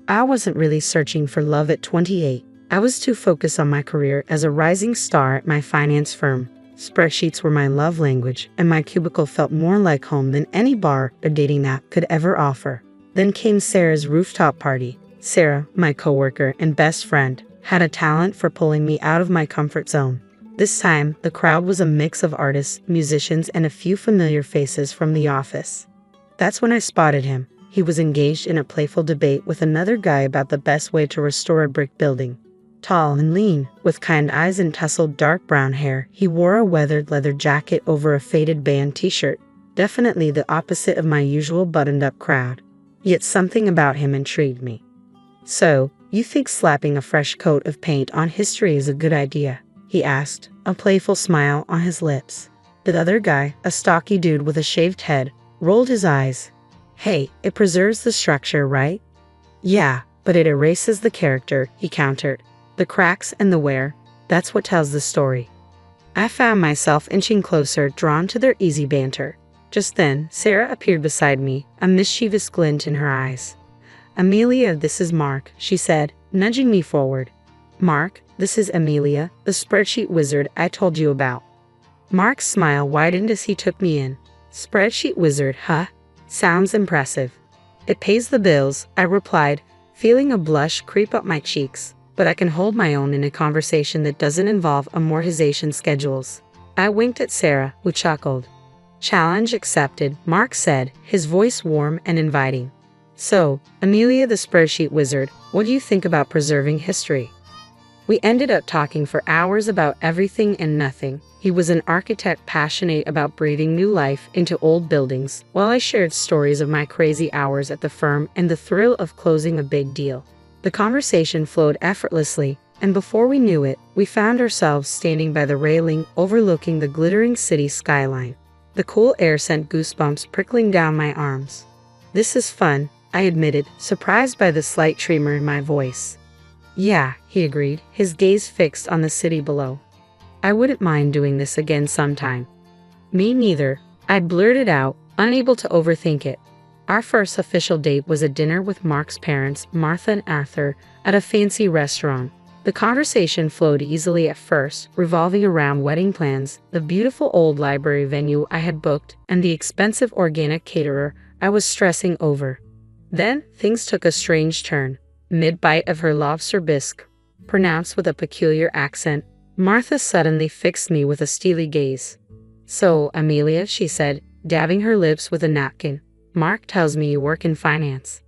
I wasn't really searching for love at 28. I was too focused on my career as a rising star at my finance firm. Spreadsheets were my love language, and my cubicle felt more like home than any bar or dating app could ever offer. Then came Sarah's rooftop party. Sarah, my coworker and best friend, had a talent for pulling me out of my comfort zone. This time, the crowd was a mix of artists, musicians, and a few familiar faces from the office. That's when I spotted him. He was engaged in a playful debate with another guy about the best way to restore a brick building. Tall and lean, with kind eyes and tousled dark brown hair, he wore a weathered leather jacket over a faded band t-shirt, definitely the opposite of my usual buttoned-up crowd. Yet something about him intrigued me. So, you think slapping a fresh coat of paint on history is a good idea? He asked, a playful smile on his lips. The other guy, a stocky dude with a shaved head, rolled his eyes. Hey, it preserves the structure, right? Yeah, but it erases the character, he countered. The cracks and the wear, that's what tells the story. I found myself inching closer, drawn to their easy banter. Just then, Sarah appeared beside me, a mischievous glint in her eyes. Amelia, this is Mark, she said, nudging me forward. Mark, this is Amelia, the spreadsheet wizard I told you about. Mark's smile widened as he took me in. Spreadsheet wizard, huh? Sounds impressive. It pays the bills, I replied, feeling a blush creep up my cheeks. But I can hold my own in a conversation that doesn't involve amortization schedules. I winked at Sarah, who chuckled. Challenge accepted, Mark said, his voice warm and inviting. So, Amelia the spreadsheet wizard, what do you think about preserving history? We ended up talking for hours about everything and nothing. He was an architect passionate about breathing new life into old buildings, while I shared stories of my crazy hours at the firm and the thrill of closing a big deal. The conversation flowed effortlessly, and before we knew it, we found ourselves standing by the railing overlooking the glittering city skyline. The cool air sent goosebumps prickling down my arms. This is fun, I admitted, surprised by the slight tremor in my voice. Yeah, he agreed, his gaze fixed on the city below. I wouldn't mind doing this again sometime. Me neither, I blurted out, unable to overthink it. Our first official date was a dinner with Mark's parents, Martha and Arthur, at a fancy restaurant. The conversation flowed easily at first, revolving around wedding plans, the beautiful old library venue I had booked, and the expensive organic caterer I was stressing over. Then, things took a strange turn. Mid-bite of her lobster bisque, pronounced with a peculiar accent, Martha suddenly fixed me with a steely gaze. So, Amelia, she said, dabbing her lips with a napkin. Mark tells me you work in finance.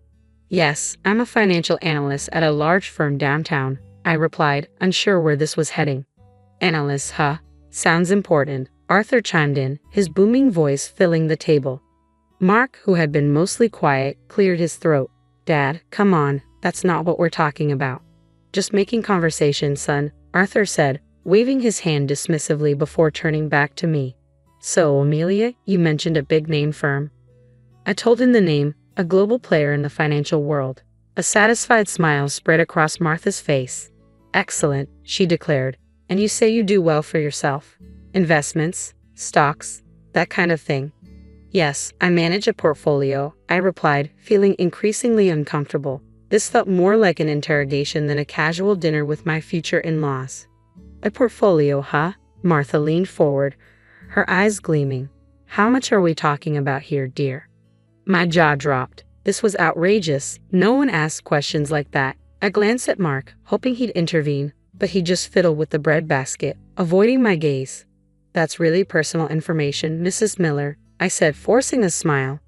Yes, I'm a financial analyst at a large firm downtown, I replied, unsure where this was heading. Analyst, huh? Sounds important, Arthur chimed in, his booming voice filling the table. Mark, who had been mostly quiet, cleared his throat. Dad, come on, that's not what we're talking about. Just making conversation, son, Arthur said, waving his hand dismissively before turning back to me. So, Amelia, you mentioned a big-name firm. I told him the name, a global player in the financial world. A satisfied smile spread across Martha's face. Excellent, she declared. And you say you do well for yourself? Investments, stocks, that kind of thing. Yes, I manage a portfolio, I replied, feeling increasingly uncomfortable. This felt more like an interrogation than a casual dinner with my future in-laws. A portfolio, huh? Martha leaned forward, her eyes gleaming. How much are we talking about here, dear? My jaw dropped. This was outrageous. No one asked questions like that. I glanced at Mark, hoping he'd intervene, but he just fiddled with the bread basket, avoiding my gaze. That's really personal information, Mrs. Miller, I said, forcing a smile.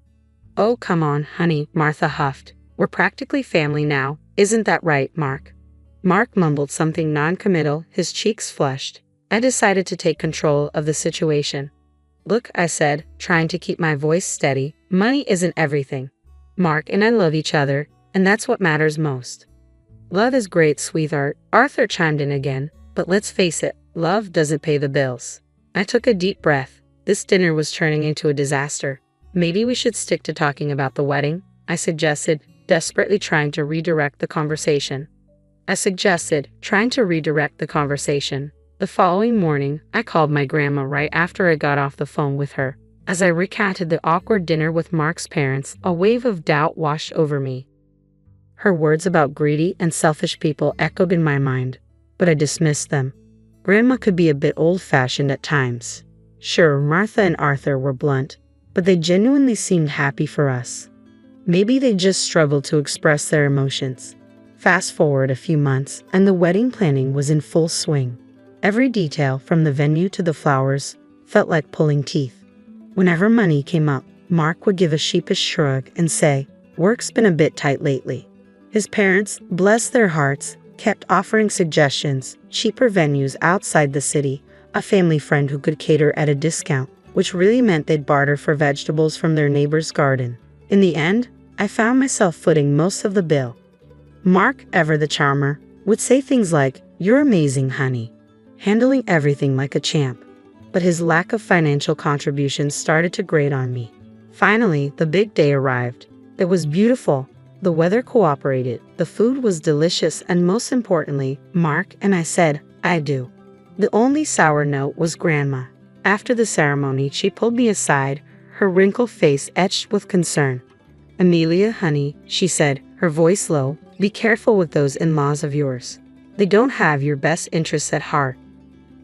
Oh, come on, honey, Martha huffed. We're practically family now, isn't that right, Mark? Mark mumbled something non-committal, his cheeks flushed. I decided to take control of the situation. Look, I said, trying to keep my voice steady, money isn't everything. Mark and I love each other, and that's what matters most. Love is great, sweetheart, Arthur chimed in again, but let's face it, love doesn't pay the bills. I took a deep breath. This dinner was turning into a disaster. Maybe we should stick to talking about the wedding, I suggested, desperately trying to redirect the conversation. The following morning, I called my grandma right after I got off the phone with her. As I recounted the awkward dinner with Mark's parents, a wave of doubt washed over me. Her words about greedy and selfish people echoed in my mind, but I dismissed them. Grandma could be a bit old-fashioned at times. Sure, Martha and Arthur were blunt, but they genuinely seemed happy for us. Maybe they just struggled to express their emotions. Fast forward a few months, and the wedding planning was in full swing. Every detail, from the venue to the flowers, felt like pulling teeth. Whenever money came up, Mark would give a sheepish shrug and say, "Work's been a bit tight lately." His parents, bless their hearts, kept offering suggestions, cheaper venues outside the city, a family friend who could cater at a discount, which really meant they'd barter for vegetables from their neighbor's garden. In the end, I found myself footing most of the bill. Mark, ever the charmer, would say things like, "You're amazing, honey," handling everything like a champ. But his lack of financial contributions started to grate on me. Finally, the big day arrived. It was beautiful. The weather cooperated, the food was delicious, and most importantly, Mark and I said, "I do." The only sour note was Grandma. After the ceremony, she pulled me aside, her wrinkled face etched with concern. "Amelia, honey," she said, her voice low, "be careful with those in-laws of yours. They don't have your best interests at heart."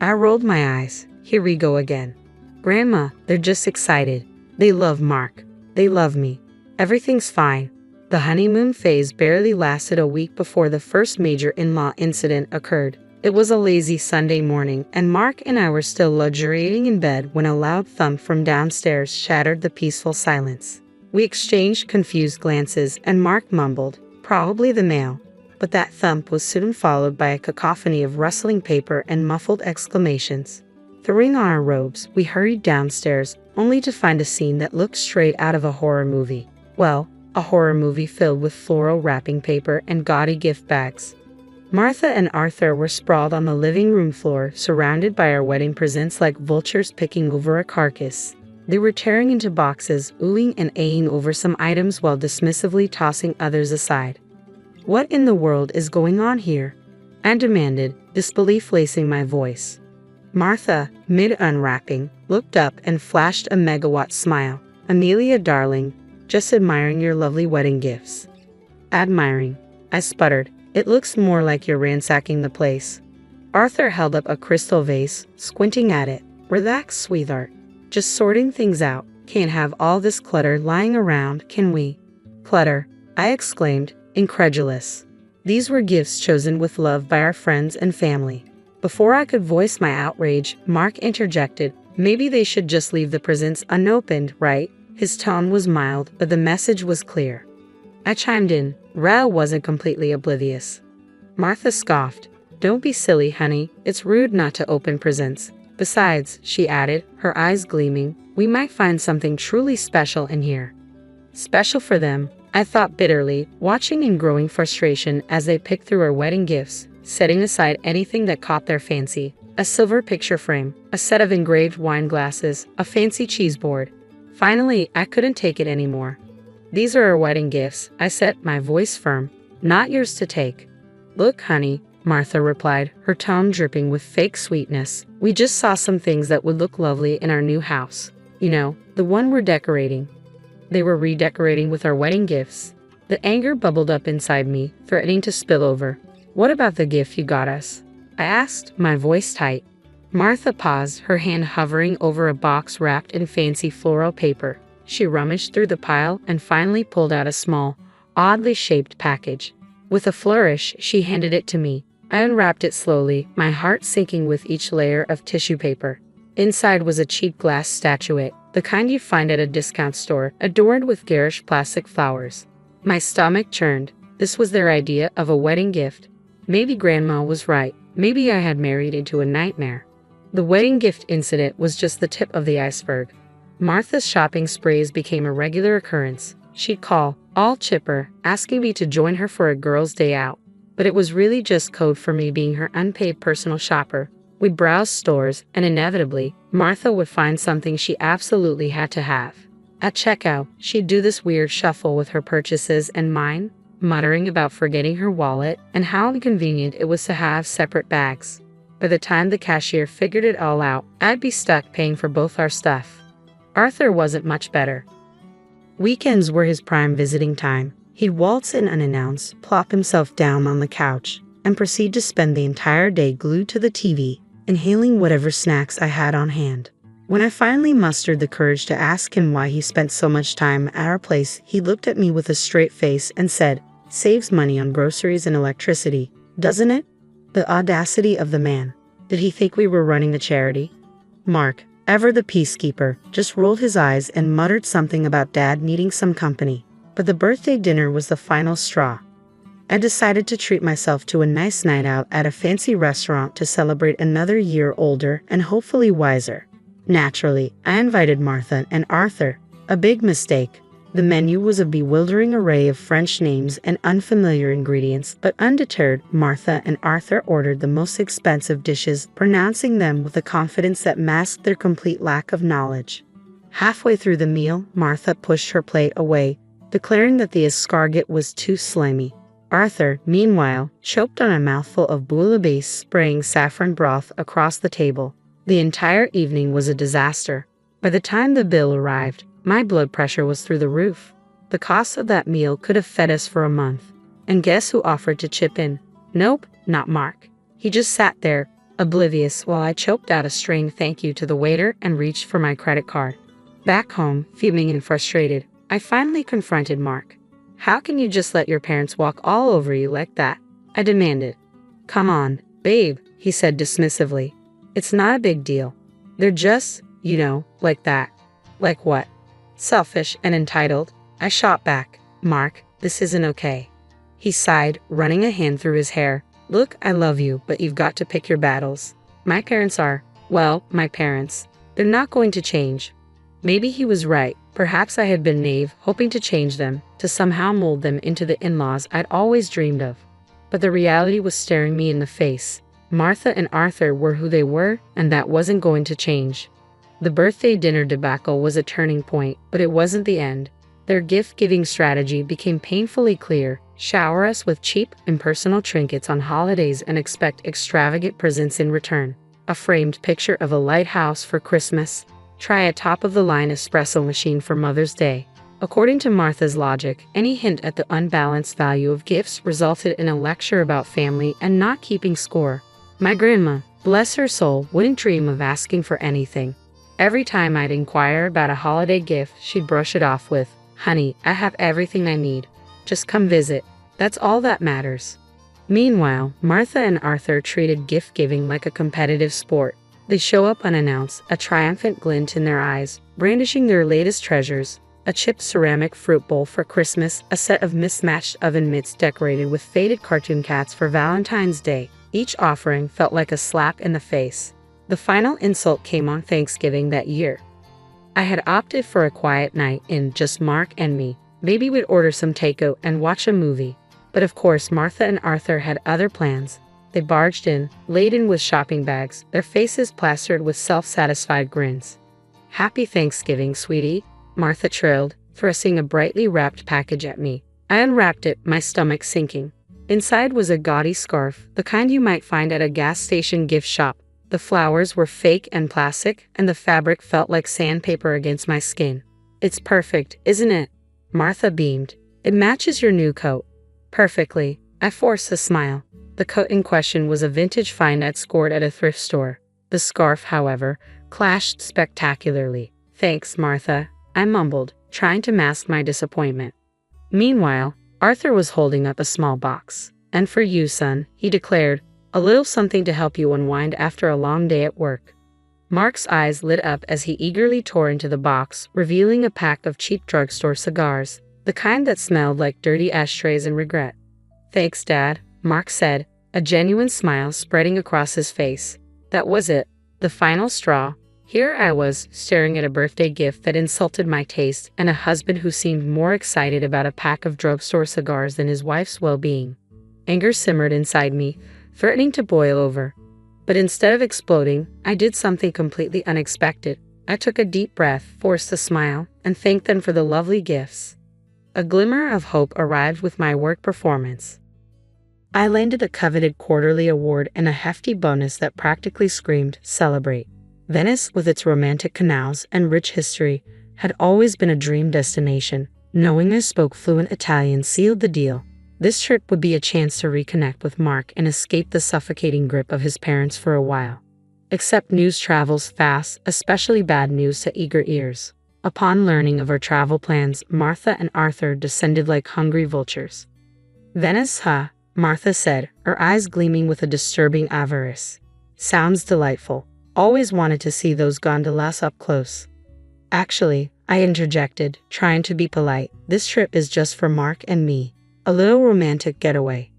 I rolled my eyes. Here we go again. "Grandma, they're just excited. They love Mark. They love me. Everything's fine." The honeymoon phase barely lasted a week before the first major in-law incident occurred. It was a lazy Sunday morning, and Mark and I were still luxuriating in bed when a loud thump from downstairs shattered the peaceful silence. We exchanged confused glances, and Mark mumbled, "Probably the mail." But that thump was soon followed by a cacophony of rustling paper and muffled exclamations. Throwing on our robes, we hurried downstairs, only to find a scene that looked straight out of a horror movie. Well, a horror movie filled with floral wrapping paper and gaudy gift bags. Martha and Arthur were sprawled on the living room floor, surrounded by our wedding presents like vultures picking over a carcass. They were tearing into boxes, oohing and ahhing over some items while dismissively tossing others aside. "What in the world is going on here?" I demanded, disbelief lacing my voice. Martha, mid-unwrapping, looked up and flashed a megawatt smile. "Amelia, darling, just admiring your lovely wedding gifts." "Admiring," I sputtered. "It looks more like you're ransacking the place." Arthur held up a crystal vase, squinting at it. "Relax, sweetheart. Just sorting things out. Can't have all this clutter lying around, can we?" "Clutter," I exclaimed, incredulous. These were gifts chosen with love by our friends and family. Before I could voice my outrage, Mark interjected, "Maybe they should just leave the presents unopened, right?" His tone was mild, but the message was clear. I chimed in. Raoul wasn't completely oblivious. Martha scoffed. "Don't be silly, honey. It's rude not to open presents. Besides," she added, her eyes gleaming, "we might find something truly special in here." Special for them, I thought bitterly, watching in growing frustration as they picked through our wedding gifts, setting aside anything that caught their fancy. A silver picture frame, a set of engraved wine glasses, a fancy cheese board. Finally, I couldn't take it anymore. "These are our wedding gifts," I said, my voice firm. "Not yours to take." "Look, honey," Martha replied, her tone dripping with fake sweetness. "We just saw some things that would look lovely in our new house. The one we're decorating. They were redecorating with our wedding gifts. The anger bubbled up inside me, threatening to spill over. What about the gift you got us? I asked, my voice tight. Martha paused, her hand hovering over a box wrapped in fancy floral paper. She rummaged through the pile and finally pulled out a small, oddly shaped package. With a flourish, she handed it to me. I unwrapped it slowly, my heart sinking with each layer of tissue paper. Inside was a cheap glass statuette, the kind you find at a discount store, adorned with garish plastic flowers. My stomach churned. This was their idea of a wedding gift. Maybe Grandma was right. Maybe I had married into a nightmare. The wedding gift incident was just the tip of the iceberg. Martha's shopping sprees became a regular occurrence. She'd call, all chipper, asking me to join her for a girls' day out. But it was really just code for me being her unpaid personal shopper. We'd browse stores, and inevitably, Martha would find something she absolutely had to have. At checkout, she'd do this weird shuffle with her purchases and mine, muttering about forgetting her wallet and how inconvenient it was to have separate bags. By the time the cashier figured it all out, I'd be stuck paying for both our stuff. Arthur wasn't much better. Weekends were his prime visiting time. He'd waltz in unannounced, plop himself down on the couch, and proceed to spend the entire day glued to the TV, inhaling whatever snacks I had on hand. When I finally mustered the courage to ask him why he spent so much time at our place, he looked at me with a straight face and said, "Saves money on groceries and electricity, doesn't it?" The audacity of the man. Did he think we were running the charity? Mark, ever the peacekeeper, just rolled his eyes and muttered something about Dad needing some company. But the birthday dinner was the final straw. I decided to treat myself to a nice night out at a fancy restaurant to celebrate another year older and hopefully wiser. Naturally, I invited Martha and Arthur. A big mistake. The menu was a bewildering array of French names and unfamiliar ingredients, but undeterred, Martha and Arthur ordered the most expensive dishes, pronouncing them with a confidence that masked their complete lack of knowledge. Halfway through the meal, Martha pushed her plate away, declaring that the escargot was too slimy. Arthur, meanwhile, choked on a mouthful of bouillabaisse, spraying saffron broth across the table. The entire evening was a disaster. By the time the bill arrived, my blood pressure was through the roof. The cost of that meal could have fed us for a month. And guess who offered to chip in? Nope, not Mark. He just sat there, oblivious, while I choked out a strained thank you to the waiter and reached for my credit card. Back home, fuming and frustrated, I finally confronted Mark. "How can you just let your parents walk all over you like that?" I demanded. "Come on, babe," he said dismissively. "It's not a big deal. They're just, like that." "Like what?" "Selfish and entitled." I shot back. "Mark, this isn't okay." He sighed, running a hand through his hair. "Look, I love you, but you've got to pick your battles. My parents are, well, my parents. They're not going to change." Maybe he was right. Perhaps I had been naive, hoping to change them, to somehow mold them into the in-laws I'd always dreamed of. But the reality was staring me in the face. Martha and Arthur were who they were, and that wasn't going to change. The birthday dinner debacle was a turning point, but it wasn't the end. Their gift-giving strategy became painfully clear. Shower us with cheap, impersonal trinkets on holidays and expect extravagant presents in return. A framed picture of a lighthouse for Christmas. Try a top-of-the-line espresso machine for Mother's Day. According to Martha's logic, any hint at the unbalanced value of gifts resulted in a lecture about family and not keeping score. My grandma, bless her soul, wouldn't dream of asking for anything. Every time I'd inquire about a holiday gift, she'd brush it off with, "Honey, I have everything I need. Just come visit. That's all that matters." Meanwhile, Martha and Arthur treated gift-giving like a competitive sport. They show up unannounced, a triumphant glint in their eyes, brandishing their latest treasures. A chipped ceramic fruit bowl for Christmas, a set of mismatched oven mitts decorated with faded cartoon cats for Valentine's Day. Each offering felt like a slap in the face. The final insult came on Thanksgiving that year. I had opted for a quiet night in just Mark and me. Maybe we'd order some takeout and watch a movie. But of course, Martha and Arthur had other plans. They barged in, laden with shopping bags, their faces plastered with self-satisfied grins. "Happy Thanksgiving, sweetie," Martha trilled, thrusting a brightly wrapped package at me. I unwrapped it, my stomach sinking. Inside was a gaudy scarf, the kind you might find at a gas station gift shop. The flowers were fake and plastic, and the fabric felt like sandpaper against my skin. "It's perfect, isn't it?" Martha beamed. "It matches your new coat." "Perfectly." I forced a smile. The coat in question was a vintage find I'd scored at a thrift store. The scarf, however, clashed spectacularly. "Thanks, Martha," I mumbled, trying to mask my disappointment. Meanwhile, Arthur was holding up a small box. "And for you, son," he declared, "a little something to help you unwind after a long day at work." Mark's eyes lit up as he eagerly tore into the box, revealing a pack of cheap drugstore cigars, the kind that smelled like dirty ashtrays and regret. "Thanks, Dad," Mark said, a genuine smile spreading across his face. That was it, the final straw. Here I was, staring at a birthday gift that insulted my taste and a husband who seemed more excited about a pack of drugstore cigars than his wife's well-being. Anger simmered inside me, threatening to boil over. But instead of exploding, I did something completely unexpected. I took a deep breath, forced a smile, and thanked them for the lovely gifts. A glimmer of hope arrived with my work performance. I landed a coveted quarterly award and a hefty bonus that practically screamed, "Celebrate." Venice, with its romantic canals and rich history, had always been a dream destination. Knowing I spoke fluent Italian sealed the deal. This trip would be a chance to reconnect with Mark and escape the suffocating grip of his parents for a while. Except news travels fast, especially bad news to eager ears. Upon learning of our travel plans, Martha and Arthur descended like hungry vultures. "Venice, huh?" Martha said, her eyes gleaming with a disturbing avarice. "Sounds delightful. Always wanted to see those gondolas up close." "Actually," I interjected, trying to be polite, "this trip is just for Mark and me. A little romantic getaway."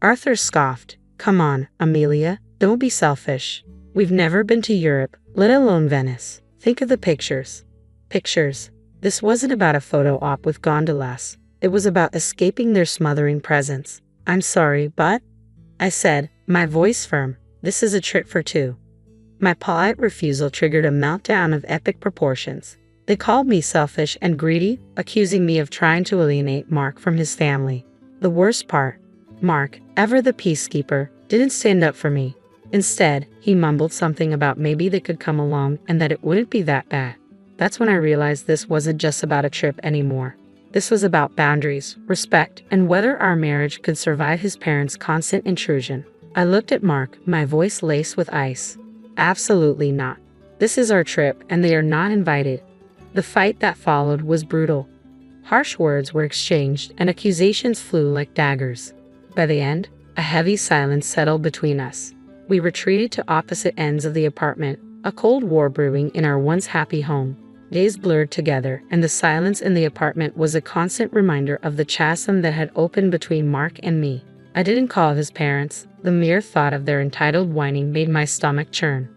Arthur scoffed. "Come on, Amelia, don't be selfish. We've never been to Europe, let alone Venice. Think of the pictures." Pictures. This wasn't about a photo op with gondolas. It was about escaping their smothering presence. "I'm sorry, but," I said, my voice firm, "this is a trip for two." My polite refusal triggered a meltdown of epic proportions. They called me selfish and greedy, accusing me of trying to alienate Mark from his family. The worst part, Mark, ever the peacekeeper, didn't stand up for me. Instead, he mumbled something about maybe they could come along and that it wouldn't be that bad. That's when I realized this wasn't just about a trip anymore. This was about boundaries, respect, and whether our marriage could survive his parents' constant intrusion. I looked at Mark, my voice laced with ice. "Absolutely not. This is our trip, and they are not invited." The fight that followed was brutal. Harsh words were exchanged, and accusations flew like daggers. By the end, a heavy silence settled between us. We retreated to opposite ends of the apartment, a cold war brewing in our once happy home. Days blurred together, and the silence in the apartment was a constant reminder of the chasm that had opened between Mark and me. I didn't call his parents. The mere thought of their entitled whining made my stomach churn.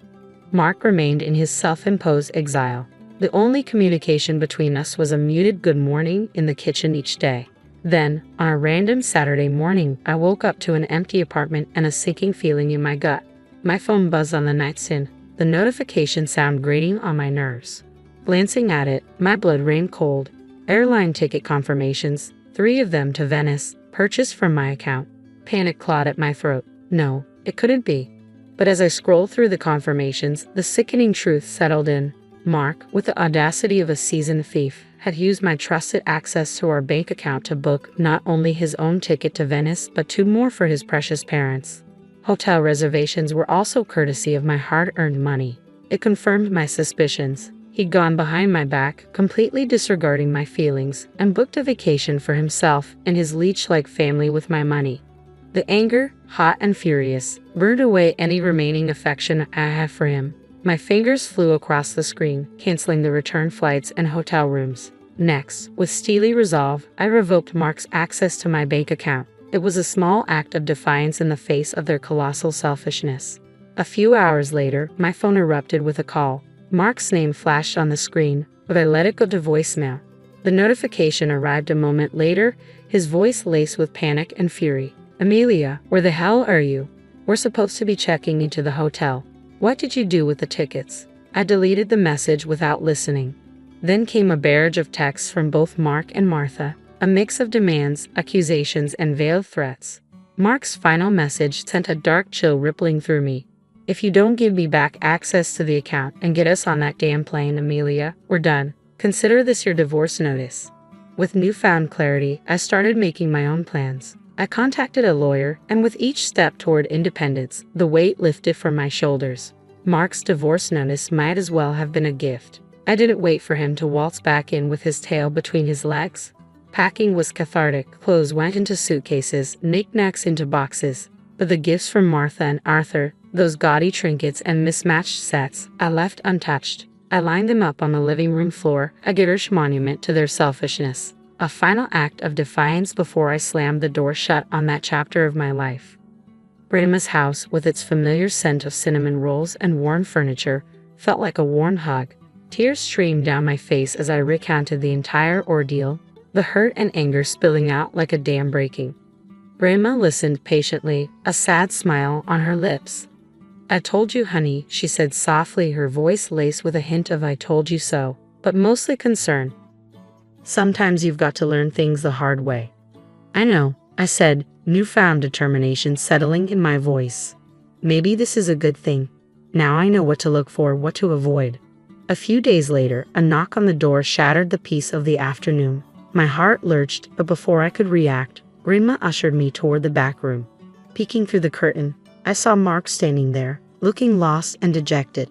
Mark remained in his self-imposed exile. The only communication between us was a muted good morning in the kitchen each day. Then, on a random Saturday morning, I woke up to an empty apartment and a sinking feeling in my gut. My phone buzzed on the nightstand, the notification sound grating on my nerves. Glancing at it, my blood ran cold. Airline ticket confirmations, 3 of them to Venice, purchased from my account. Panic clawed at my throat. No, it couldn't be. But as I scrolled through the confirmations, the sickening truth settled in. Mark, with the audacity of a seasoned thief, had used my trusted access to our bank account to book not only his own ticket to Venice, but 2 more for his precious parents. Hotel reservations were also courtesy of my hard-earned money. It confirmed my suspicions. He'd gone behind my back, completely disregarding my feelings, and booked a vacation for himself and his leech-like family with my money. The anger, hot and furious, burned away any remaining affection I had for him. My fingers flew across the screen, canceling the return flights and hotel rooms. Next, with steely resolve, I revoked Mark's access to my bank account. It was a small act of defiance in the face of their colossal selfishness. A few hours later, my phone erupted with a call. Mark's name flashed on the screen, but I let it go to voicemail. The notification arrived a moment later, his voice laced with panic and fury. "Amelia, where the hell are you? We're supposed to be checking into the hotel. What did you do with the tickets?" I deleted the message without listening. Then came a barrage of texts from both Mark and Martha, a mix of demands, accusations, and veiled threats. Mark's final message sent a dark chill rippling through me. If you don't give me back access to the account and get us on that damn plane, Amelia, we're done. Consider this your divorce notice." With newfound clarity, I started making my own plans. I contacted a lawyer, and with each step toward independence, the weight lifted from my shoulders. Mark's divorce notice might as well have been a gift. I didn't wait for him to waltz back in with his tail between his legs. Packing was cathartic. Clothes went into suitcases, knickknacks into boxes. But the gifts from Martha and Arthur, those gaudy trinkets and mismatched sets, I left untouched. I lined them up on the living room floor, a garish monument to their selfishness. A final act of defiance before I slammed the door shut on that chapter of my life. Grandma's house, with its familiar scent of cinnamon rolls and worn furniture, felt like a warm hug. Tears streamed down my face as I recounted the entire ordeal, the hurt and anger spilling out like a dam breaking. Grandma listened patiently, a sad smile on her lips. "I told you, honey," she said softly, her voice laced with a hint of "I told you so," but mostly concern. "Sometimes you've got to learn things the hard way." "I know," I said, newfound determination settling in my voice. "Maybe this is a good thing. Now I know what to look for, what to avoid." A few days later, a knock on the door shattered the peace of the afternoon. My heart lurched, but before I could react, Grandma ushered me toward the back room. Peeking through the curtain, I saw Mark standing there, looking lost and dejected.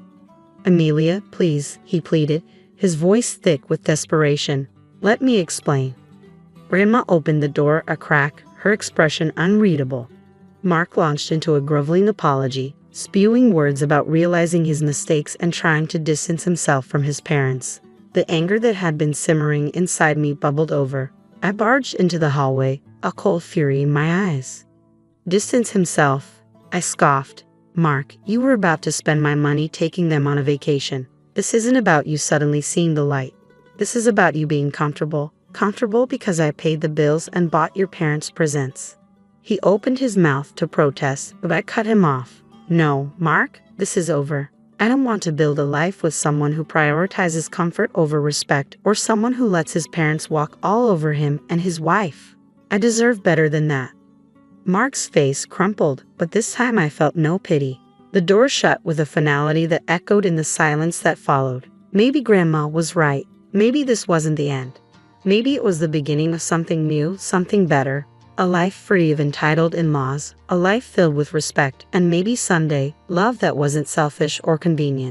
"Amelia, please," he pleaded, his voice thick with desperation. "Let me explain." Grandma opened the door a crack, her expression unreadable. Mark launched into a groveling apology, spewing words about realizing his mistakes and trying to distance himself from his parents. The anger that had been simmering inside me bubbled over. I barged into the hallway, a cold fury in my eyes. "Distance himself," I scoffed. "Mark, you were about to spend my money taking them on a vacation. This isn't about you suddenly seeing the light. This is about you being comfortable. Comfortable because I paid the bills and bought your parents presents." He opened his mouth to protest, but I cut him off. "No, Mark, this is over. I don't want to build a life with someone who prioritizes comfort over respect, or someone who lets his parents walk all over him and his wife. I deserve better than that." Mark's face crumpled, but this time I felt no pity. The door shut with a finality that echoed in the silence that followed. Maybe Grandma was right. Maybe this wasn't the end. Maybe it was the beginning of something new, something better. A life free of entitled in-laws, a life filled with respect, and maybe someday, love that wasn't selfish or convenient.